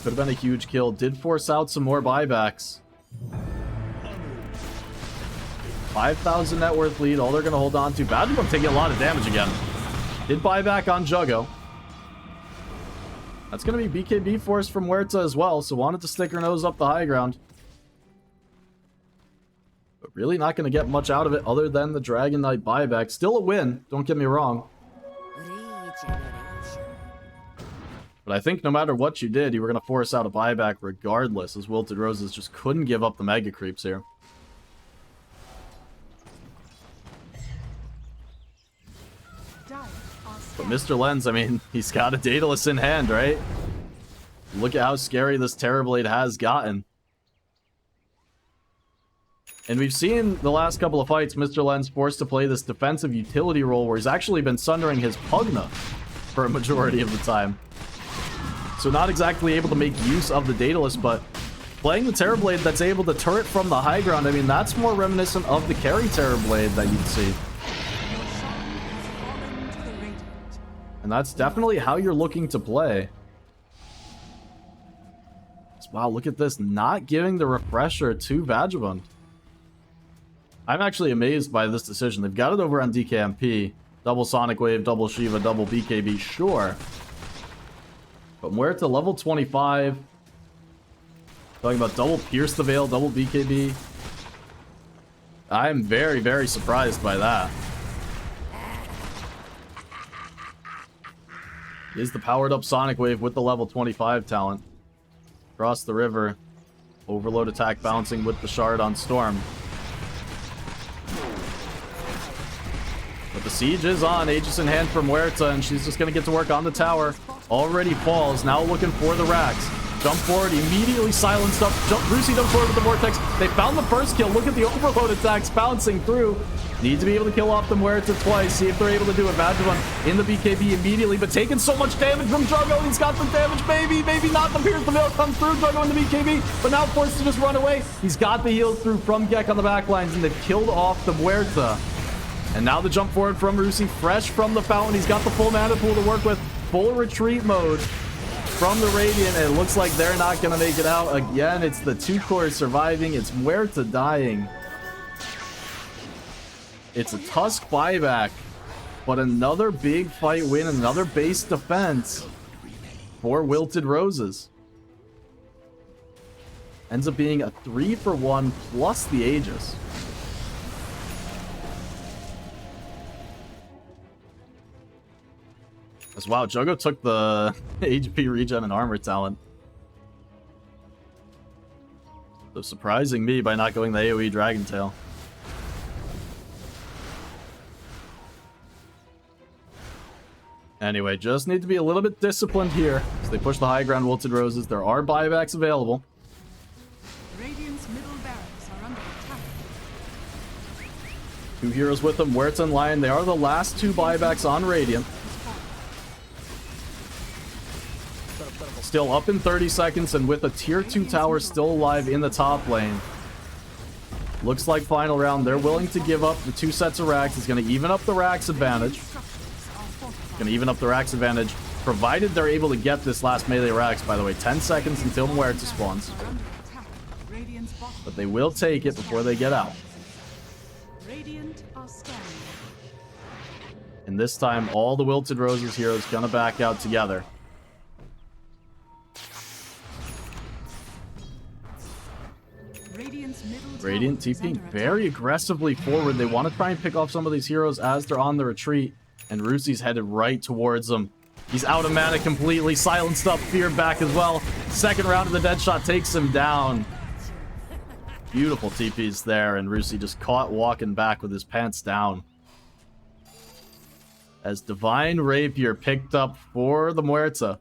Could have been a huge kill. Did force out some more buybacks. 5,000 net worth lead. All they're going to hold on to. Vagabond taking a lot of damage again. Did buyback on Juggo. That's going to be BKB force from Huerta as well, so wanted to stick her nose up the high ground. But really not going to get much out of it other than the Dragon Knight buyback. Still a win, don't get me wrong. But I think no matter what you did, you were going to force out a buyback regardless, as Wilted Roses just couldn't give up the Mega Creeps here. But Mr. Lens, I mean, he's got a Daedalus in hand, right? Look at how scary this Terrorblade has gotten. And we've seen the last couple of fights, Mr. Lens forced to play this defensive utility role where he's actually been sundering his Pugna for a majority of the time. So not exactly able to make use of the Daedalus, but playing the Terrorblade that's able to turret from the high ground, I mean, that's more reminiscent of the carry Terrorblade that you'd see. And that's definitely how you're looking to play. Wow, look at this. Not giving the refresher to Vagabond. I'm actually amazed by this decision. They've got it over on DKMP. Double Sonic Wave, double Shiva, double BKB, sure. But we're at the level 25. Talking about double Pierce the Veil, double BKB. I'm very, very surprised by that. Is the powered up Sonic Wave with the level 25 talent. Across the river. Overload attack bouncing with the shard on Storm. But the siege is on. Aegis in hand from Huerta, and she's just going to get to work on the tower. Already falls. Now looking for the racks. Jump forward, immediately silenced up. Brucey jumps forward with the Vortex. They found the first kill. Look at the overload attacks bouncing through. Need to be able to kill off the Muerta twice. See if they're able to do it. Vagabond in the BKB immediately, but taking so much damage from Juggo. He's got the damage, maybe not. The Pierce the Veil comes through. Juggo in the BKB, but now forced to just run away. He's got the heals through from Gek on the back lines, and they've killed off the Muerta. And now the jump forward from Rusi, fresh from the fountain. He's got the full mana pool to work with. Full retreat mode from the Radiant, and it looks like they're not going to make it out. Again, it's the two cores surviving. It's Muerta dying. It's a Tusk buyback, but another big fight win, another base defense for Wilted Roses. Ends up being a 3-for-1 plus the Aegis. As wow, Juggo took the HP regen and armor talent. So surprising me by not going the AoE Dragon Tail. Anyway, just need to be a little bit disciplined here. So they push the high ground, Wilted Roses. There are buybacks available. Radiant's middle barracks are under attack. Two heroes with them, Huerta and Lion. They are the last two buybacks on Radiant. Still up in 30 seconds, and with a tier 2 tower still alive in the top lane. Looks like final round. They're willing to give up the 2 sets of racks. It's going to even up the racks advantage. Going to even up the racks advantage, provided they're able to get this last melee racks, by the way. 10 seconds until Muerta spawns. But they will take it before they get out. And this time, all the Wilted Roses heroes going to back out together. Radiant TPing very aggressively forward. They want to try and pick off some of these heroes as they're on the retreat. And Rusi's headed right towards them. He's out of mana completely. Silenced up. Fear back as well. Second round of the dead shot takes him down. Beautiful TPs there. And Rusi just caught walking back with his pants down. As Divine Rapier picked up for the Muerta.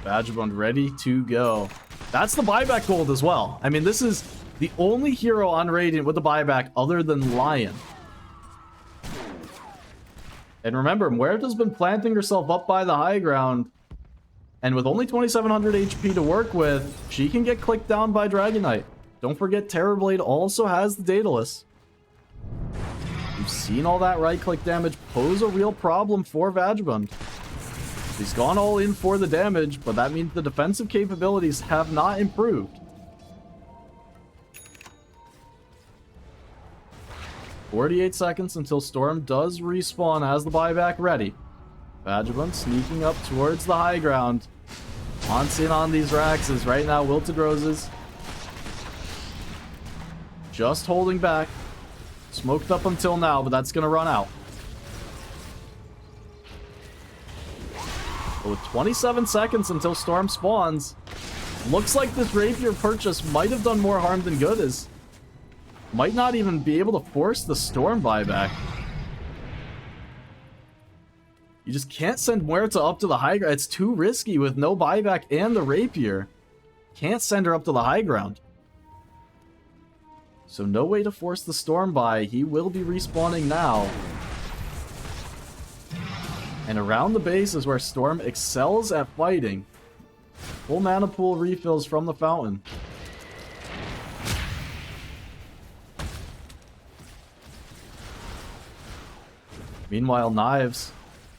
Vagabond ready to go. That's the buyback gold as well. I mean, this is the only hero on Radiant with a buyback other than Lion. And remember, Muerta's been planting herself up by the high ground. And with only 2,700 HP to work with, she can get clicked down by Dragon Knight. Don't forget, Terrorblade also has the Daedalus. We've seen all that right-click damage pose a real problem for Vagabond. He's gone all in for the damage, but that means the defensive capabilities have not improved. 48 seconds until Storm does respawn. Has the buyback ready. Vagabond sneaking up towards the high ground. Wants in on these Raxes. Right now, Wilted Roses just holding back. Smoked up until now, but that's going to run out. But with 27 seconds until Storm spawns, looks like this Rapier purchase might have done more harm than good, as might not even be able to force the Storm buyback. You just can't send Muerta up to the high ground. It's too risky with no buyback and the Rapier. Can't send her up to the high ground. So no way to force the Storm by. He will be respawning now. And around the base is where Storm excels at fighting. Full mana pool refills from the fountain. Meanwhile, Knives,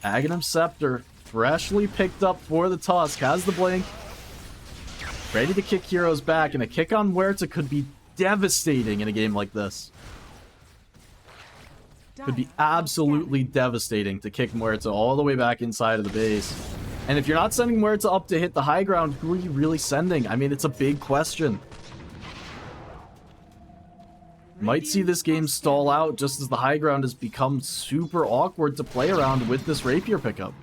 Aghanim Scepter, freshly picked up for the Tusk, has the blink. Ready to kick heroes back, and a kick on Muerta could be devastating in a game like this. Could be absolutely devastating to kick Muerta all the way back inside of the base. And if you're not sending Muerta up to hit the high ground, who are you really sending? I mean, it's a big question. Might see this game stall out just as the high ground has become super awkward to play around with this Rapier pickup.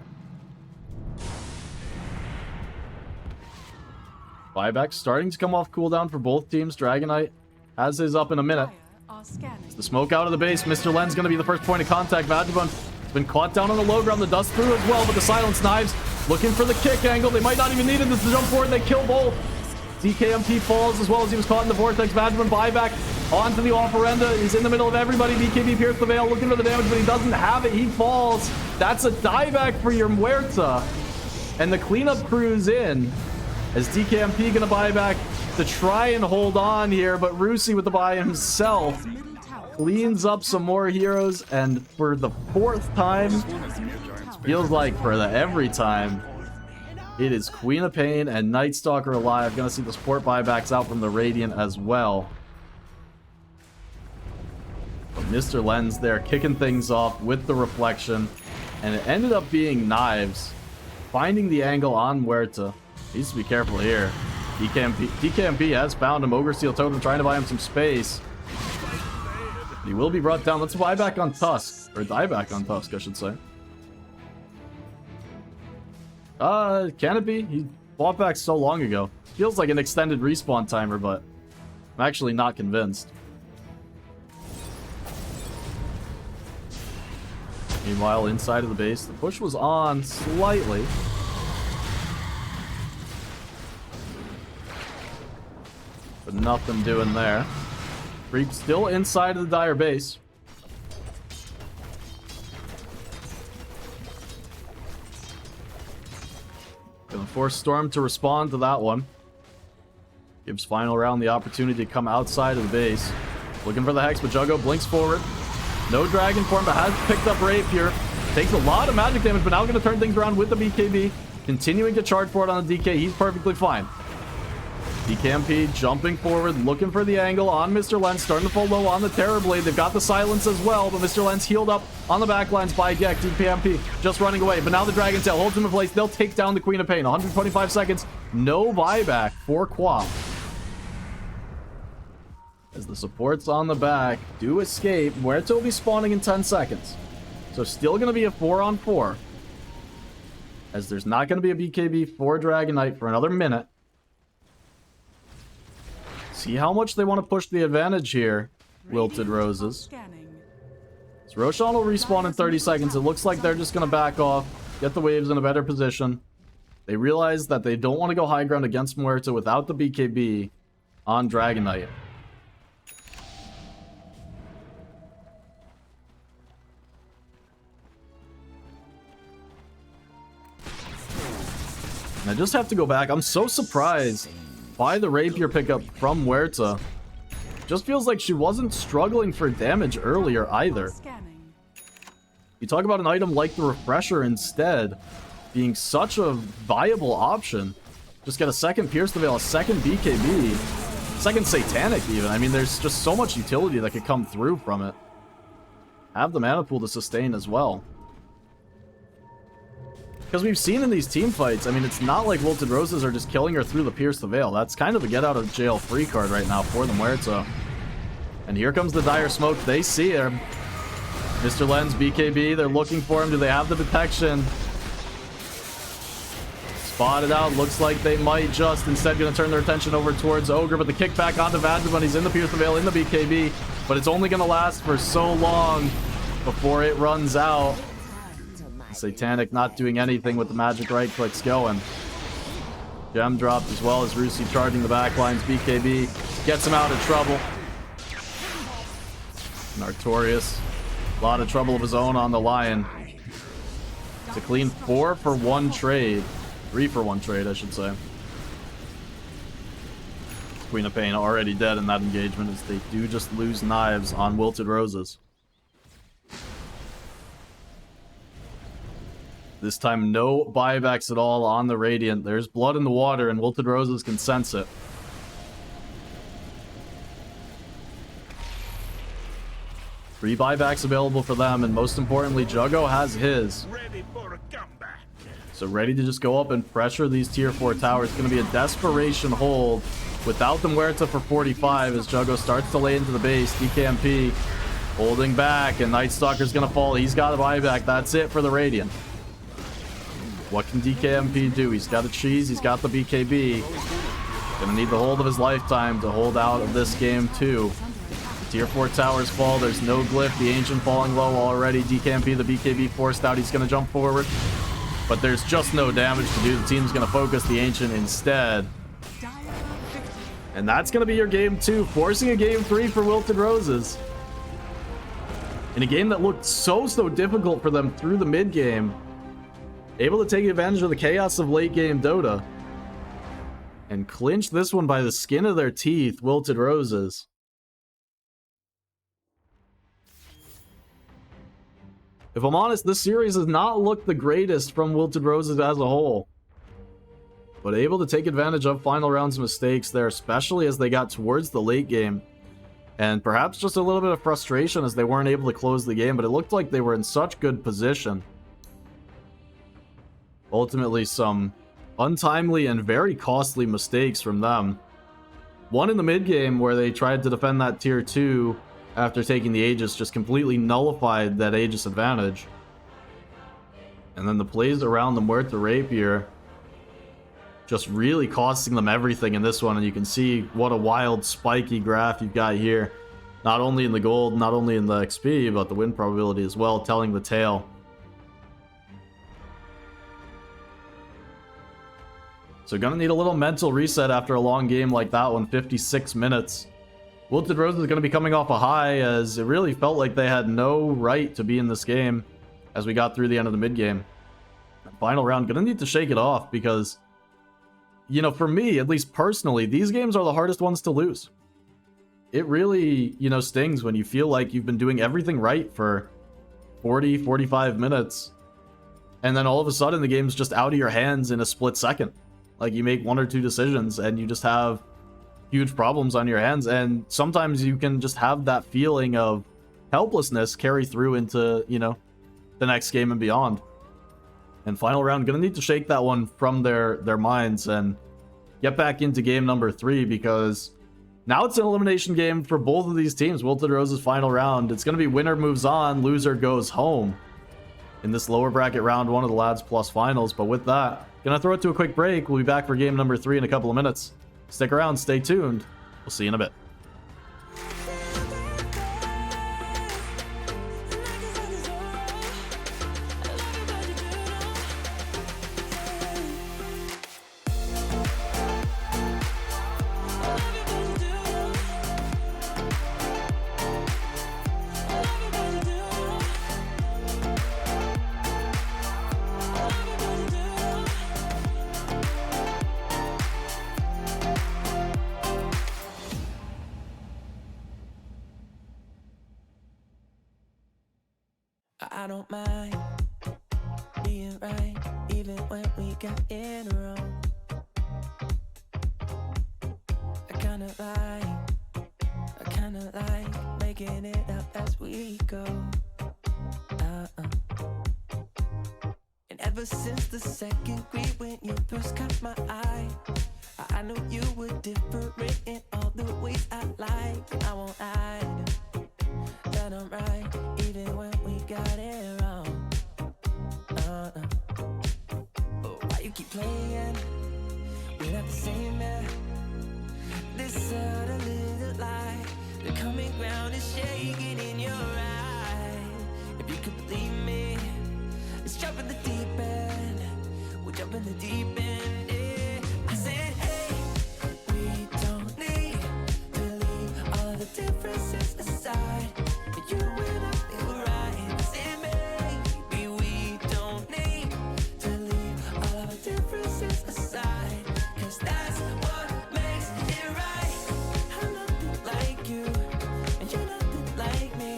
Buyback starting to come off cooldown for both teams. Dragonite has his up in a minute. The smoke out of the base. Mr. Len's going to be the first point of contact. Vagabond has been caught down on the low ground. The dust through as well, but the silence Knives looking for the kick angle. They might not even need it to jump forward. They kill both. DKMP falls as well as he was caught in the vortex. Vagabond buyback onto the operenda. He's in the middle of everybody. BKB pierced the veil looking for the damage, but he doesn't have it. He falls. That's a dieback for your Muerta. And the cleanup crew's in. As DKMP gonna buy back to try and hold on here, but Rusi with the buy himself cleans up some more heroes, and for the fourth time, feels like for the every time, it is Queen of Pain and Night Stalker alive. Gonna see the support buybacks out from the Radiant as well. But Mr. Len's there kicking things off with the reflection, and it ended up being Knives finding the angle on Muerta. Needs to be careful here. DKMP has found him. Ogre Steel Totem trying to buy him some space. He will be brought down. Let's buy back on Tusk. Or die back on Tusk, I should say. Can it be? He bought back so long ago. Feels like an extended respawn timer, but I'm actually not convinced. Meanwhile, inside of the base, the push was on slightly. But nothing doing there. Creep still inside of the Dire base. Gonna force Storm to respond to that one. Gives Final Round the opportunity to come outside of the base. Looking for the Hex, but Juggo blinks forward. No Dragon form, but has picked up Rapier. Takes a lot of magic damage, but now gonna turn things around with the BKB. Continuing to charge for it on the DK. He's perfectly fine. DKMP jumping forward, looking for the angle on Mr. Len, starting to fall low on the Terror Blade. They've got the silence as well, but Mr. Len's healed up on the backlines by Gek. DKMP just running away, but now the Dragon Tail holds him in place. They'll take down the Queen of Pain. 125 seconds, no buyback for Quap. As the supports on the back do escape, Muerta will be spawning in 10 seconds. So still going to be a 4-on-4. As there's not going to be a BKB for Dragonite for another minute. See how much they want to push the advantage here, Wilted Roses. So Roshan will respawn in 30 seconds. It looks like they're just going to back off, get the waves in a better position. They realize that they don't want to go high ground against Muerta without the BKB on Dragonite. And I just have to go back. I'm so surprised by the Rapier pickup from Muerta. Just feels like she wasn't struggling for damage earlier either. You talk about an item like the Refresher instead being such a viable option. Just get a second Pierce the Veil, a second BKB, second Satanic even. I mean, there's just so much utility that could come through from it. have the mana pool to sustain as well. Because we've seen in these team fights, I mean, it's not like Wilted Roses are just killing her through the Pierce the Veil. That's kind of a get out of jail free card right now for the Muerto. And here comes the Dire Smoke. They see him. Mr. Len's BKB, they're looking for him. Do they have the detection? Spotted out. Looks like they might just instead going to turn their attention over towards Ogre, but the kickback onto Vagabond. He's in the Pierce the Veil, in the BKB, but it's only going to last for so long before it runs out. Satanic not doing anything with the magic right clicks going. Gem dropped as well as Rusi charging the backlines. BKB gets him out of trouble. Artorias, a lot of trouble of his own on the Lion. It's a clean 4-for-1 trade. 3-for-1 trade, I should say. Queen of Pain already dead in that engagement as they do just lose knives on Wilted Roses. This time, no buybacks at all on the Radiant. There's blood in the water, and Wilted Roses can sense it. Free buybacks available for them, and most importantly, Juggo has his. Ready for a comeback. So ready to just go up and pressure these tier 4 towers. It's going to be a desperation hold without the Muerta for 45 as Juggo starts to lay into the base. DKMP holding back, and Night Stalker's going to fall. He's got a buyback. That's it for the Radiant. What can DKMP do? He's got a cheese. He's got the BKB. Gonna need the hold of his lifetime to hold out of this game too. Tier 4 towers fall. There's no glyph. The Ancient falling low already. DKMP, the BKB forced out. He's gonna jump forward. But there's just no damage to do. The team's gonna focus the Ancient instead. And that's gonna be your game 2. Forcing a game 3 for Wilted Roses. In a game that looked so difficult for them through the mid game. Able to take advantage of the chaos of late game Dota. And clinch this one by the skin of their teeth, Wilted Roses. If I'm honest, this series has not looked the greatest from Wilted Roses as a whole. But able to take advantage of final round's mistakes there, especially as they got towards the late game. And perhaps just a little bit of frustration as they weren't able to close the game, but it looked like they were in such good position. Ultimately, some untimely and very costly mistakes from them. One in the mid game where they tried to defend that tier 2 after taking the Aegis, just completely nullified that Aegis advantage. And then the plays around the Muerta Rapier just really costing them everything in this one, and you can see what a wild spiky graph you've got here. Not only in the gold, not only in the XP, but the win probability as well, telling the tale. So gonna need a little mental reset after a long game like that one, 56 minutes. Wilted Roses is gonna be coming off a high as it really felt like they had no right to be in this game as we got through the end of the mid game. Final round, gonna need to shake it off because, you know, for me, at least personally, these games are the hardest ones to lose. It really, you know, stings when you feel like you've been doing everything right for 40, 45 minutes. And then all of a sudden the game's just out of your hands in a split second. Like, you make 1 or 2 decisions and you just have huge problems on your hands. And sometimes you can just have that feeling of helplessness carry through into, you know, the next game and beyond. And final round, gonna need to shake that one from their minds and get back into game number 3, because now it's an elimination game for both of these teams. Wilted Roses final round. It's gonna be winner moves on, loser goes home in this lower bracket round 1 of the Lads Plus finals. But with that, gonna throw it to a quick break. We'll be back for game number 3 in a couple of minutes. Stick around, stay tuned. We'll see you in a bit. I don't mind being right, even when we got in wrong. I kinda like making it up as we go. ever since the second grade when you first caught my eye. I knew you were different in all the ways I like. I won't hide that I'm right, even when we got it wrong. Why you keep playing? We're not the same man. This other little light, the coming ground is shaking in your eye. If you could believe me, let's jump in the deep end. We'll jump in the deep end, yeah. I said, hey, we don't need to leave all of the differences aside. You and I feel right. I said, maybe we don't need to leave all of the differences aside. Cause that's what makes it right. I'm nothing like you, and you're nothing like me.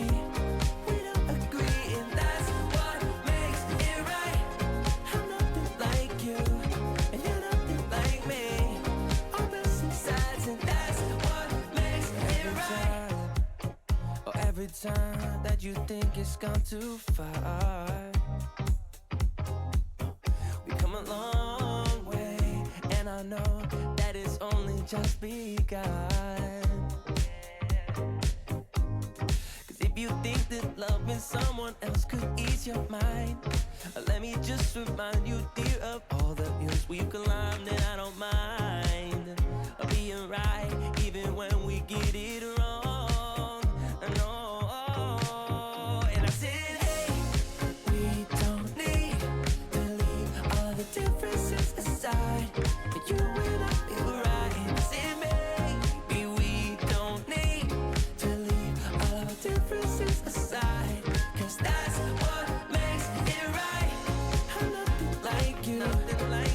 We don't agree, and that's what makes it right. I'm nothing like you, and you're nothing like me. Opposite sides, and that's what makes it right. Oh, every time that you think it's gone too far, we come a long way, and I know that it's only just begun. Cause if you think that loving someone else could ease your mind, let me just remind you, dear, of all the hills we've climbed, and I don't mind being right, even when we get it wrong. No, and I said, hey, we don't need to leave all the differences aside. You and I feel right. I said, maybe we don't need to leave all of the differences aside. Cause that's what makes it right. I'm nothing like you,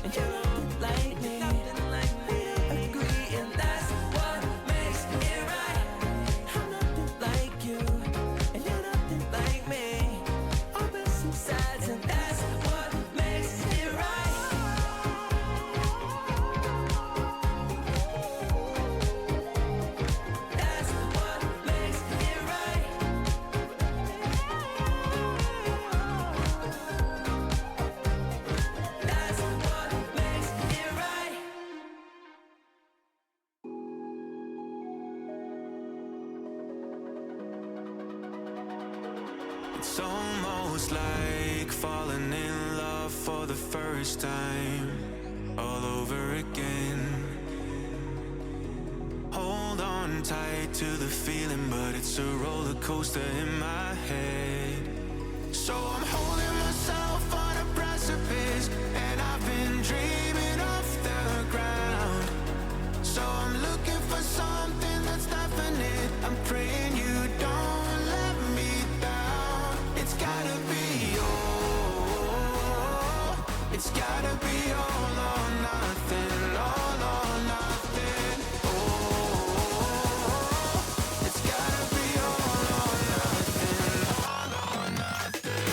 and you're nothing like me. We don't agree, and that's what makes it right. I'm nothing like you, and you're nothing like me. Opposite sides, and that's what makes it right. That's what makes it right. That's what makes it right. It's almost like falling in love for the first time, all over again. Hold on tight to the feeling, but it's a roller coaster in my head. So I'm holding myself on a precipice, and I've been dreaming off the ground. So I'm looking for something that's definite. I'm praying you don't let me down. It's gotta be all. It's gotta be all or nothing. All or nothing. Oh, it's gotta be all or nothing. All or nothing.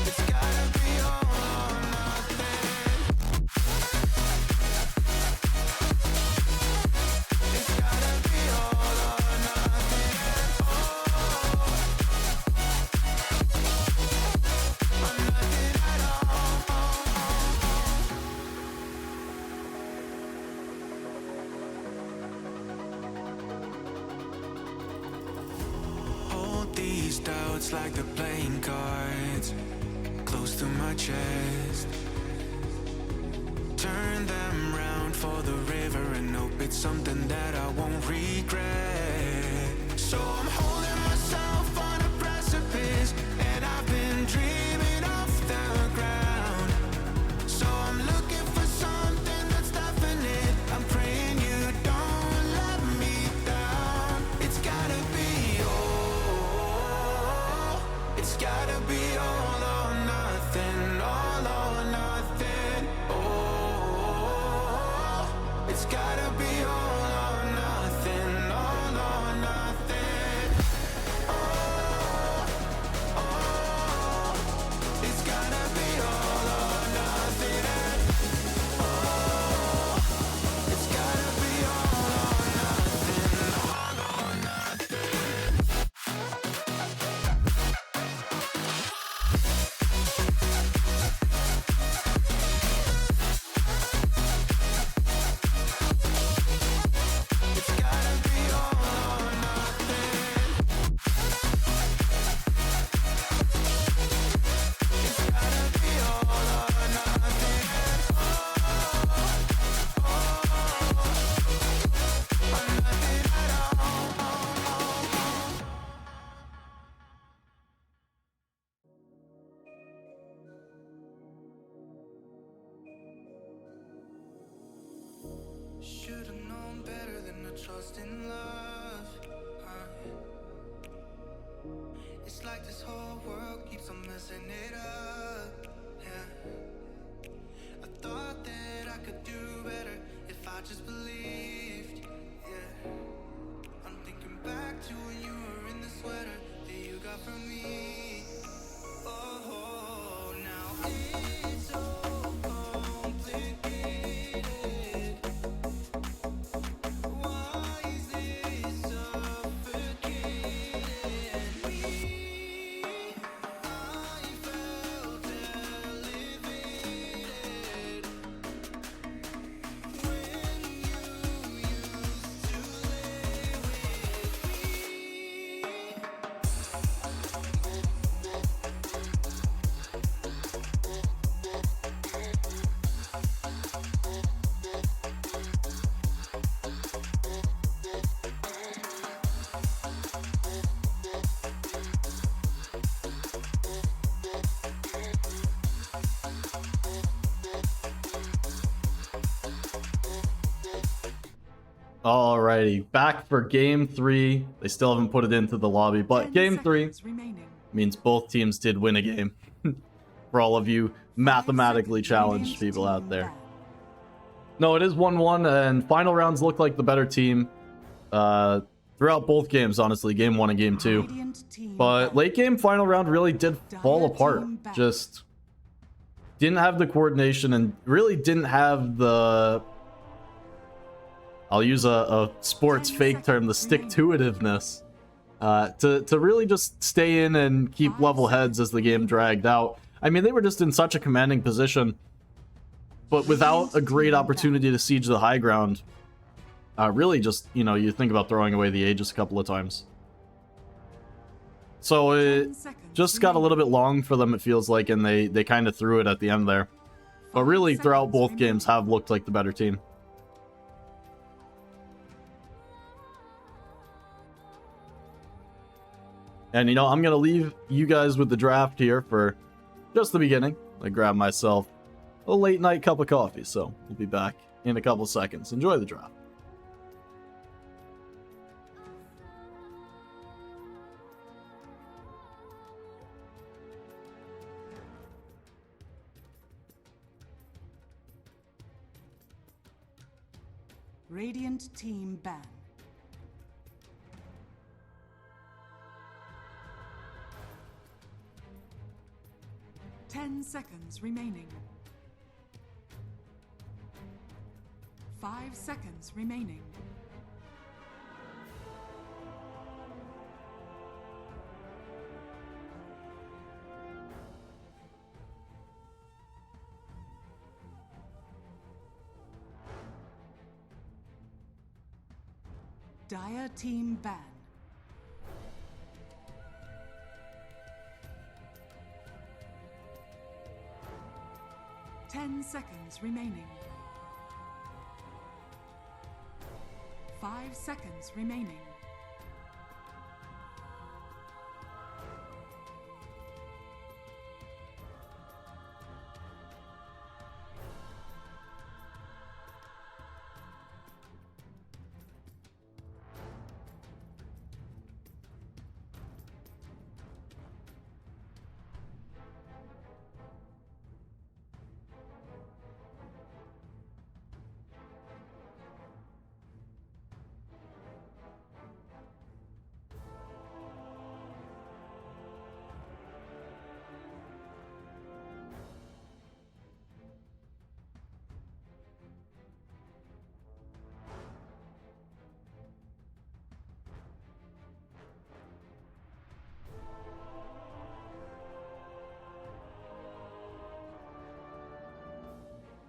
It's gotta be all or nothing. It's gotta be all or nothing. Oh, or nothing at all. Hold these doubts like they're playing cards, close to my chest. Turn them round for the river and hope it's something that I won't regret. So I'm holding myself on a precipice, and I've been dreaming off the ground. So I'm looking for something that's definite. I'm praying you don't let me down. It's gotta be all. It's gotta be all or nothing. All or nothing. Oh, it's gotta be all or nothing. All or nothing. Oh, oh, it's gotta be all or nothing. Oh, lost in love. It's like this whole world keeps on messing it up. Yeah. I thought that I could do better if I just believed. Yeah. I'm thinking back to when you were in the sweater that you got from me. Oh, now it's so complicated. Why is this suffocating me? I felt elevated when you used to lay with me. Alrighty, back for game 3. They still haven't put it into the lobby, but 10 game 3 seconds remaining. means both teams did win a game. For all of you 5 mathematically seconds. challenged Radiant people out team there. ban. No, it is 1-1, and final rounds look like the better team. Throughout both games, honestly, game 1 and game 2. Radiant team But ban. late game, final round really did fall Dire apart. team back. Just didn't have the coordination and really didn't have the... I'll use a sports 10 fake term, the seconds stick-to-itiveness. To really just stay in and keep 5 level heads as the game dragged out. I mean, they were just in such a commanding position, but without a great opportunity to siege the high ground. Really just, you know, you think about throwing away the Aegis a couple of times. So it 10 seconds just got a little bit long for them, it feels like, and they kind of threw it at the end there. But 5 really, throughout seconds both remaining. games, have looked like the better team. And, you know, I'm going to leave you guys with the draft here for just the beginning. I grabbed myself a late night cup of coffee, so we'll be back in a couple seconds. Enjoy the draft. Radiant team ban. Ten seconds remaining. 5 seconds remaining. Dire team ban. Ten seconds remaining. 5 seconds remaining.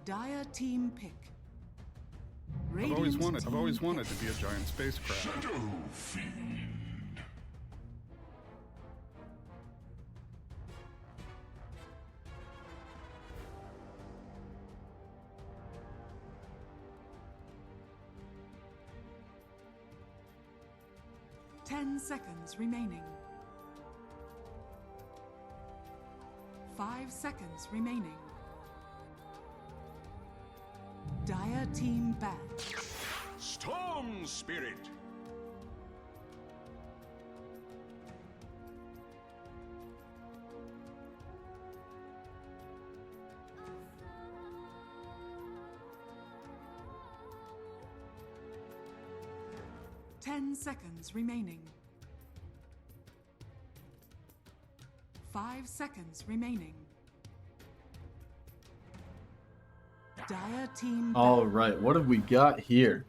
Dire team pick. I've always wanted to be a giant spacecraft. 10 seconds remaining. 5 seconds remaining. Dire team ban. Storm Spirit. Ten seconds remaining. 5 seconds remaining. Dire team. All right, what have we got here?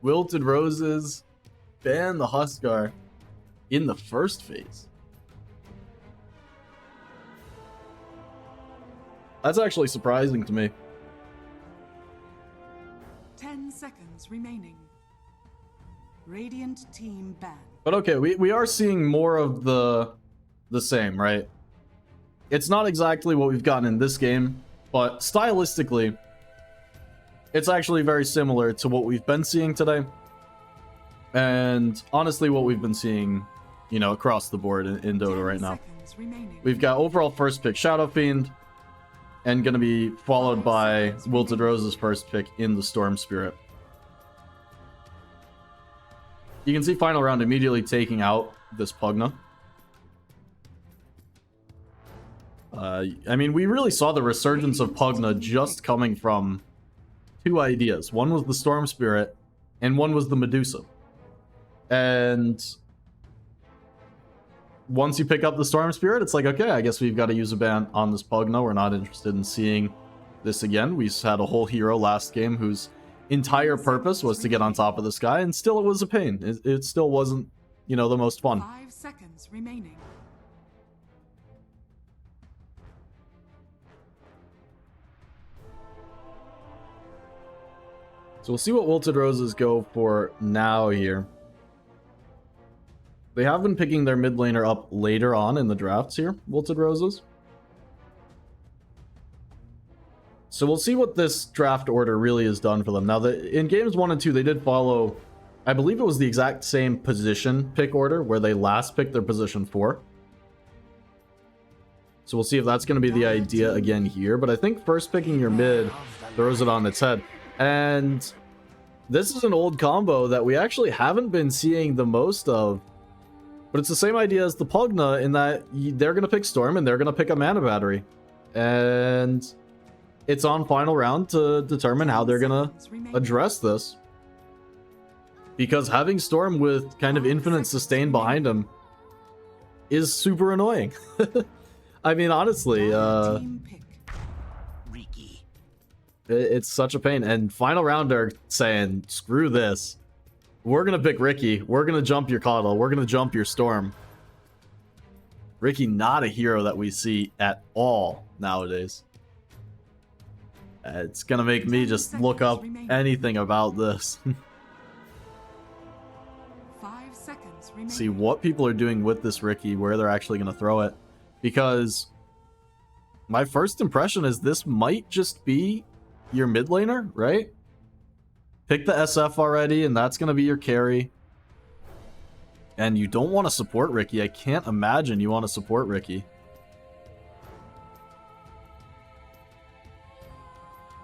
Wilted Roses ban the Huskar in the first phase. That's actually surprising to me. 10 seconds remaining. Radiant team ban. But okay, we are seeing more of the same, right? It's not exactly what we've gotten in this game, but stylistically, it's actually very similar to what we've been seeing today. And honestly, what we've been seeing, you know, across the board in Dota right now. We've got overall first pick Shadow Fiend, and going to be followed by Wilted Rose's first pick in the Storm Spirit. You can see final round immediately taking out this Pugna. I mean, we really saw the resurgence of Pugna just coming from two ideas. One was the Storm Spirit, and one was the Medusa. And once you pick up the Storm Spirit, it's like, okay, I guess we've got to use a ban on this Pugna. We're not interested in seeing this again. We had a whole hero last game whose entire purpose was to get on top of this guy, and still it was a pain. It still wasn't, you know, the most fun. 5 seconds remaining. So we'll see what Wilted Roses go for now here. They have been picking their mid laner up later on in the drafts here, Wilted Roses. So we'll see what this draft order really has done for them. Now, in games 1 and 2, they did follow, I believe it was the exact same position pick order where they last picked their position 4. So we'll see if that's going to be the idea again here. But I think first picking your mid throws it on its head. And this is an old combo that we actually haven't been seeing the most of. But it's the same idea as the Pugna in that they're going to pick Storm and they're going to pick a mana battery. And it's on final round to determine how they're going to address this. Because having Storm with kind of infinite sustain behind him is super annoying. I mean, honestly, it's such a pain. And final round are saying, screw this. We're going to pick Riki. We're going to jump your Coddle. We're going to jump your Storm. Riki, not a hero that we see at all nowadays. It's going to make me just look up anything about this. 5 seconds remaining. See what people are doing with this Riki, where they're actually going to throw it. Because my first impression is this might just be your mid laner, right? Pick the SF already, and that's going to be your carry. And you don't want to support Riki. I can't imagine you want to support Riki.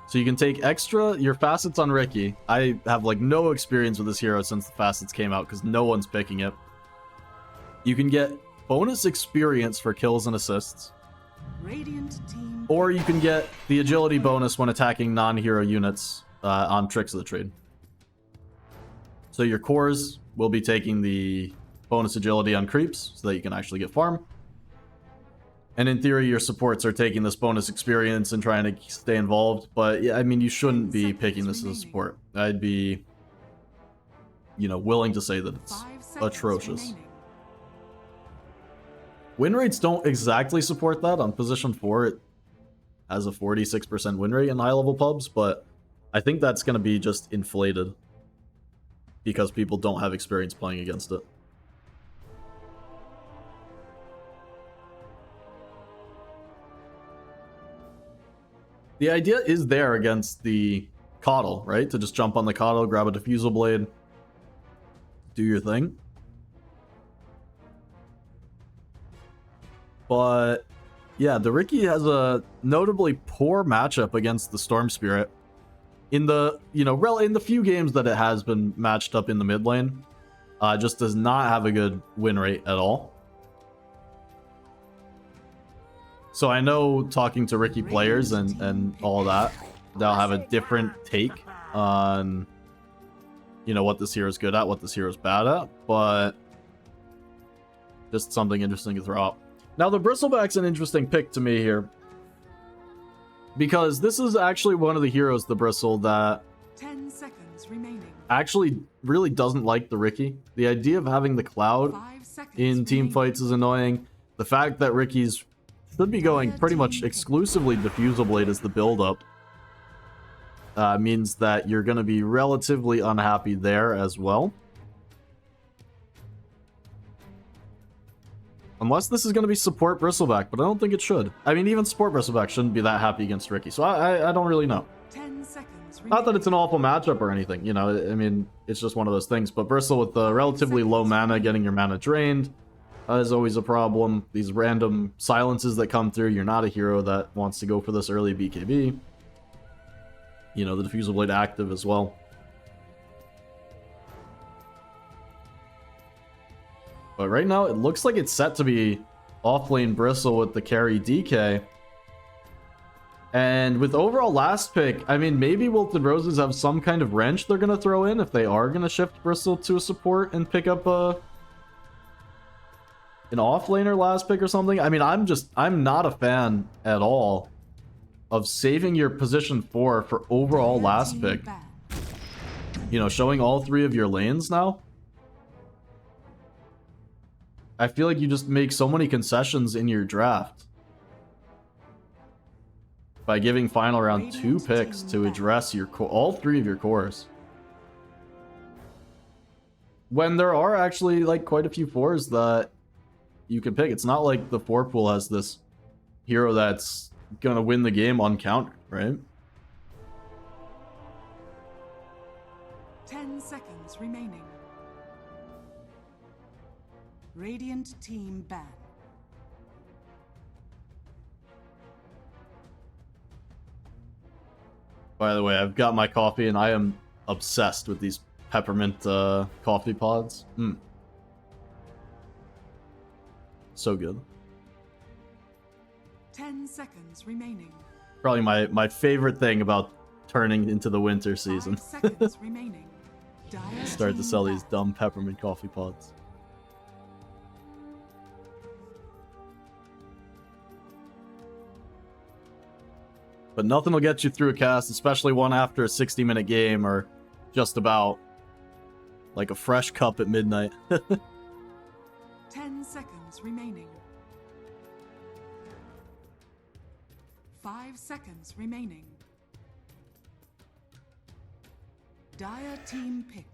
So you can take your facets on Riki. I have like no experience with this hero since the facets came out because no one's picking it. You can get bonus experience for kills and assists. Radiant team. Or you can get the agility bonus when attacking non-hero units on Tricks of the Trade. So your cores will be taking the bonus agility on creeps so that you can actually get farm. And in theory, your supports are taking this bonus experience and trying to stay involved. But yeah, I mean, you shouldn't be picking this as a support. I'd be, you know, willing to say that it's atrocious. Win rates don't exactly support that. On position 4, it has a 46% win rate in high-level pubs, but I think that's going to be just inflated because people don't have experience playing against it. The idea is there against the Coddle, right? To just jump on the Coddle, grab a Diffusal Blade, do your thing. But yeah, the Riki has a notably poor matchup against the Storm Spirit in the, you know, in the few games that it has been matched up in the mid lane, just does not have a good win rate at all. So I know talking to Ricky players and all that, they'll have a different take on, you know, what this hero's good at, what this hero's bad at, but just something interesting to throw out. Now, the Bristleback's an interesting pick to me here, because this is actually one of the heroes, the Bristle, that 10 seconds remaining. actually really doesn't like the Ricky. The idea of having the Cloud 5 seconds in team remaining. fights is annoying. The fact that Ricky's should be going pretty much exclusively Diffusal Blade as the build-up means that you're going to be relatively unhappy there as well. Unless this is going to be support Bristleback, but I don't think it should. I mean, even support Bristleback shouldn't be that happy against Ricky, so I don't really know. 10 seconds remaining. Not that it's an awful matchup or anything, you know, I mean, it's just one of those things. But Bristle with the relatively low mana, getting your mana drained is always a problem. These random silences that come through, you're not a hero that wants to go for this early BKB. You know, the Diffusal Blade active as well. But right now, it looks like it's set to be offlane Bristle with the carry DK. And with overall last pick, I mean, maybe Wilted Roses have some kind of wrench they're going to throw in if they are going to shift Bristle to a support and pick up an offlaner last pick or something. I mean, I'm not a fan at all of saving your position 4 for overall last pick. You know, showing all 3 of your lanes now. I feel like you just make so many concessions in your draft by giving final round 2 picks to address your all 3 of your cores. When there are actually like quite a few 4s that you can pick. It's not like the 4 pool has this hero that's gonna win the game uncountered, right? 10 seconds remaining. Radiant team ban. By the way, I've got my coffee and I am obsessed with these peppermint coffee pods. So good. 10 seconds remaining. Probably my favorite thing about turning into the winter season. 5 seconds remaining. Dire Start to team sell these ban. dumb peppermint coffee pods. But nothing will get you through a cast, especially one after a 60-minute game or just about like a fresh cup at midnight. 10 seconds remaining. 5 seconds remaining. Dire team pick.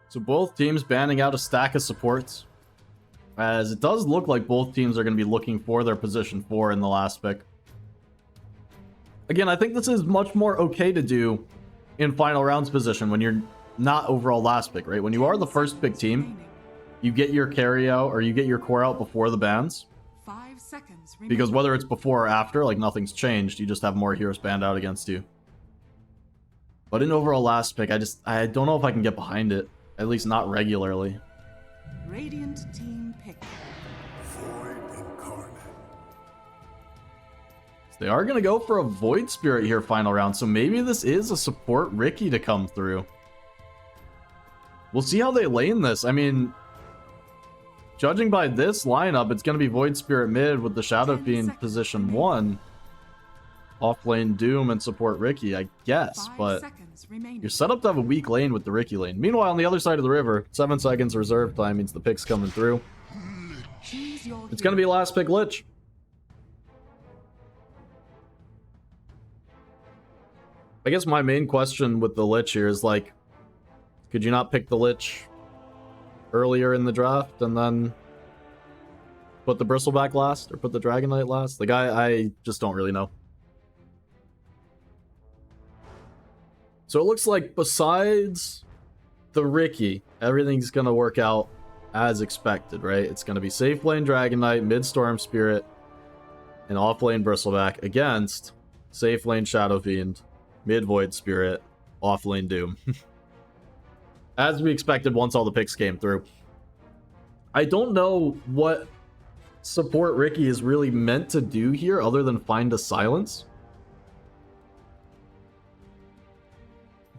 So both teams banning out a stack of supports, as it does look like both teams are going to be looking for their position 4 in the last pick. Again, I think this is much more okay to do in final rounds position when you're not overall last pick, right? When you are the first pick team, you get your carry out or you get your core out before the bans. 5 seconds remaining. Because whether it's before or after, like nothing's changed. You just have more heroes banned out against you. But in overall last pick, I don't know if I can get behind it. At least not regularly. Radiant team pick. They are going to go for a Void Spirit here final round, so maybe this is a support Ricky to come through. We'll see how they lane this. I mean, judging by this lineup, it's going to be Void Spirit mid with the Shadow Fiend position 1. Offlane Doom and support Ricky, I guess, but you're set up to have a weak lane with the Ricky lane. Meanwhile, on the other side of the river, 7 seconds reserve time means the pick's coming through. It's going to be last pick Lich. I guess my main question with the Lich here is, like, could you not pick the Lich earlier in the draft and then put the Bristleback last or put the Dragon Knight last? Like, I just don't really know. So it looks like besides the Ricky, everything's going to work out as expected, right? It's going to be safe lane Dragon Knight, mid Storm Spirit, and off lane Bristleback against Safe lane Shadow Fiend. Mid Void Spirit. Off lane Doom. As we expected once all the picks came through. I don't know what support Ricky is really meant to do here other than find a silence.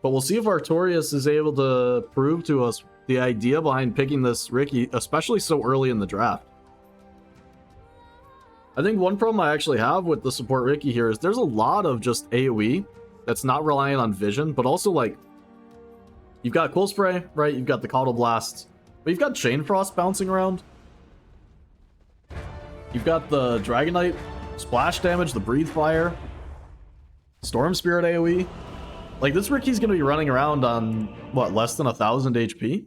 But we'll see if Artorias is able to prove to us the idea behind picking this Ricky, especially so early in the draft. I think one problem I actually have with the support Ricky here is there's a lot of just AoE that's not relying on vision, but also like you've got Cool Spray, right? You've got the Coddle Blast, but you've got Chain Frost bouncing around. You've got the Dragonite splash damage, the Breathe Fire, Storm Spirit AoE. Like, this Ricky's going to be running around on, what, less than 1,000 HP?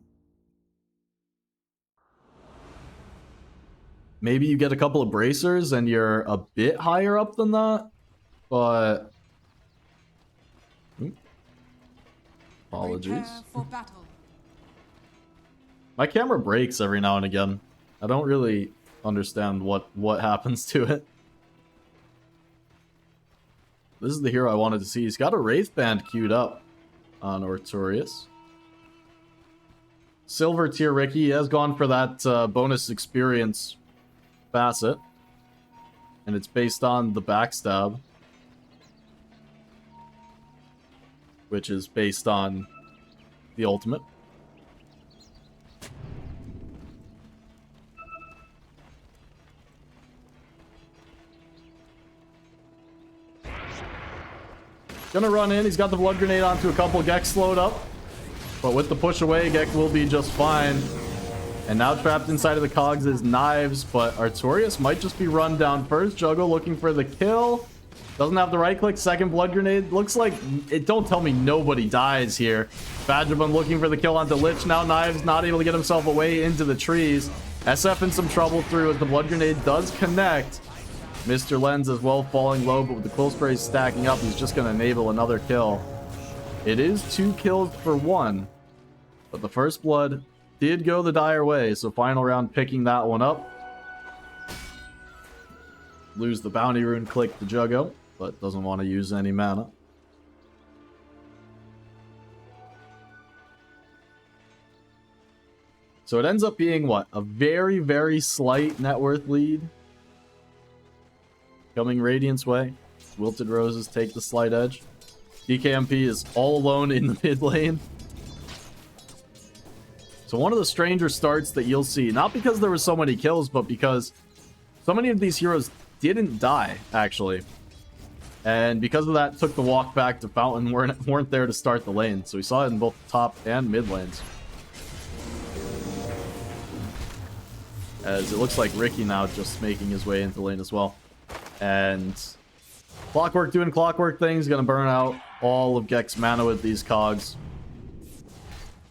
Maybe you get a couple of bracers and you're a bit higher up than that, but... Apologies. My camera breaks every now and again. I don't really understand what happens to it. This is the hero I wanted to see. He's got a Wraith Band queued up on Artorias. Silver tier Ricky has gone for that bonus experience facet. And it's based on the backstab. Which is based on the ultimate. Gonna run in. He's got the Blood Grenade onto a couple. Gek's slowed up. But with the push away, Gek will be just fine. And now trapped inside of the cogs is Knives. But Artorias might just be run down first. Juggle looking for the kill. Doesn't have the right click. Second Blood Grenade. Looks like... Don't tell me nobody dies here. Vagabond looking for the kill onto Lich. Now Knives not able to get himself away into the trees. SF in some trouble through as the Blood Grenade does connect. Mr. Lens as well falling low, but with the Quill Sprays stacking up, he's just going to enable another kill. It is 2 kills for 1, but the first blood did go the dire way, so final round picking that one up. Lose the bounty rune click to Juggo, but doesn't want to use any mana. So it ends up being, what, a very, very slight net worth lead. Coming Radiant's way. Wilted Roses take the slight edge. DKMP is all alone in the mid lane. So one of the stranger starts that you'll see, not because there were so many kills, but because so many of these heroes didn't die, actually. And because of that, took the walk back to Fountain, weren't there to start the lane. So we saw it in both top and mid lanes. As it looks like Ricky now just making his way into lane as well. And Clockwork doing Clockwork things, gonna burn out all of Gek's mana with these cogs.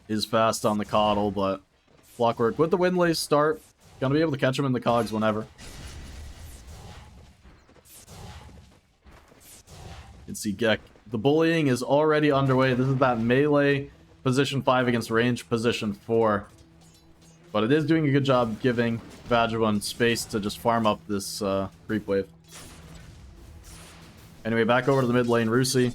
Is fast on the Coddle, but Clockwork with the Windlace start, gonna be able to catch him in the cogs whenever. You can see Gek. The bullying is already underway. This is that melee position 5 against range position 4. But it is doing a good job giving Vagabond space to just farm up this creep wave. Anyway, back over to the mid lane, Rusi.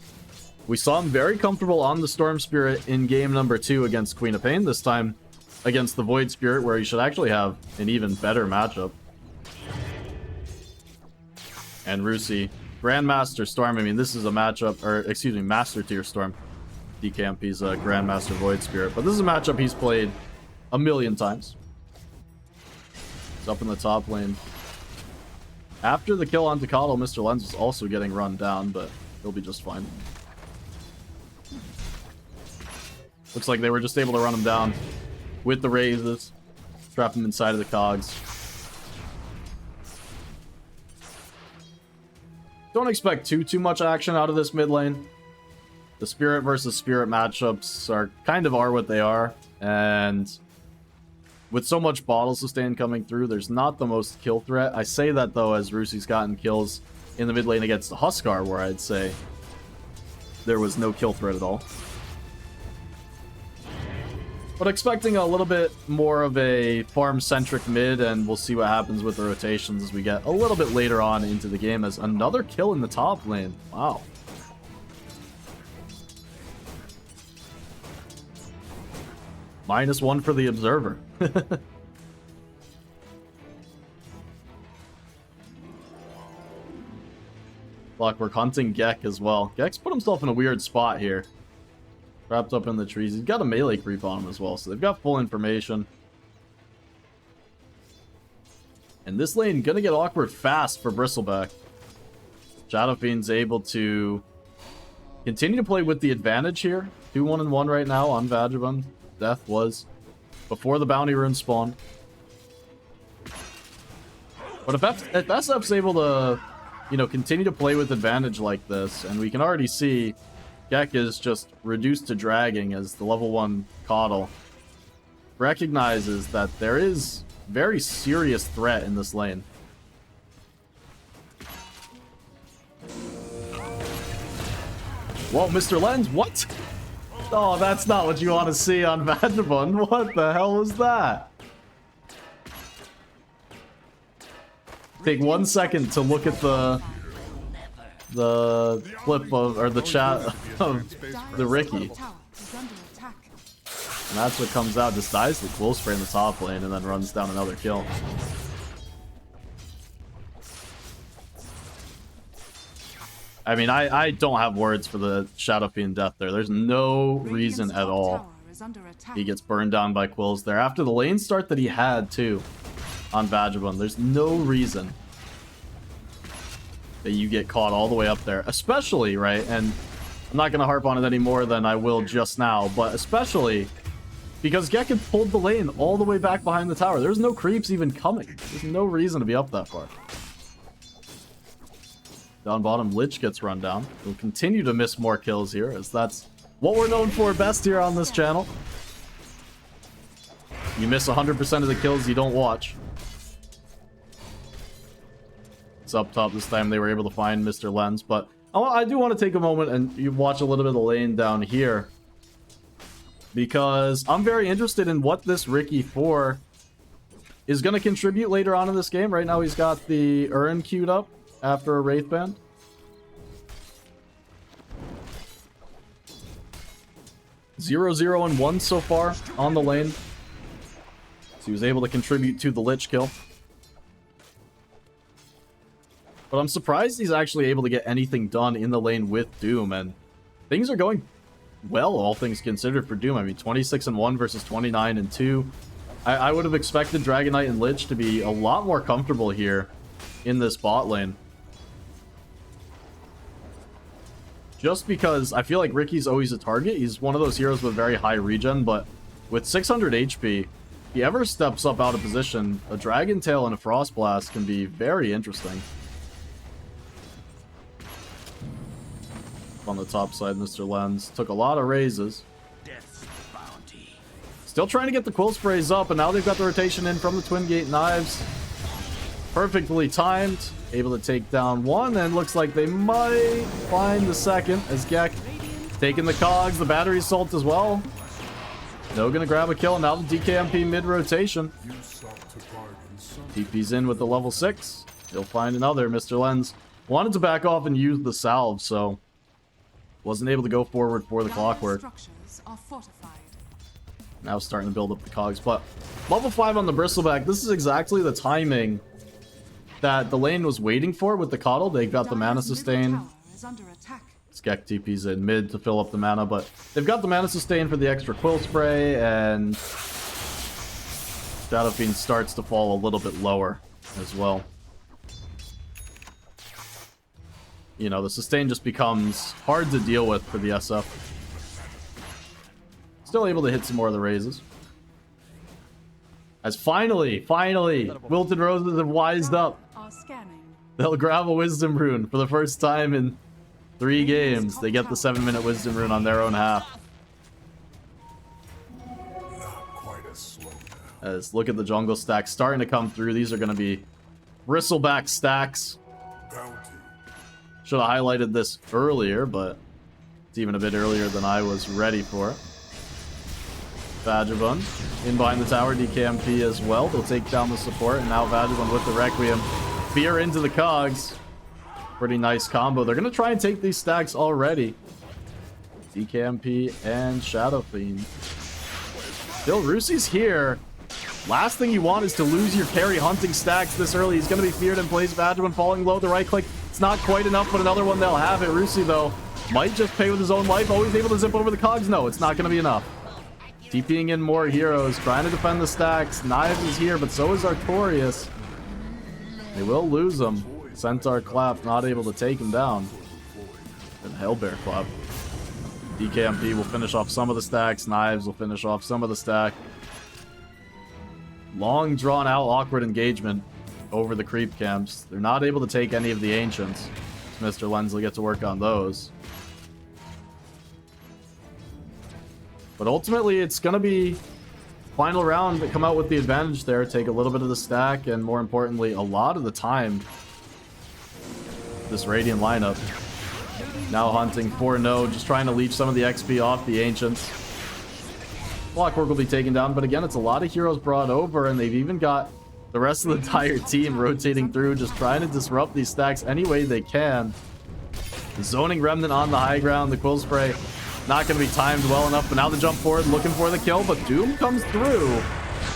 We saw him very comfortable on the Storm Spirit in game number 2 against Queen of Pain. This time against the Void Spirit, where he should actually have an even better matchup. And Rusi, Grandmaster Storm. I mean, this is a matchup, or excuse me, Master Tier Storm. DKMP's Grandmaster Void Spirit. But this is a matchup he's played a million times. He's up in the top lane. After the kill on Coddle, Mr. Lens was also getting run down, but he'll be just fine. Looks like they were just able to run him down with the raises. Trap him inside of the cogs. Don't expect too much action out of this mid lane. The Spirit versus Spirit matchups are what they are, and with so much bottle sustain coming through, there's not the most kill threat. I say that, though, as Rusi's gotten kills in the mid lane against the Huskar, where I'd say there was no kill threat at all. But expecting a little bit more of a farm-centric mid, and we'll see what happens with the rotations as we get a little bit later on into the game. As another kill in the top lane. Wow. -1 for the observer. Clockwork hunting Gek as well. Gek's put himself in a weird spot here. Wrapped up in the trees. He's got a melee creep on him as well, so they've got full information. And this lane gonna get awkward fast for Bristleback. Shadow Fiend's able to continue to play with the advantage here. 2-1-1 right now on Vagabond. Death was before the bounty rune spawned. But if SF's able to, you know, continue to play with advantage like this, and we can already see Gek is just reduced to dragging as the level 1 Coddle recognizes that there is very serious threat in this lane. Whoa, Mr. Lens, what? Oh, that's not what you want to see on Vagabond. What the hell was that? Take 1 second to look at the clip of, or the chat of the Ricky. And that's what comes out. Just dies the close spray in the top lane and then runs down another kill. I mean, I don't have words for the Shadow Fiend death there. There's no reason at all he gets burned down by Quills there. After the lane start that he had, too, on Vagabond, there's no reason that you get caught all the way up there. Especially, right, and I'm not going to harp on it any more than I will just now, but especially because Gek had pulled the lane all the way back behind the tower. There's no creeps even coming. There's no reason to be up that far. Down bottom, Lich gets run down. We'll continue to miss more kills here, as that's what we're known for best here on this channel. You miss 100% of the kills you don't watch. It's up top this time. They were able to find Mr. Lens, but I do want to take a moment and you watch a little bit of the lane down here, because I'm very interested in what this Ricky 4 is going to contribute later on in this game. Right now he's got the Urn queued up after a Wraith Band. Zero, 0, and 1 so far on the lane. So he was able to contribute to the Lich kill. But I'm surprised he's actually able to get anything done in the lane with Doom, and things are going well, all things considered, for Doom. I mean, 26-1 versus 29-2. I would have expected Dragon Knight and Lich to be a lot more comfortable here in this bot lane. Just because I feel like Ricky's always a target. He's one of those heroes with very high regen, but with 600 HP, if he ever steps up out of position, a Dragon Tail and a Frost Blast can be very interesting. On the top side, Mr. Lens took a lot of raises. Still trying to get the Quill Sprays up, and now they've got the rotation in from the Twin Gate Knives. Perfectly timed. Able to take down one, and looks like they might find the second as Gek taking the cogs, the battery assault as well. No gonna grab a kill, and now the DKMP mid-rotation. TP's in with the level 6. He'll find another. Mr. Lens wanted to back off and use the salve, so wasn't able to go forward for the Clockwork. Now starting to build up the cogs, but level 5 on the Bristleback. This is exactly the timing that the lane was waiting for with the Coddle. They got the mana sustain. Skek TP's in mid to fill up the mana, but they've got the mana sustain for the extra Quill Spray, and Shadow Fiend starts to fall a little bit lower as well. You know, the sustain just becomes hard to deal with for the SF. Still able to hit some more of the raises. As finally, Wilted Roses have wised up. They'll grab a Wisdom Rune for the first time in 3 games. They get the 7-minute Wisdom Rune on their own half. As look at the jungle stacks starting to come through. These are going to be Bristleback stacks. Should have highlighted this earlier, but it's even a bit earlier than I was ready for it. Vagabond in behind the tower. DKMP as well. They'll take down the support. And now Vagabond with the Requiem. Fear into the cogs. Pretty nice combo. They're going to try and take these stacks already. DKMP and Shadow Fiend. Still, Rusi's here. Last thing you want is to lose your carry hunting stacks this early. He's going to be feared in place. Vagabond falling low. The right click. It's not quite enough, but another one they'll have it. Rusi, though, might just pay with his own life. Always able to zip over the cogs. No, it's not going to be enough. TPing in more heroes. Trying to defend the stacks. Knives is here, but so is Artorias. They will lose him. Centaur Clap not able to take him down. And Hellbear Clap. DKMP will finish off some of the stacks. Knives will finish off some of the stack. Long drawn out awkward engagement over the creep camps. They're not able to take any of the ancients. Mr. Lens will get to work on those. But ultimately it's going to be final round to come out with the advantage there. Take a little bit of the stack and more importantly a lot of the time. This Radiant lineup. Now hunting for no, just trying to leech some of the XP off the ancients. Clockwork will be taken down, but again, it's a lot of heroes brought over, and they've even got the rest of the entire team rotating through, just trying to disrupt these stacks any way they can. The Zoning Remnant on the high ground, the Quill Spray not going to be timed well enough, but now the jump forward looking for the kill, but Doom comes through.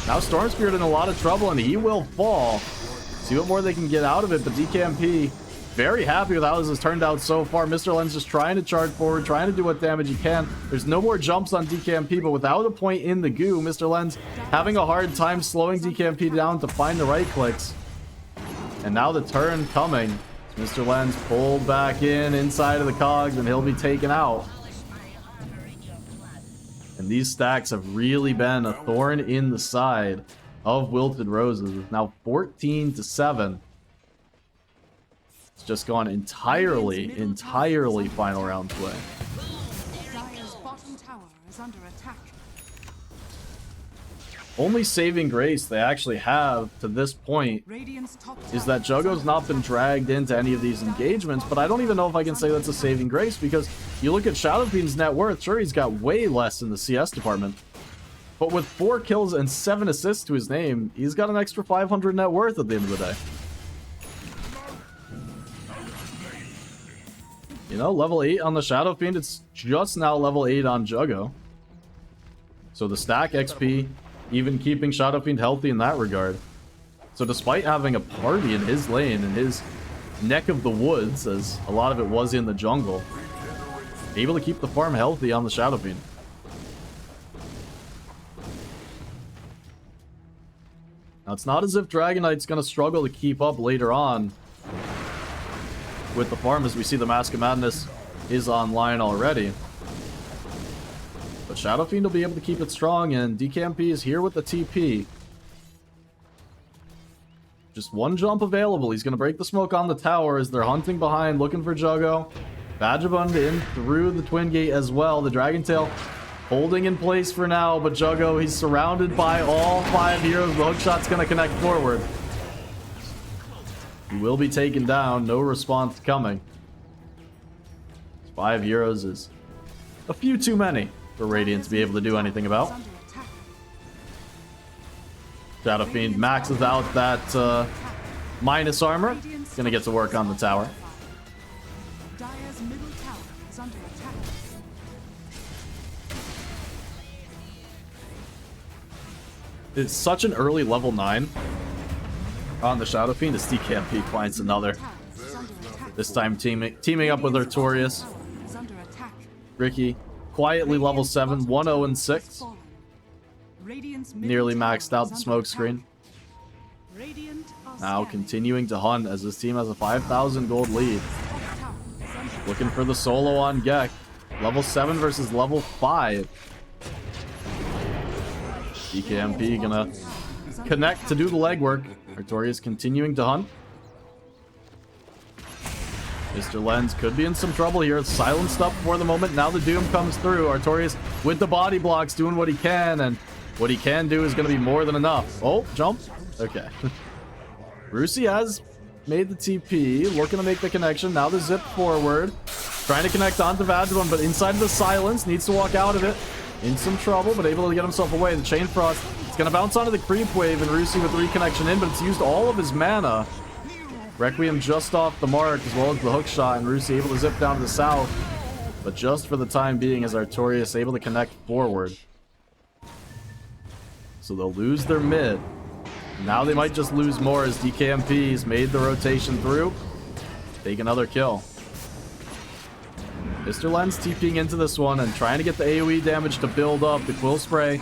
Now Storm Spirit in a lot of trouble, and he will fall. See what more they can get out of it, but DKMP very happy with how this has turned out so far. Mr. Lens just trying to charge forward, trying to do what damage he can. There's no more jumps on DKMP, but without a point in the goo, Mr. Lens having a hard time slowing DKMP down to find the right clicks. And now the turn coming. Mr. Lens pulled back in inside of the cogs, and he'll be taken out. And these stacks have really been a thorn in the side of Wilted Roses. It's now 14-7. It's just gone entirely final round play. Dire's bottom tower is under attack. Only saving grace they actually have to this point Radiant's top is that Juggo's not been dragged into any of these engagements, but I don't even know if I can say that's a saving grace, because you look at Shadow Fiend's net worth, sure, he's got way less in the CS department, but with 4 kills and 7 assists to his name, he's got an extra 500 net worth at the end of the day. You know, level 8 on the Shadow Fiend, it's just now level 8 on Juggo. So the stack XP, even keeping Shadow Fiend healthy in that regard. So despite having a party in his lane, in his neck of the woods, as a lot of it was in the jungle, able to keep the farm healthy on the Shadow Fiend. Now it's not as if Dragon Knight's going to struggle to keep up later on with the farm, as we see the Mask of Madness is online already. But Shadow Fiend will be able to keep it strong, and DKMP is here with the TP. Just one jump available. He's going to break the smoke on the tower as they're hunting behind, looking for Juggo. Vagabond in through the Twin Gate as well. The Dragon Tail holding in place for now, but Juggo, he's surrounded by all 5 heroes. The hookshot's going to connect forward. He will be taken down. No response coming. 5 heroes is a few too many for Radiant to be able to do anything about. Shadow Fiend maxes out that minus armor. Gonna get to work on the tower. Dire's middle tower is under attack. It's such an early level 9 on the Shadow Fiend as DKMP finds another. This time teaming up with Artorias. Ricky quietly level 7, 1-0-6. Nearly maxed out the smoke screen. Now continuing to hunt as this team has a 5,000 gold lead. Looking for the solo on Gek. Level 7 versus level 5. DKMP gonna connect to do the legwork. Artorias continuing to hunt. Mr. Lens could be in some trouble here. It's silenced up for the moment. Now the Doom comes through. Artorias with the body blocks doing what he can, and what he can do is going to be more than enough. Oh, jump. Okay. Rusi has made the TP, looking to make the connection. Now the zip forward. Trying to connect onto Vagabond, but inside of the silence. Needs to walk out of it. in some trouble, but able to get himself away. The Chain Frost is going to bounce onto the creep wave, and Rusi with the reconnection in, but it's used all of his mana. Requiem just off the mark, as well as the hook shot, and Rusi able to zip down to the south. But just for the time being, as Artorias able to connect forward. So they'll lose their mid. Now they might just lose more as DKMP's made the rotation through. Take another kill. Mr. Lens TPing into this one and trying to get the AoE damage to build up. The Quill Spray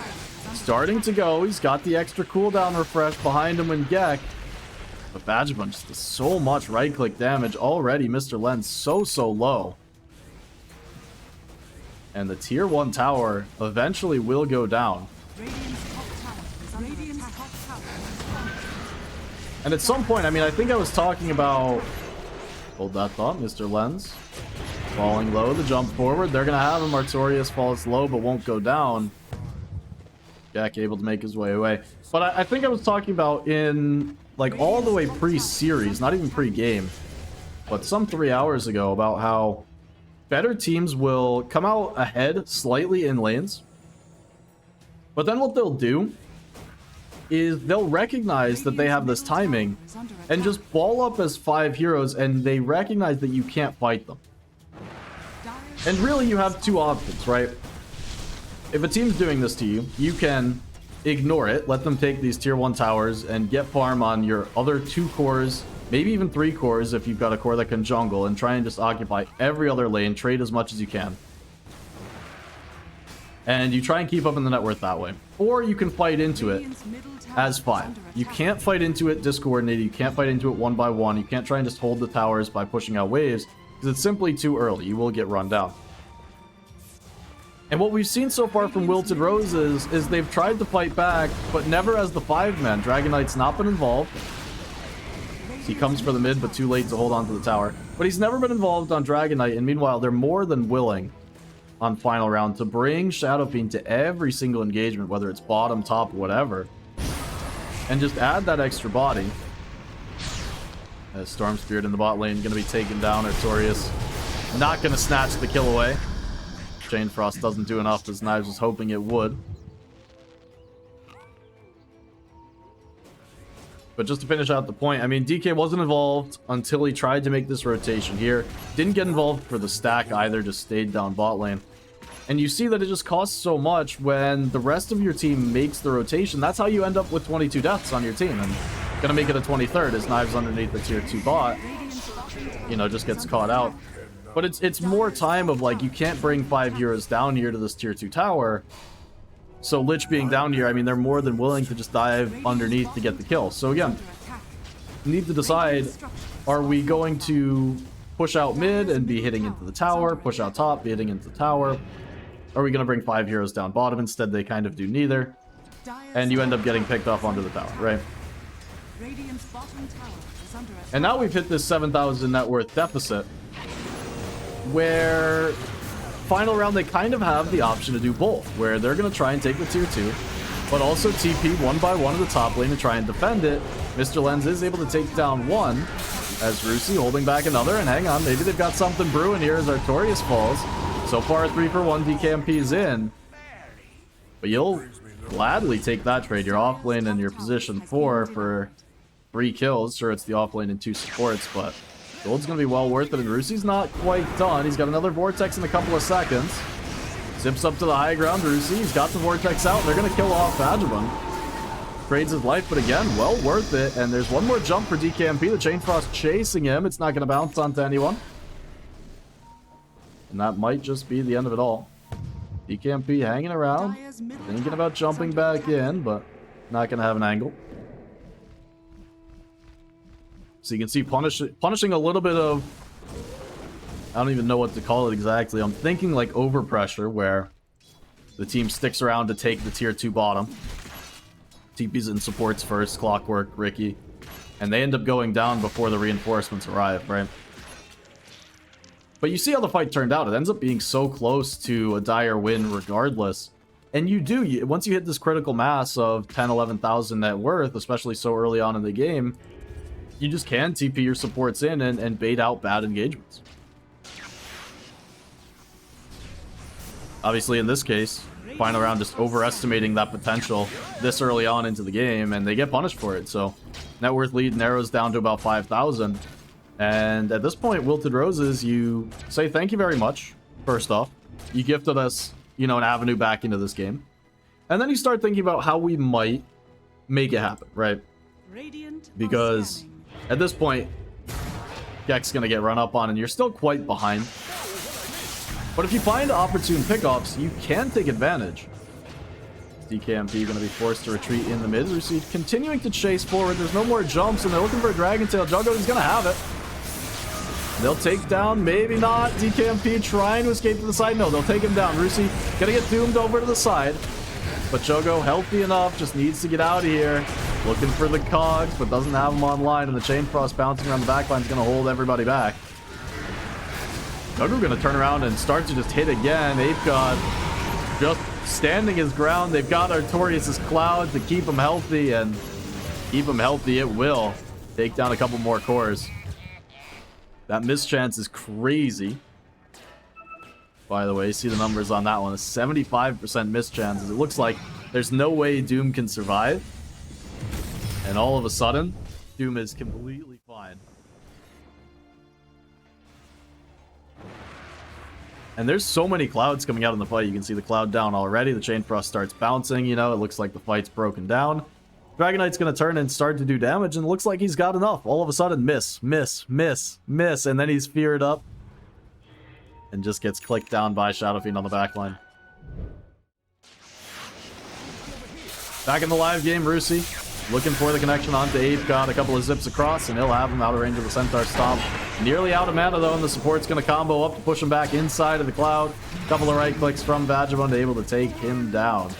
starting to go. He's got the extra cooldown refresh behind him when Gek. But Vagabond just does so much right-click damage already. Mr. Lens so low. And the tier 1 tower eventually will go down. And at some point, I mean, I think I was talking about... Hold that thought, Mr. Lens. Falling low, the jump forward. They're going to have him. Artorias falls low, but won't go down. Gek able to make his way away. But I think I was talking about in, like, all the way pre-series, not even pre-game, but some 3 hours ago, about how better teams will come out ahead slightly in lanes. But then what they'll do is they'll recognize that they have this timing and just ball up as 5 heroes, and they recognize that you can't fight them. And really, you have 2 options, right? If a team's doing this to you, you can ignore it, let them take these tier 1 towers and get farm on your other 2 cores, maybe even 3 cores if you've got a core that can jungle, and try and just occupy every other lane, trade as much as you can. And you try and keep up in the net worth that way. Or you can fight into it as 5. You can't fight into it discoordinated, you can't fight into it 1 by 1, you can't try and just hold the towers by pushing out waves, because it's simply too early. You will get run down. And what we've seen so far from Wilted Roses is they've tried to fight back, but never as the 5-man. Dragon Knight's not been involved. He comes for the mid, but too late to hold on to the tower. But he's never been involved on Dragon Knight, and meanwhile, they're more than willing on final round to bring Shadow Fiend to every single engagement, whether it's bottom, top, whatever, and just add that extra body. As Storm Spirit in the bot lane going to be taken down. Artorias not going to snatch the kill away. Chain Frost doesn't do enough, as Knives was hoping it would. But just to finish out the point, I mean, DK wasn't involved until he tried to make this rotation here. Didn't get involved for the stack either, just stayed down bot lane. And you see that it just costs so much when the rest of your team makes the rotation. That's how you end up with 22 deaths on your team. And gonna make it a 23rd as Knives underneath the tier 2 bot, you know, just gets caught out. But it's more time of, like, you can't bring 5 heroes down here to this tier 2 tower. So Lich being down here, I mean, they're more than willing to just dive underneath to get the kill. So again, you need to decide, are we going to push out mid and be hitting into the tower, push out top, be hitting into the tower? Are we going to bring 5 heroes down bottom? Instead, they kind of do neither. And you end up getting picked off onto the tower, right? And now we've hit this 7,000 net worth deficit, where final round they kind of have the option to do both, where they're going to try and take the tier 2, but also TP 1 by 1 in the top lane and try and defend it. Mr. Lens is able to take down 1, as Rusi holding back another, and hang on, maybe they've got something brewing here as Artorias falls. So far, a 3-for-1 DKMP is in, but you'll gladly take that trade. Your off lane and your position 4 for 3 kills. Sure, it's the off lane and 2 supports, but gold's going to be well worth it. And Rusi's not quite done. He's got another Vortex in a couple of seconds. Zips up to the high ground. Rusi, he's got the Vortex out. They're going to kill off Vagabond. Trades his life, but again, well worth it. And there's one more jump for DKMP. The Chain Frost chasing him. It's not going to bounce onto anyone. And that might just be the end of it all. DKMP hanging around, thinking about jumping back in, but not going to have an angle. So you can see punishing a little bit of, I don't even know what to call it exactly. I'm thinking like overpressure, where the team sticks around to take the tier 2 bottom. TP's and supports first, Clockwork, Ricky, and they end up going down before the reinforcements arrive, right? But you see how the fight turned out. It ends up being so close to a dire win regardless. And once you hit this critical mass of 10, 11,000 net worth, especially so early on in the game, you just can TP your supports in and bait out bad engagements. Obviously, in this case, final round just overestimating that potential this early on into the game, and they get punished for it. So net worth lead narrows down to about 5,000. And at this point, Wilted Roses, you say thank you very much, first off. You gifted us, you know, an avenue back into this game. And then you start thinking about how we might make it happen, right? Because at this point, Gek's going to get run up on, and you're still quite behind. But if you find opportune pickoffs, you can take advantage. DKMP going to be forced to retreat in the mid. Rusi continuing to chase forward. There's no more jumps, and they're looking for a Dragon Tail. Juggo is going to have it. They'll take down, maybe not. DKMP trying to escape to the side. No, they'll take him down. Rusi going to get doomed over to the side. But Juggo, healthy enough, just needs to get out of here. Looking for the cogs, but doesn't have them online. And the Chain Frost bouncing around the backline is going to hold everybody back. Juggo going to turn around and start to just hit again. Ape God just standing his ground. They've got Artorias' Cloud to keep him healthy, and keep him healthy it will. Take down a couple more cores. That mischance is crazy. By the way, see the numbers on that one. A 75% mischances. It looks like there's no way Doom can survive. And all of a sudden, Doom is completely fine. And there's so many clouds coming out in the fight. You can see the cloud down already. The Chain Frost starts bouncing, you know. It looks like the fight's broken down. Dragon Knight's going to turn and start to do damage, and it looks like he's got enough. All of a sudden, miss, and then he's feared up. And just gets clicked down by Shadow Fiend on the backline. Back in the live game, Rusi looking for the connection onto Ape. Got a couple of zips across, and he'll have him out of range of the Centaur Stomp. Nearly out of mana, though, and the support's going to combo up to push him back inside of the cloud. A couple of right clicks from Vagabond, able to take him down.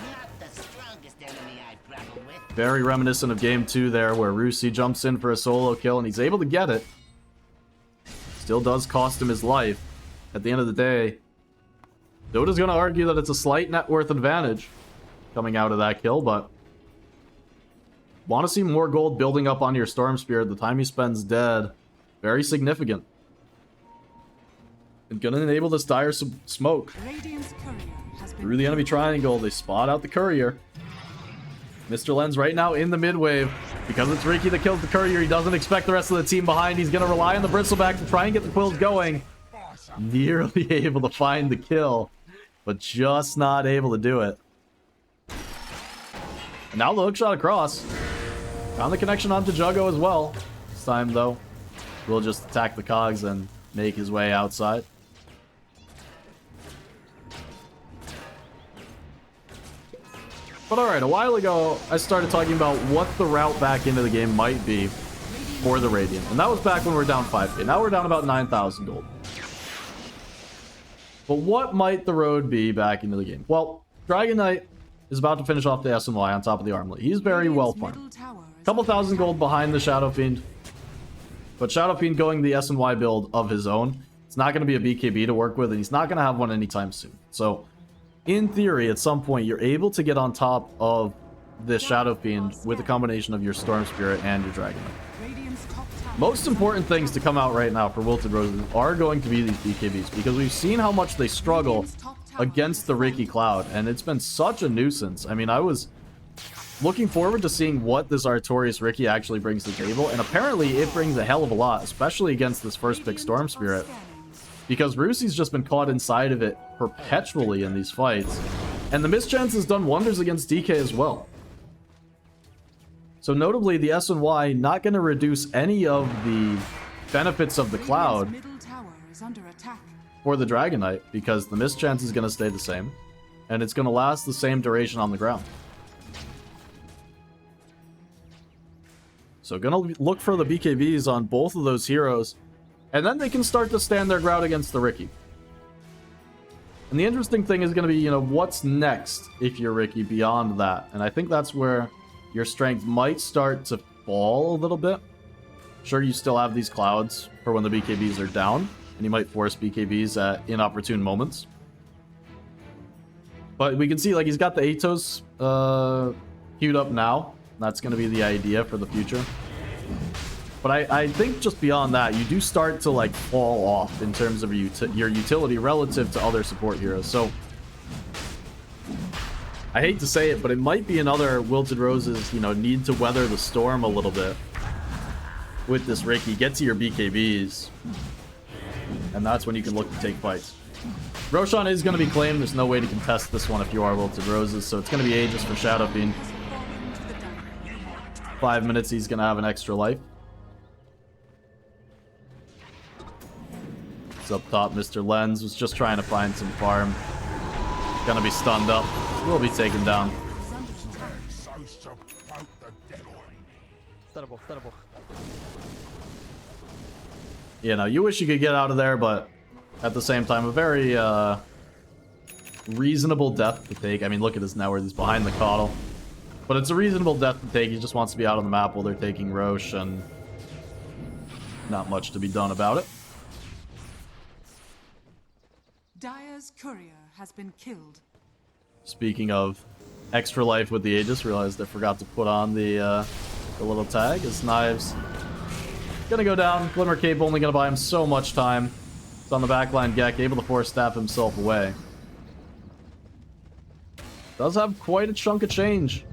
Very reminiscent of game 2 there, where Rusi jumps in for a solo kill, and he's able to get it. Still does cost him his life. At the end of the day, Dota's going to argue that it's a slight net worth advantage coming out of that kill, but want to see more gold building up on your Storm Spirit. The time he spends dead, very significant. And going to enable this dire smoke. Through the enemy triangle, they spot out the courier. Mr. Lens right now in the mid wave. Because it's Ricky that kills the courier, he doesn't expect the rest of the team behind. He's going to rely on the Bristleback to try and get the quills going. Nearly able to find the kill, but just not able to do it. And now the hookshot across. Found the connection onto Juggo as well. This time, though, we'll just attack the cogs and make his way outside. But alright, a while ago, I started talking about what the route back into the game might be for the Radiant. And that was back when we were down 5k. Now we're down about 9,000 gold. But what might the road be back into the game? Well, Dragon Knight is about to finish off the SNY on top of the Armlet. He's very well farmed. A couple thousand gold behind the Shadow Fiend. But Shadow Fiend going the SNY build of his own. It's not going to be a BKB to work with, and he's not going to have one anytime soon. So, in theory, at some point, you're able to get on top of this Shadow Fiend with a combination of your Storm Spirit and your Dragon Knight. Most important things to come out right now for Wilted Roses are going to be these BKBs, because we've seen how much they struggle against the Ricky Cloud, and it's been such a nuisance. I mean, I was looking forward to seeing what this Artorias Ricky actually brings to the table, and apparently it brings a hell of a lot, especially against this first pick Storm Spirit, because Rusi's just been caught inside of it perpetually in these fights, and the mischance has done wonders against DK as well. So notably, the SNY not going to reduce any of the benefits of the Cloud for the Dragon Knight, because the mischance is going to stay the same, and it's going to last the same duration on the ground. So going to look for the BKBs on both of those heroes, and then they can start to stand their ground against the Ricky. And the interesting thing is going to be, you know, what's next if you're Ricky beyond that? And I think that's where your strength might start to fall a little bit. Sure, you still have these clouds for when the BKBs are down, and you might force BKBs at inopportune moments. But we can see, like, he's got the Atos queued up now. That's going to be the idea for the future. But I think just beyond that, you do start to, like, fall off in terms of your utility relative to other support heroes. So I hate to say it, but it might be another Wilted Roses, you know, need to weather the storm a little bit with this Ricky. Get to your BKBs, and that's when you can look to take fights. Roshan is going to be claimed. There's no way to contest this one if you are Wilted Roses, so it's going to be Aegis for Shadow Fiend. 5 minutes, he's going to have an extra life. It's up top. Mr. Lens was just trying to find some farm. Gonna be stunned up. Will be taken down. You know, you wish you could get out of there, but at the same time, a very reasonable death to take. I mean, look at his net worth. He's behind the Coddle. But it's a reasonable death to take. He just wants to be out on the map while they're taking Roche, and not much to be done about it. Dire's courier has been killed. Speaking of extra life with the Aegis, realized I forgot to put on the little tag. His knives gonna go down. Glimmer Cape only gonna buy him so much time. It's on the backline. Gek able to force stab himself away. Does have quite a chunk of change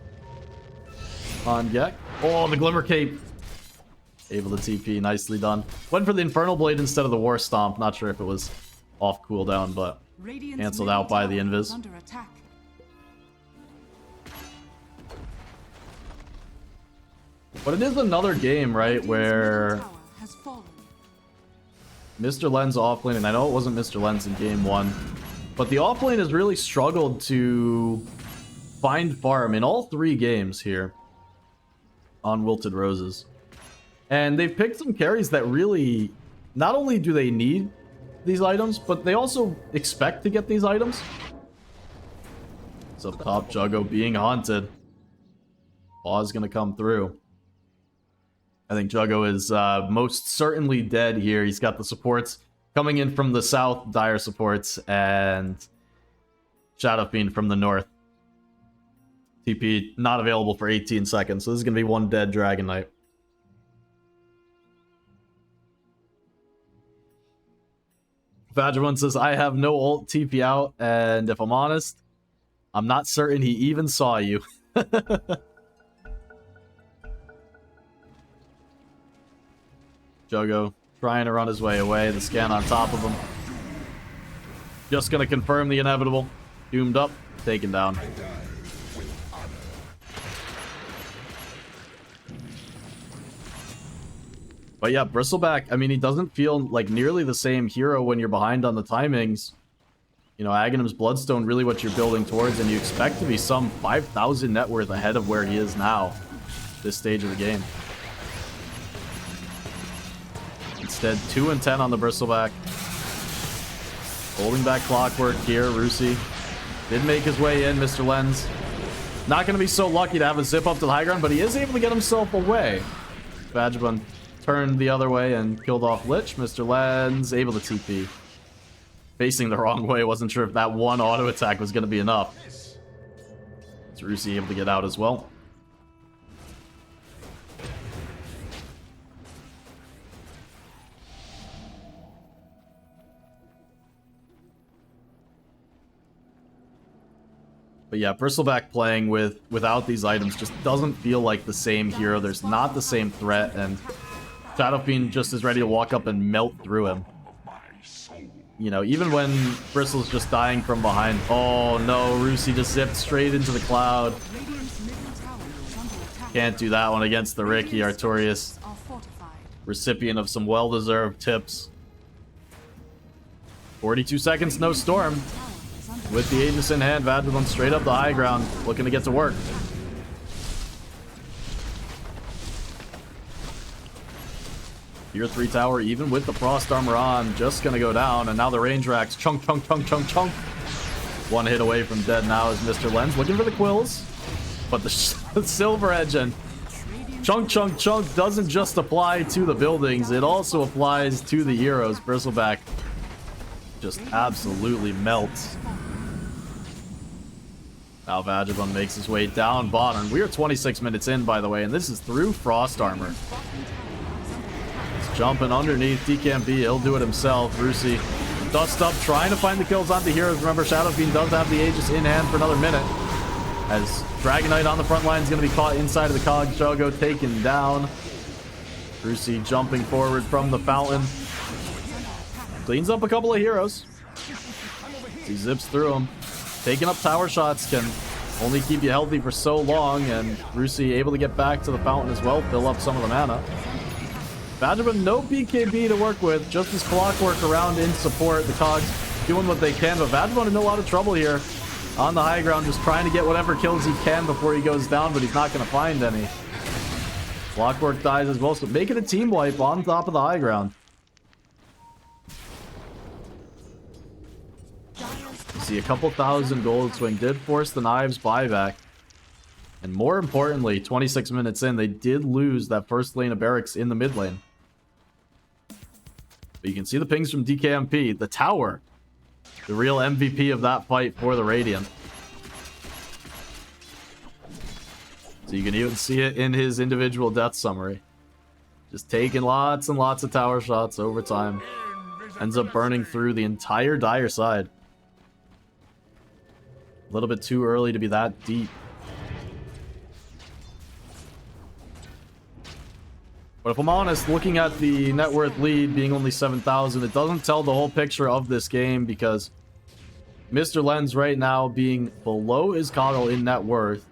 on Gek. Oh, the Glimmer Cape. Able to TP. Nicely done. Went for the Infernal Blade instead of the War Stomp. Not sure if it was off cooldown, but cancelled out by the invis. But it is another game, right, where Mr. Len's offlane, and I know it wasn't Mr. Len's in game 1, but the offlane has really struggled to find farm in all 3 games here on Wilted Roses. And they've picked some carries that really, not only do they need these items, but they also expect to get these items. So top Juggo being haunted. Paw's gonna come through. I think Juggo is most certainly dead here. He's got the supports coming in from the south, Dire supports, and Shadow Fiend from the north. TP not available for 18 seconds, so this is gonna be one dead Dragon Knight. Vagabond says, I have no ult, TP out, and if I'm honest, I'm not certain he even saw you. Juggo trying to run his way away, the scan on top of him. Just gonna confirm the inevitable. Doomed up, taken down. But yeah, Bristleback, I mean, he doesn't feel like nearly the same hero when you're behind on the timings. You know, Aghanim's Bloodstone, really what you're building towards, and you expect to be some 5,000 net worth ahead of where he is now, this stage of the game. Instead, 2 and 10 on the Bristleback. Holding back Clockwork here, Rusi. Did make his way in, Mr. Lens. Not going to be so lucky to have a zip up to the high ground, but he is able to get himself away. Vagabond turned the other way and killed off Lich. Mr. Lens able to TP. Facing the wrong way. Wasn't sure if that one auto attack was going to be enough. Is Rusi able to get out as well? But yeah, Bristleback playing without these items just doesn't feel like the same hero. There's not the same threat, and Shadow Fiend just is ready to walk up and melt through him. You know, even when Bristle's just dying from behind. Oh no, Rusi just zipped straight into the cloud. Can't do that one against the Ricky. Artorias, recipient of some well-deserved tips. 42 seconds, no storm. With the Aegis in hand, Vagabond straight up the high ground, looking to get to work. Tier 3 tower, even with the Frost Armor on, just gonna go down, and now the range racks. Chunk, chunk, chunk, chunk, chunk. One hit away from dead now is Mr. Lens, looking for the quills. But the Silver Edge and Chunk, chunk, chunk doesn't just apply to the buildings, it also applies to the heroes. Bristleback just absolutely melts. Now Vagabond makes his way down bottom. We are 26 minutes in, by the way, and this is through Frost Armor. He's jumping underneath DKMB. He'll do it himself. Rusi, dust up, trying to find the kills on the heroes. Remember, Shadow Fiend does have the Aegis in hand for another minute. As Dragonite on the front line is going to be caught inside of the Cog. Juggo taken down. Brucey jumping forward from the fountain. Cleans up a couple of heroes. He zips through them. Taking up tower shots can only keep you healthy for so long, and Brucey able to get back to the fountain as well, fill up some of the mana. Vagabond, no BKB to work with, just this clockwork around in support. The Cogs doing what they can, but Vagabond in a lot of trouble here on the high ground, just trying to get whatever kills he can before he goes down, but he's not going to find any. Clockwork dies as well, so making a team wipe on top of the high ground. You see a couple thousand gold swing did force the Knives buyback. And more importantly, 26 minutes in, they did lose that first lane of barracks in the mid lane. But you can see the pings from DKMP. The tower, the real MVP of that fight for the Radiant. So you can even see it in his individual death summary. Just taking lots and lots of tower shots over time. Ends up burning through the entire Dire side. A little bit too early to be that deep. But if I'm honest, looking at the net worth lead being only 7,000, it doesn't tell the whole picture of this game, because Mr. Lens right now being below his Coddle in net worth.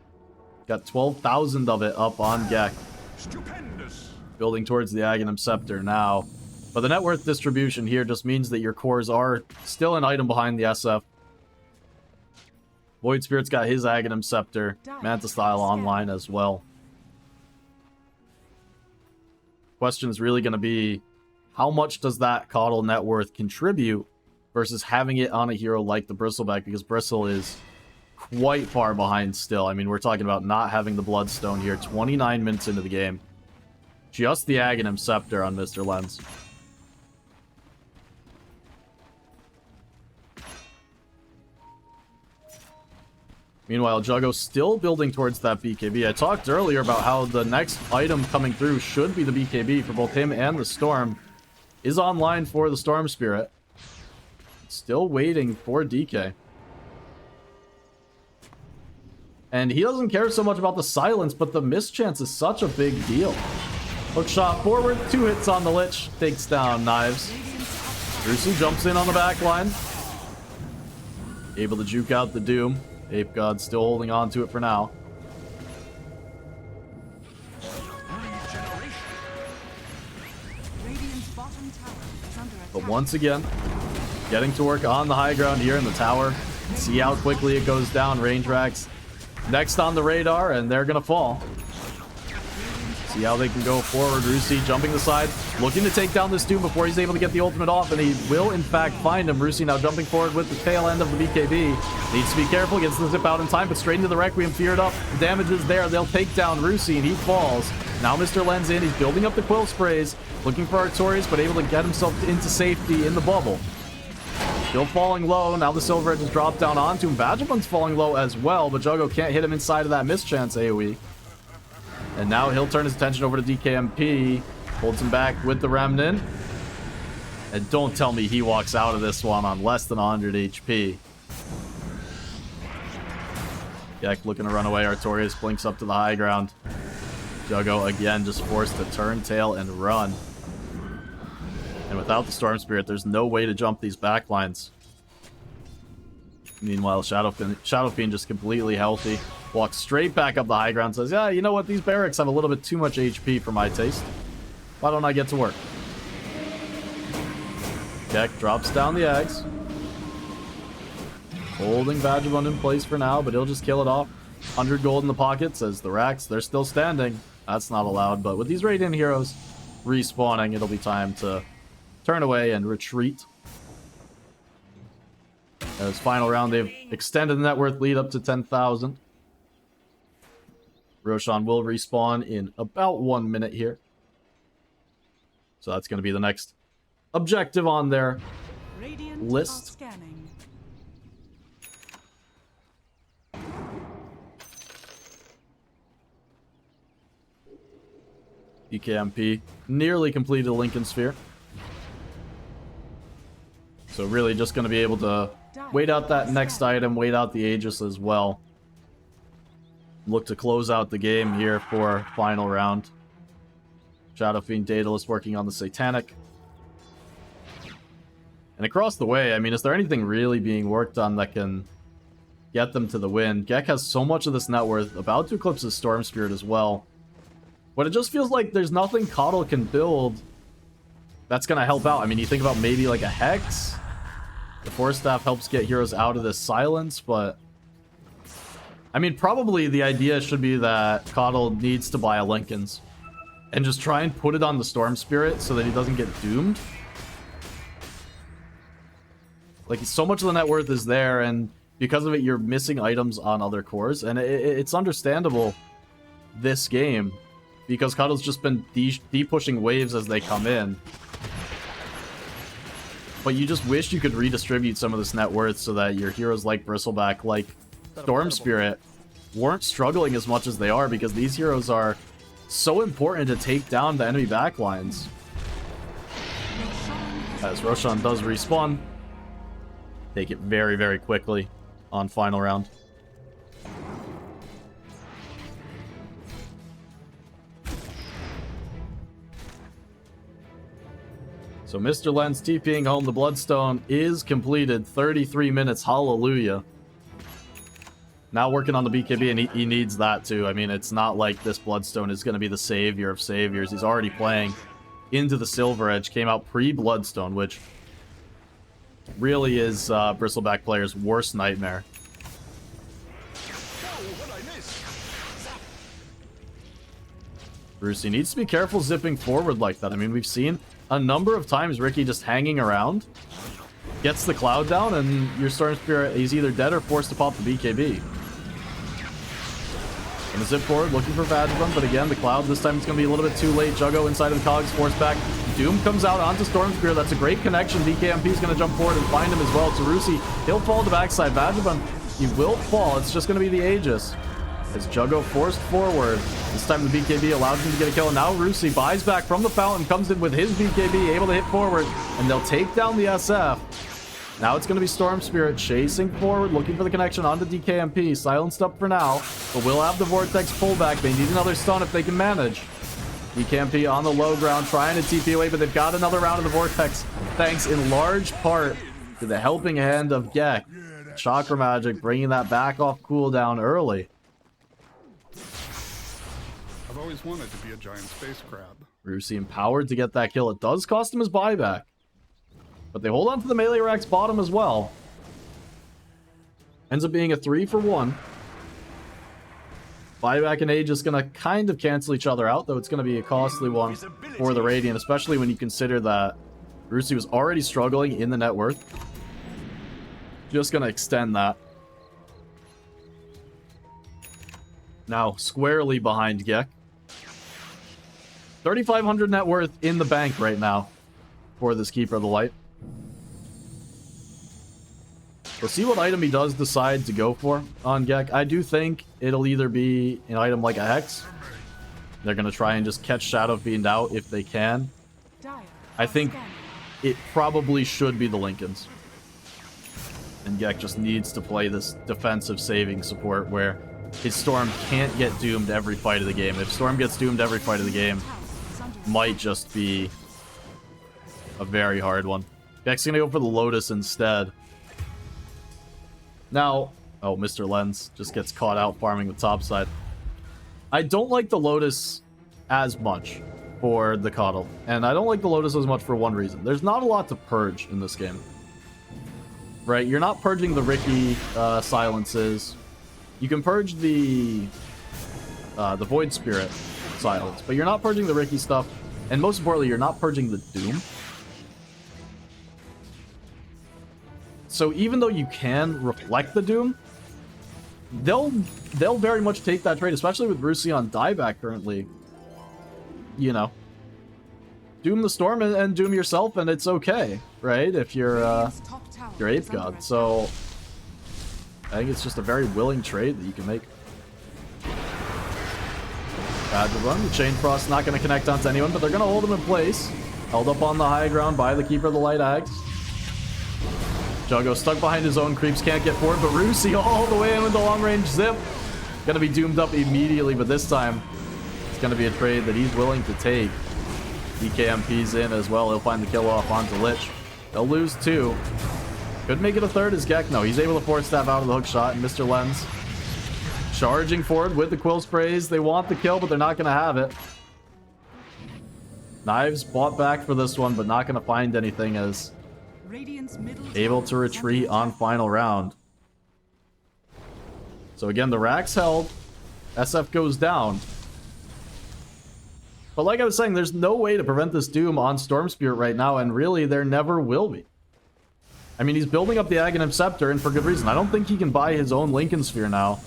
Got 12,000 of it up on Gek. Stupendous. Building towards the Aghanim Scepter now. But the net worth distribution here just means that your cores are still an item behind the SF. Void Spirit's got his Aghanim Scepter. Manta Style online as well. Question is really going to be, how much does that Coddle net worth contribute versus having it on a hero like the Bristleback, because Bristle is quite far behind still. I mean, we're talking about not having the Bloodstone here 29 minutes into the game. Just the Aghanim Scepter on Mr. Lens. Meanwhile, Juggo still building towards that BKB. I talked earlier about how the next item coming through should be the BKB for both him and the Storm. Is online for the Storm Spirit. Still waiting for DK. And he doesn't care so much about the silence, but the mischance is such a big deal. Hook shot forward, 2 hits on the Lich, takes down Knives. Brucey jumps in on the back line. Able to juke out the Doom. Ape God still holding on to it for now. But once again, getting to work on the high ground here in the tower. See how quickly it goes down. Range racks next on the radar, and they're going to fall. See how they can go forward. Rusi jumping the side, looking to take down this Doom before he's able to get the ultimate off, and he will in fact find him. Rusi now jumping forward with the tail end of the BKB. Needs to be careful, gets the zip out in time, but straight into the Requiem, feared up. The damage is there. They'll take down Rusi, and he falls. Now Mr. Len's in. He's building up the Quill Sprays, looking for Artorias, but able to get himself into safety in the bubble. Still falling low. Now the Silver Edge has dropped down onto him. Vagabond's falling low as well, but Juggo can't hit him inside of that mischance AoE. And now he'll turn his attention over to DKMP. Holds him back with the Remnant. And don't tell me he walks out of this one on less than 100 HP. Gek looking to run away. Artorias blinks up to the high ground. Juggo again just forced to turn tail and run. And without the Storm Spirit, there's no way to jump these backlines. Meanwhile, Shadow Fiend just completely healthy. Walks straight back up the high ground, says, yeah, you know what? These barracks have a little bit too much HP for my taste. Why don't I get to work? Gek drops down the eggs. Holding Vagabond in place for now, but he'll just kill it off. 100 gold in the pocket, says the racks. They're still standing. That's not allowed, but with these Radiant heroes respawning, it'll be time to turn away and retreat. As final round, they've extended the net worth lead up to 10,000. Roshan will respawn in about 1 minute here. So that's going to be the next objective on their list. EKMP nearly completed the Lincoln Sphere. So really just going to be able to wait out that next item, wait out the Aegis as well. look to close out the game here for final round. Shadow Fiend Daedalus working on the Satanic. And across the way, I mean, is there anything really being worked on that can get them to the win? Gek has so much of this net worth, about to eclipse his Storm Spirit as well. But it just feels like there's nothing Coddle can build that's going to help out. I mean, you think about maybe like a Hex. The Force Staff helps get heroes out of this silence, but... I mean, probably the idea should be that Coddle needs to buy a Linken's and just try and put it on the Storm Spirit so that he doesn't get doomed. Like, so much of the net worth is there, and because of it, you're missing items on other cores, and it's understandable this game, because Coddle's just been de-pushing waves as they come in. But you just wish you could redistribute some of this net worth so that your heroes like Bristleback, like Storm Spirit, weren't struggling as much as they are, because these heroes are so important to take down the enemy backlines. As Roshan does respawn. Take it very, very quickly on final round. So Mr. Lens TPing home the Bloodstone is completed. 33 minutes, hallelujah. Now working on the BKB, and he needs that too. I mean, it's not like this Bloodstone is going to be the savior of saviors. He's already playing into the Silver Edge. Came out pre-Bloodstone, which really is Bristleback player's worst nightmare. Brucey needs to be careful zipping forward like that. I mean, we've seen a number of times Ricky just hanging around, gets the Cloud down, and your Storm Spirit, he's either dead or forced to pop the BKB. Gonna zip forward, looking for Vagabond, but again, the Cloud, this time it's gonna be a little bit too late. Juggo inside of the cogs, force back. Doom comes out onto Storm Spirit. That's a great connection. DKMP is gonna jump forward and find him as well. Tarusi, he'll fall to backside. Vagabond, he will fall. It's just gonna be the Aegis. As Juggo forced forward. This time the BKB allowed him to get a kill. And now Rusi buys back from the fountain, comes in with his BKB, able to hit forward, and they'll take down the SF. Now it's going to be Storm Spirit chasing forward, looking for the connection onto DKMP. Silenced up for now, but will have the Vortex pullback. They need another stun if they can manage. DKMP on the low ground, trying to TP away, but they've got another round of the Vortex, thanks in large part to the helping hand of Gek. Chakra Magic bringing that back off cooldown early. I've always wanted to be a giant space crab. Rusi empowered to get that kill. It does cost him his buyback, but they hold on to the melee racks bottom as well. Ends up being a 3-for-1. Buyback and Age is going to kind of cancel each other out, though it's going to be a costly one for the Radiant, especially when you consider that Rusi was already struggling in the net worth. Just going to extend that. Now squarely behind Gek. 3,500 net worth in the bank right now for this Keeper of the Light. We'll see what item he does decide to go for on Gek. I do think it'll either be an item like a Hex. They're going to try and just catch Shadow Fiend out if they can. I think it probably should be the Linken's. And Gek just needs to play this defensive saving support where his Storm can't get doomed every fight of the game. If Storm gets doomed every fight of the game, might just be a very hard one. Gek's gonna go for the Lotus instead. Now, oh, Mr. Lens just gets caught out farming the top side. I don't like the Lotus as much for the Coddle, and I don't like the Lotus as much for one reason. There's not a lot to purge in this game. Right? You're not purging the Ricky silences. You can purge the Void Spirit silence, but you're not purging the Ricky stuff, and most importantly, you're not purging the Doom. So even though you can reflect the Doom, they'll very much take that trade, especially with Rusi on dieback currently. You know, Doom the Storm and Doom yourself, and it's okay, right? If you're Ape God. So I think it's just a very willing trade that you can make. Bad to run. The Chain Frost not going to connect onto anyone, but they're going to hold him in place. Held up on the high ground by the Keeper of the Light Axe. Juggo stuck behind his own creeps, can't get forward, but Rusi all the way in with the long range zip. Gonna be doomed up immediately, but this time it's gonna be a trade that he's willing to take. DKMP's in as well. He'll find the kill off onto Lich. They'll lose 2. Could make it a 3rd as Gek. No, he's able to force stab out of the hook shot, and Mr. Lens charging forward with the quill sprays. They want the kill, but they're not gonna have it. Knives bought back for this one, but not gonna find anything as able to retreat on final round. So again, the rack's held. SF goes down. But like I was saying, there's no way to prevent this Doom on Storm Spirit right now, and really, there never will be. I mean, he's building up the Aghanim Scepter, and for good reason. I don't think he can buy his own Lincoln Sphere now,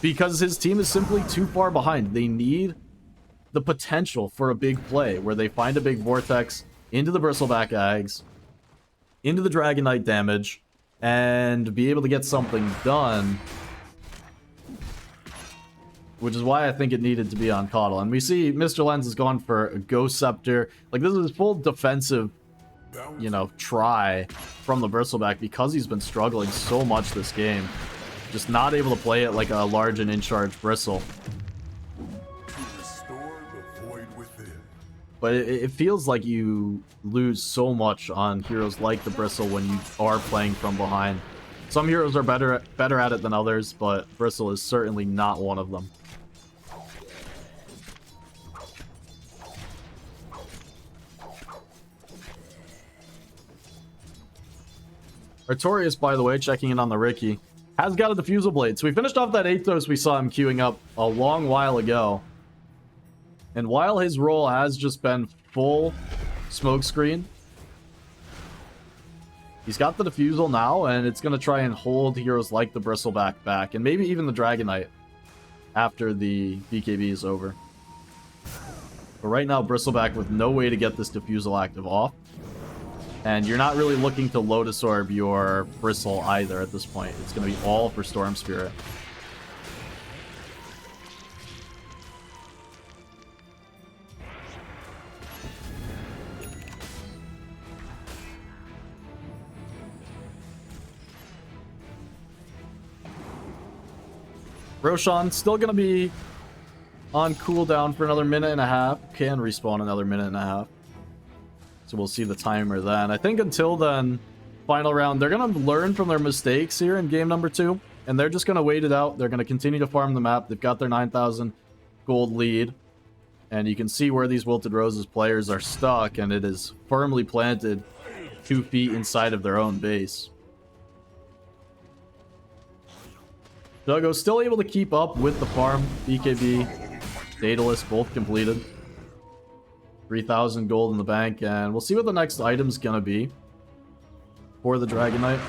because his team is simply too far behind. They need the potential for a big play, where they find a big Vortex into the Bristleback Ags, into the Dragon Knight damage, and be able to get something done. Which is why I think it needed to be on Coddle. And we see Mr. Lens has gone for a Ghost Scepter. Like, this is his full defensive, you know, try from the Bristleback, because he's been struggling so much this game. Just not able to play it like a large and in-charge Bristle. But it feels like you lose so much on heroes like the Bristle when you are playing from behind. Some heroes are better at it than others, but Bristle is certainly not one of them. Artorias, by the way, checking in on the Ricky, has got a Diffusal Blade. So we finished off that Athos we saw him queuing up a long while ago. And while his role has just been full smokescreen, he's got the Diffusal now, and it's going to try and hold heroes like the Bristleback back, and maybe even the Dragon Knight after the BKB is over. But right now, Bristleback with no way to get this Diffusal active off. And you're not really looking to Lotus Orb your Bristle either at this point. It's going to be all for Storm Spirit. Roshan still going to be on cooldown for another minute and a half. Can respawn another minute and a half. So we'll see the timer then. I think until then, final round, they're going to learn from their mistakes here in game number 2. And they're just going to wait it out. They're going to continue to farm the map. They've got their 9,000 gold lead. And you can see where these Wilted Roses players are stuck. And it is firmly planted 2 feet inside of their own base. Duggo still able to keep up with the farm. BKB, Daedalus, both completed. 3,000 gold in the bank, and we'll see what the next item's gonna be for the Dragon Knight.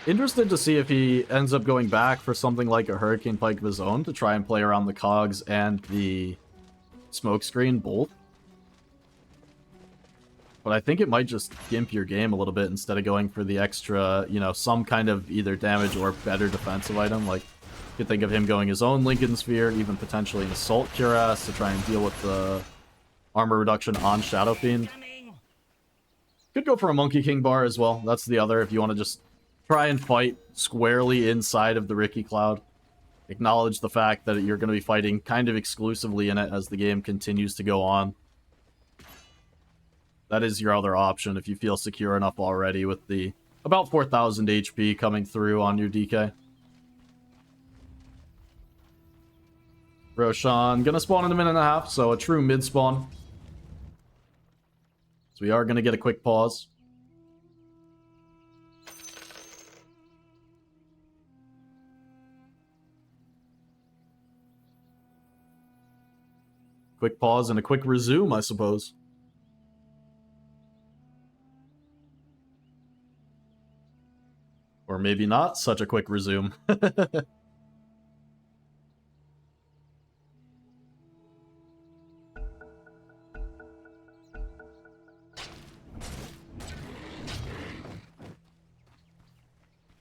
Interested to see if he ends up going back for something like a Hurricane Pike of his own to try and play around the cogs and the smokescreen both. But I think it might just gimp your game a little bit instead of going for the extra, you know, some kind of either damage or better defensive item. Like, you could think of him going his own Lincoln Sphere, even potentially an Assault Cuirass to try and deal with the armor reduction on Shadow Fiend. Could go for a Monkey King bar as well. That's the other, if you want to just try and fight squarely inside of the Ricky Cloud. Acknowledge the fact that you're going to be fighting kind of exclusively in it as the game continues to go on. That is your other option if you feel secure enough already with the about 4,000 HP coming through on your DK. Roshan gonna spawn in a minute and a half, so a true mid-spawn. So we are gonna get a quick pause. Quick pause and a quick resume, I suppose. Or maybe not such a quick resume.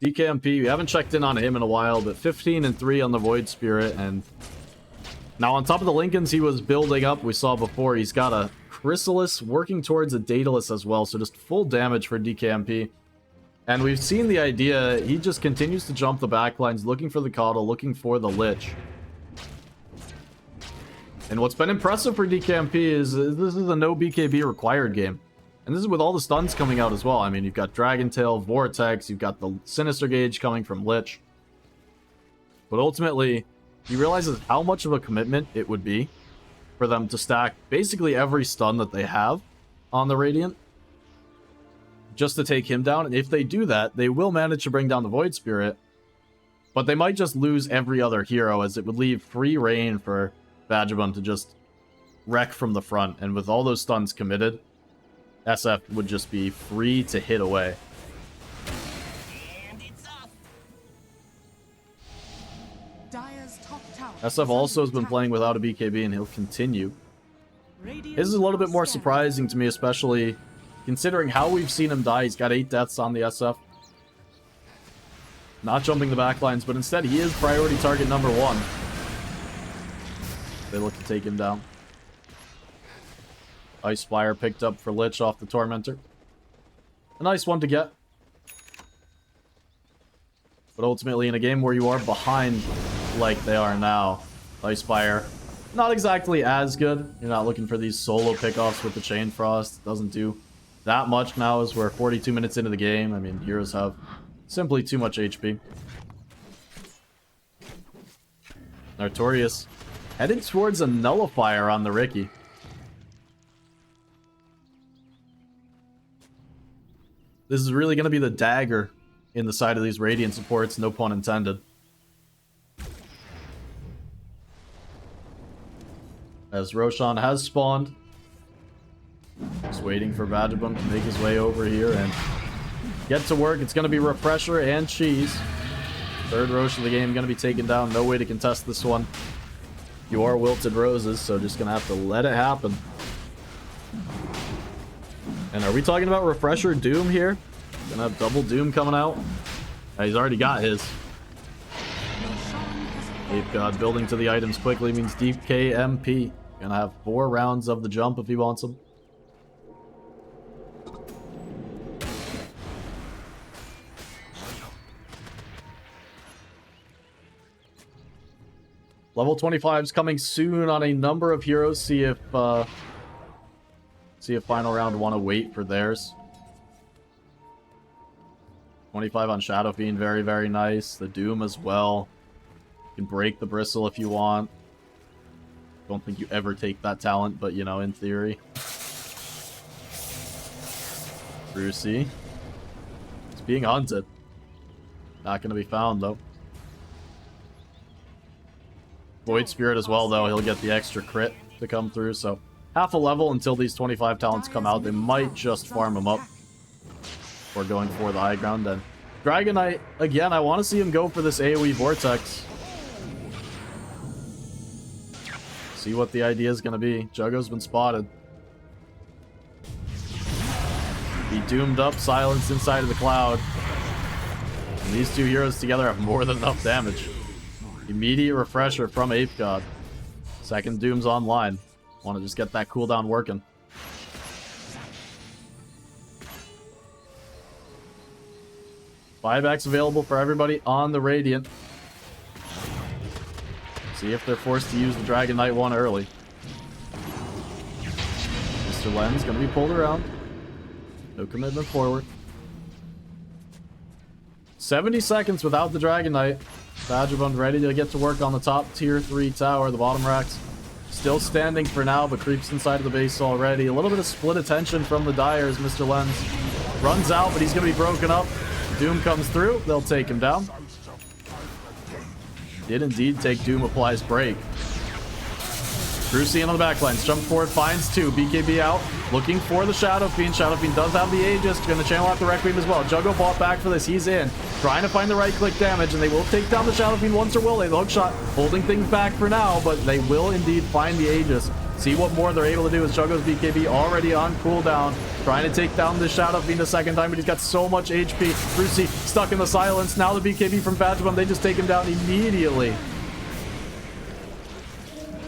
DKMP, we haven't checked in on him in a while, but 15 and 3 on the Void Spirit, and now on top of the Lincolns he was building up, we saw before, he's got a Chrysalis working towards a Daedalus as well, so just full damage for DKMP. And we've seen the idea. He just continues to jump the backlines, looking for the Coddle, looking for the Lich. And what's been impressive for DKMP is this is a no BKB required game. And this is with all the stuns coming out as well. I mean, you've got Dragon Tail, Vortex, you've got the Sinister Gauge coming from Lich. But ultimately, he realizes how much of a commitment it would be for them to stack basically every stun that they have on the Radiant just to take him down. And if they do that, they will manage to bring down the Void Spirit, but they might just lose every other hero, as it would leave free reign for Vagabond to just wreck from the front. And with all those stuns committed, SF would just be free to hit away. SF also has been playing without a BKB, and he'll continue. This is a little bit more surprising to me, especially considering how we've seen him die. He's got 8 deaths on the SF. Not jumping the backlines, but instead he is priority target number 1. They look to take him down. Ice Spire picked up for Lich off the Tormentor. A nice one to get. But ultimately, in a game where you are behind like they are now, Ice Spire, not exactly as good. You're not looking for these solo pickoffs with the Chain Frost. It doesn't do that much now as we're 42 minutes into the game. I mean, heroes have simply too much HP. Artorias headed towards a Nullifier on the Riki. This is really going to be the dagger in the side of these Radiant supports, no pun intended. As Roshan has spawned. Just waiting for Vagabond to make his way over here and get to work. It's going to be Refresher and Cheese. Third Rosh of the game going to be taken down. No way to contest this one. You are Wilted Roses, so just going to have to let it happen. And are we talking about Refresher Doom here? Gonna have double Doom coming out. He's already got his. Ape God building to the items quickly means DKMP. Gonna have 4 rounds of the jump if he wants them. Level 25 is coming soon on a number of heroes. See if final round want to wait for theirs. 25 on Shadow Fiend, very, very nice. The Doom as well. You can break the Bristle if you want. Don't think you ever take that talent, but you know, in theory. Brucey. It's being hunted. Not going to be found, though. Void Spirit as well, though. He'll get the extra crit to come through, so half a level until these 25 talents come out. They might just farm them up. Or going for the high ground. And Dragon Knight, again, I want to see him go for this AoE Vortex. See what the idea is going to be. Juggo's been spotted. He doomed up, silenced inside of the cloud. And these two heroes together have more than enough damage. Immediate refresher from Ape God. Second Doom's online. Want to just get that cooldown working. Buybacks available for everybody on the Radiant. See if they're forced to use the Dragon Knight one early. Mr. Len's going to be pulled around. No commitment forward. 70 seconds without the Dragon Knight. Vagabond ready to get to work on the top tier 3 tower. The bottom racks still standing for now, but creeps inside of the base already. A little bit of split attention from the Dyers. Mr. Lenz runs out, but he's going to be broken up. Doom comes through. They'll take him down. Did indeed take Doom, applies break. Brucey on the backlines. Jump forward, finds 2. BKB out. Looking for the Shadow Fiend. Shadow Fiend does have the Aegis. Going to channel out the Requiem as well. Juggo bought back for this. He's in. Trying to find the right-click damage, and they will take down the Shadow Fiend once or will they? The hookshot holding things back for now, but they will indeed find the Aegis. See what more they're able to do as Juggo's BKB already on cooldown. Trying to take down the Shadow Fiend a second time, but he's got so much HP. Brucey stuck in the silence. Now the BKB from Vagabond. They just take him down immediately.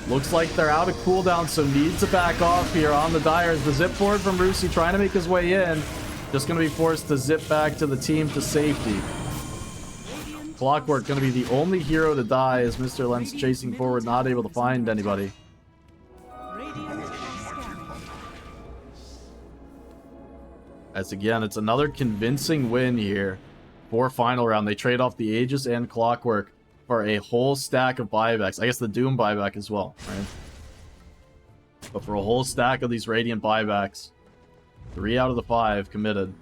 Looks like they're out of cooldown, so needs to back off here on the Dyers. The zip forward from Brucey trying to make his way in. Just going to be forced to zip back to the team to safety. Clockwork going to be the only hero to die as Mr. Lens chasing forward, not able to find anybody. As again, it's another convincing win here for final round. They trade off the Aegis and Clockwork for a whole stack of buybacks. I guess the Doom buyback as well, right? But for a whole stack of these Radiant buybacks, 3 out of the 5 committed.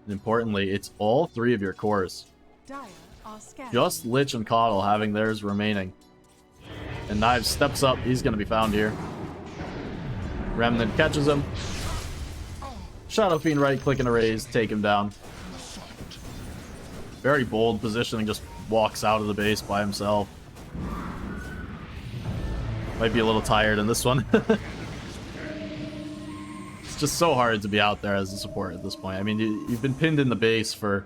And importantly, it's all 3 of your cores. Just Lich and Coddle having theirs remaining. And Knives steps up. He's going to be found here. Remnant catches him. Shadow Fiend right-click and a raise. Take him down. Very bold positioning. Just walks out of the base by himself. Might be a little tired in this one. It's just so hard to be out there as a support at this point. I mean, you've been pinned in the base for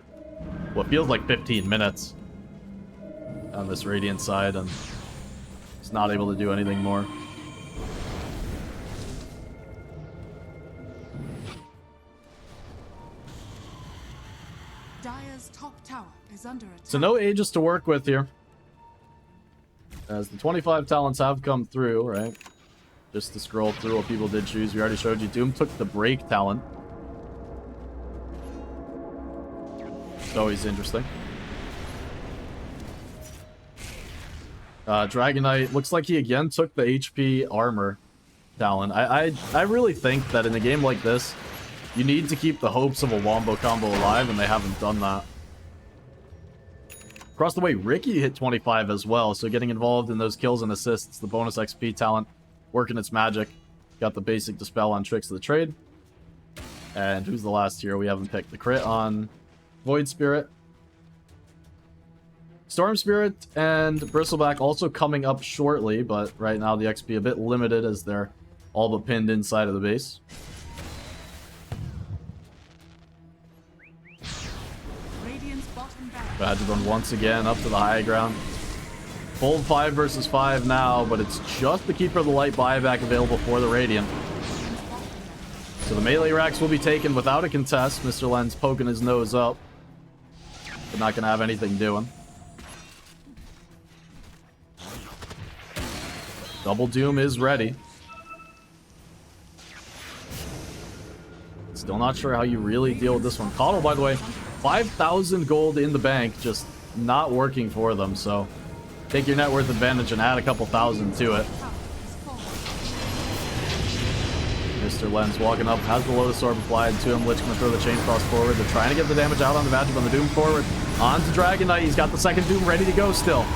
what feels like 15 minutes on this Radiant side, and he's not able to do anything more. Dire's top tower is under attack. So no Aegis to work with here, as the 25 talents have come through, right? Just to scroll through what people did choose. We already showed you. Doom took the break talent. It's always interesting. Dragon Knight looks like he again took the HP armor talent. I really think that in a game like this, you need to keep the hopes of a wombo combo alive, and they haven't done that. Across the way, Ricky hit 25 as well, so getting involved in those kills and assists, the bonus XP talent, working its magic. Got the basic Dispel on Tricks of the Trade. And who's the last hero we haven't picked? The crit on Void Spirit. Storm Spirit and Bristleback also coming up shortly, but right now the XP a bit limited as they're all but pinned inside of the base. Badgerbone once again up to the high ground. Full 5 versus 5 now, but it's just the Keeper of the Light buyback available for the Radiant. So the melee racks will be taken without a contest. Mr. Lens poking his nose up, but not going to have anything doing. Double Doom is ready. Still not sure how you really deal with this one. Coddle, by the way, 5,000 gold in the bank, just not working for them, so take your net worth advantage and add a couple thousand to it. Mr. Lens walking up, has the Lotus Orb applied to him. Lich gonna throw the Chain Cross forward. They're trying to get the damage out on the Badger, on the Doom forward. On to Dragon Knight. He's got the second Doom ready to go still.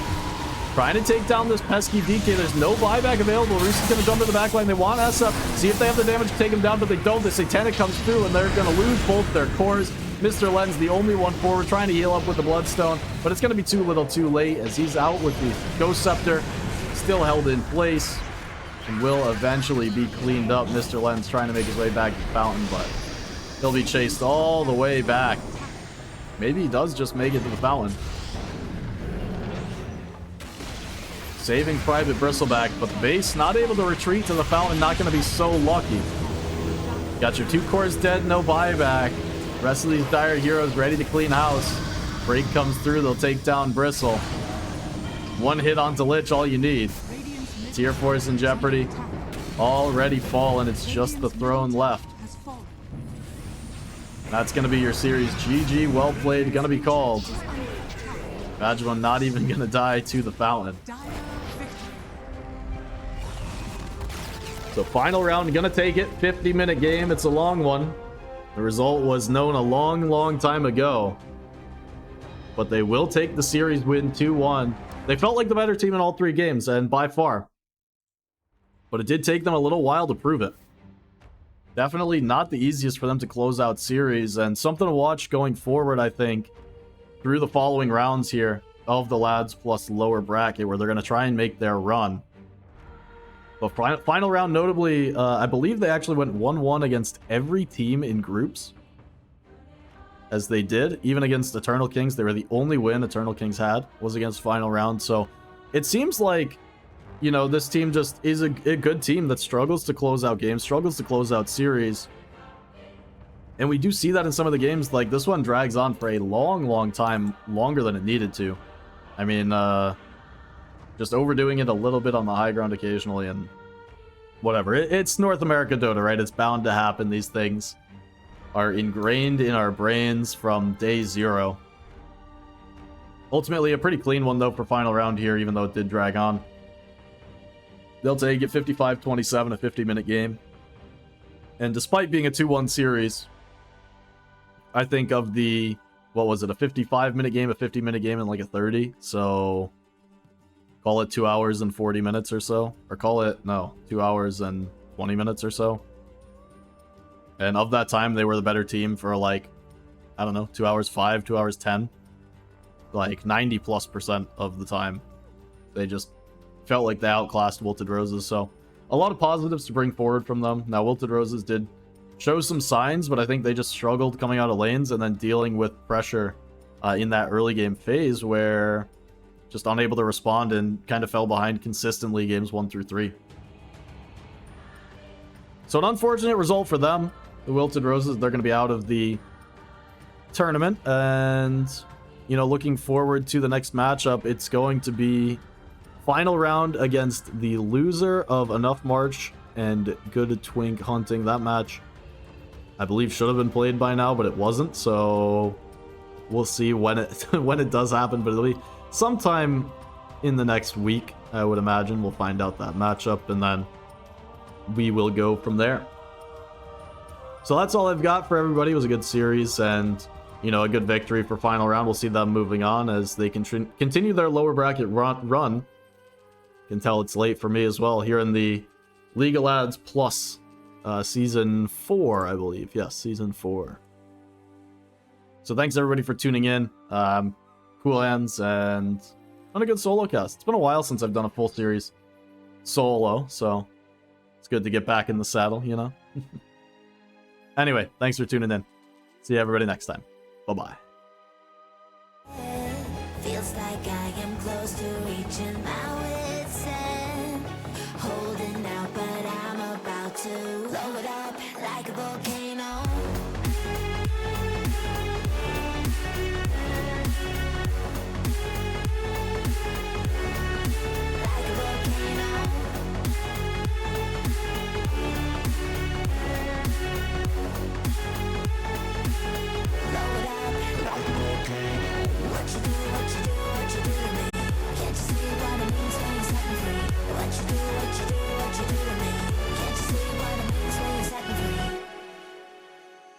Trying to take down this pesky DK. There's no buyback available. Reese is going to jump to the backline. They want SF. See if they have the damage to take him down, but they don't. The Satanic comes through, and they're going to lose both their cores. Mr. Lens, the only one forward, trying to heal up with the Bloodstone, but it's going to be too little too late as he's out with the Ghost Scepter, still held in place, and will eventually be cleaned up. Mr. Lens trying to make his way back to the fountain, but he'll be chased all the way back. Maybe he does just make it to the fountain. Saving Private Bristleback, but the base not able to retreat to the fountain, not going to be so lucky. Got your 2 cores dead, no buyback. Rest of these dire heroes ready to clean house. Break comes through, they'll take down Bristle. 1 hit onto Lich, all you need. Tier 4 is in jeopardy. Already fallen, it's just the throne left. That's going to be your series. GG, well played, going to be called. Badgerbone not even going to die to the fountain. So final round, gonna take it. 50-minute game. It's a long one. The result was known a long time ago. But they will take the series win 2-1. They felt like the better team in all 3 games, and by far. But it did take them a little while to prove it. Definitely not the easiest for them to close out series, and something to watch going forward, I think, through the following rounds here of the lads plus lower bracket, where they're going to try and make their run. But final round, notably, I believe they actually went 1-1 against every team in groups. As they did, even against Eternal Kings. They were the only win Eternal Kings had, was against final round. So it seems like, you know, this team just is a good team that struggles to close out games, struggles to close out series. And we do see that in some of the games. Like, this one drags on for a long time, longer than it needed to. I mean, just overdoing it a little bit on the high ground occasionally, and whatever. It's North America Dota, right? It's bound to happen. These things are ingrained in our brains from day zero. Ultimately, a pretty clean one, though, for final round here, even though it did drag on. They'll take it 55-27, a 50-minute game. And despite being a 2-1 series, I think of the, what was it, a 55-minute game, a 50-minute game, and like a 30. So call it 2 hours and 40 minutes or so. Or call it, no, 2 hours and 20 minutes or so. And of that time, they were the better team for like, I don't know, 2 hours 5, 2 hours 10. Like 90+% of the time. They just felt like they outclassed Wilted Roses. So a lot of positives to bring forward from them. Now, Wilted Roses did show some signs, but I think they just struggled coming out of lanes and then dealing with pressure in that early game phase where just unable to respond and kind of fell behind consistently games 1 through 3. So an unfortunate result for them. The Wilted Roses, they're going to be out of the tournament. And, you know, looking forward to the next matchup, it's going to be final round against the loser of Enough March and Good Twink Hunting. That match, I believe, should have been played by now, but it wasn't. So we'll see when it when it does happen, but it'll be sometime in the next week, I would imagine. We'll find out that matchup, and then we will go from there. So that's all I've got for everybody. It was a good series and, you know, a good victory for final round. We'll see them moving on as they continue their lower bracket run. Can tell it's late for me as well here in the League of Lads Plus Season 4, I believe. Yes, Season 4. So thanks everybody for tuning in. Cool hands and on a good solo cast. It's been a while since I've done a full series solo, so it's good to get back in the saddle, you know? Anyway, thanks for tuning in. See everybody next time. Bye-bye. Feels like I am close to reaching my wit's end. Holding out, but I'm about to blow it up like a volcano.